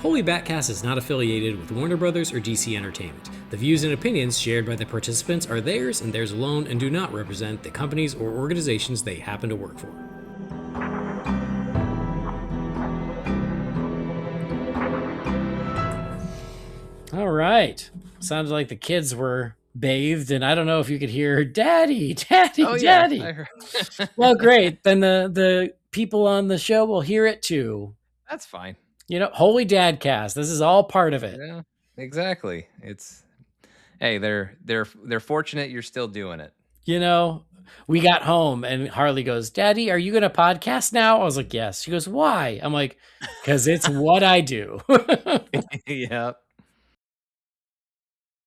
Holy BatCast is not affiliated with Warner Brothers or DC Entertainment. The views and opinions shared by the participants are theirs and theirs alone and do not represent the companies or organizations they happen to work for. All right. Sounded like the kids were bathed, and I don't know if you could hear Daddy, Daddy, Oh, Daddy. yeah, I heard. Well, great. Then the people on the show will hear it too. That's fine. You know, Holy Dadcast. This is all part of it. Yeah, exactly. It's hey, they're fortunate you're still doing it. You know, we got home and Harley goes, Daddy, are you going to podcast now? I was like, yes. She goes, why? I'm like, because it's what I do. Yep.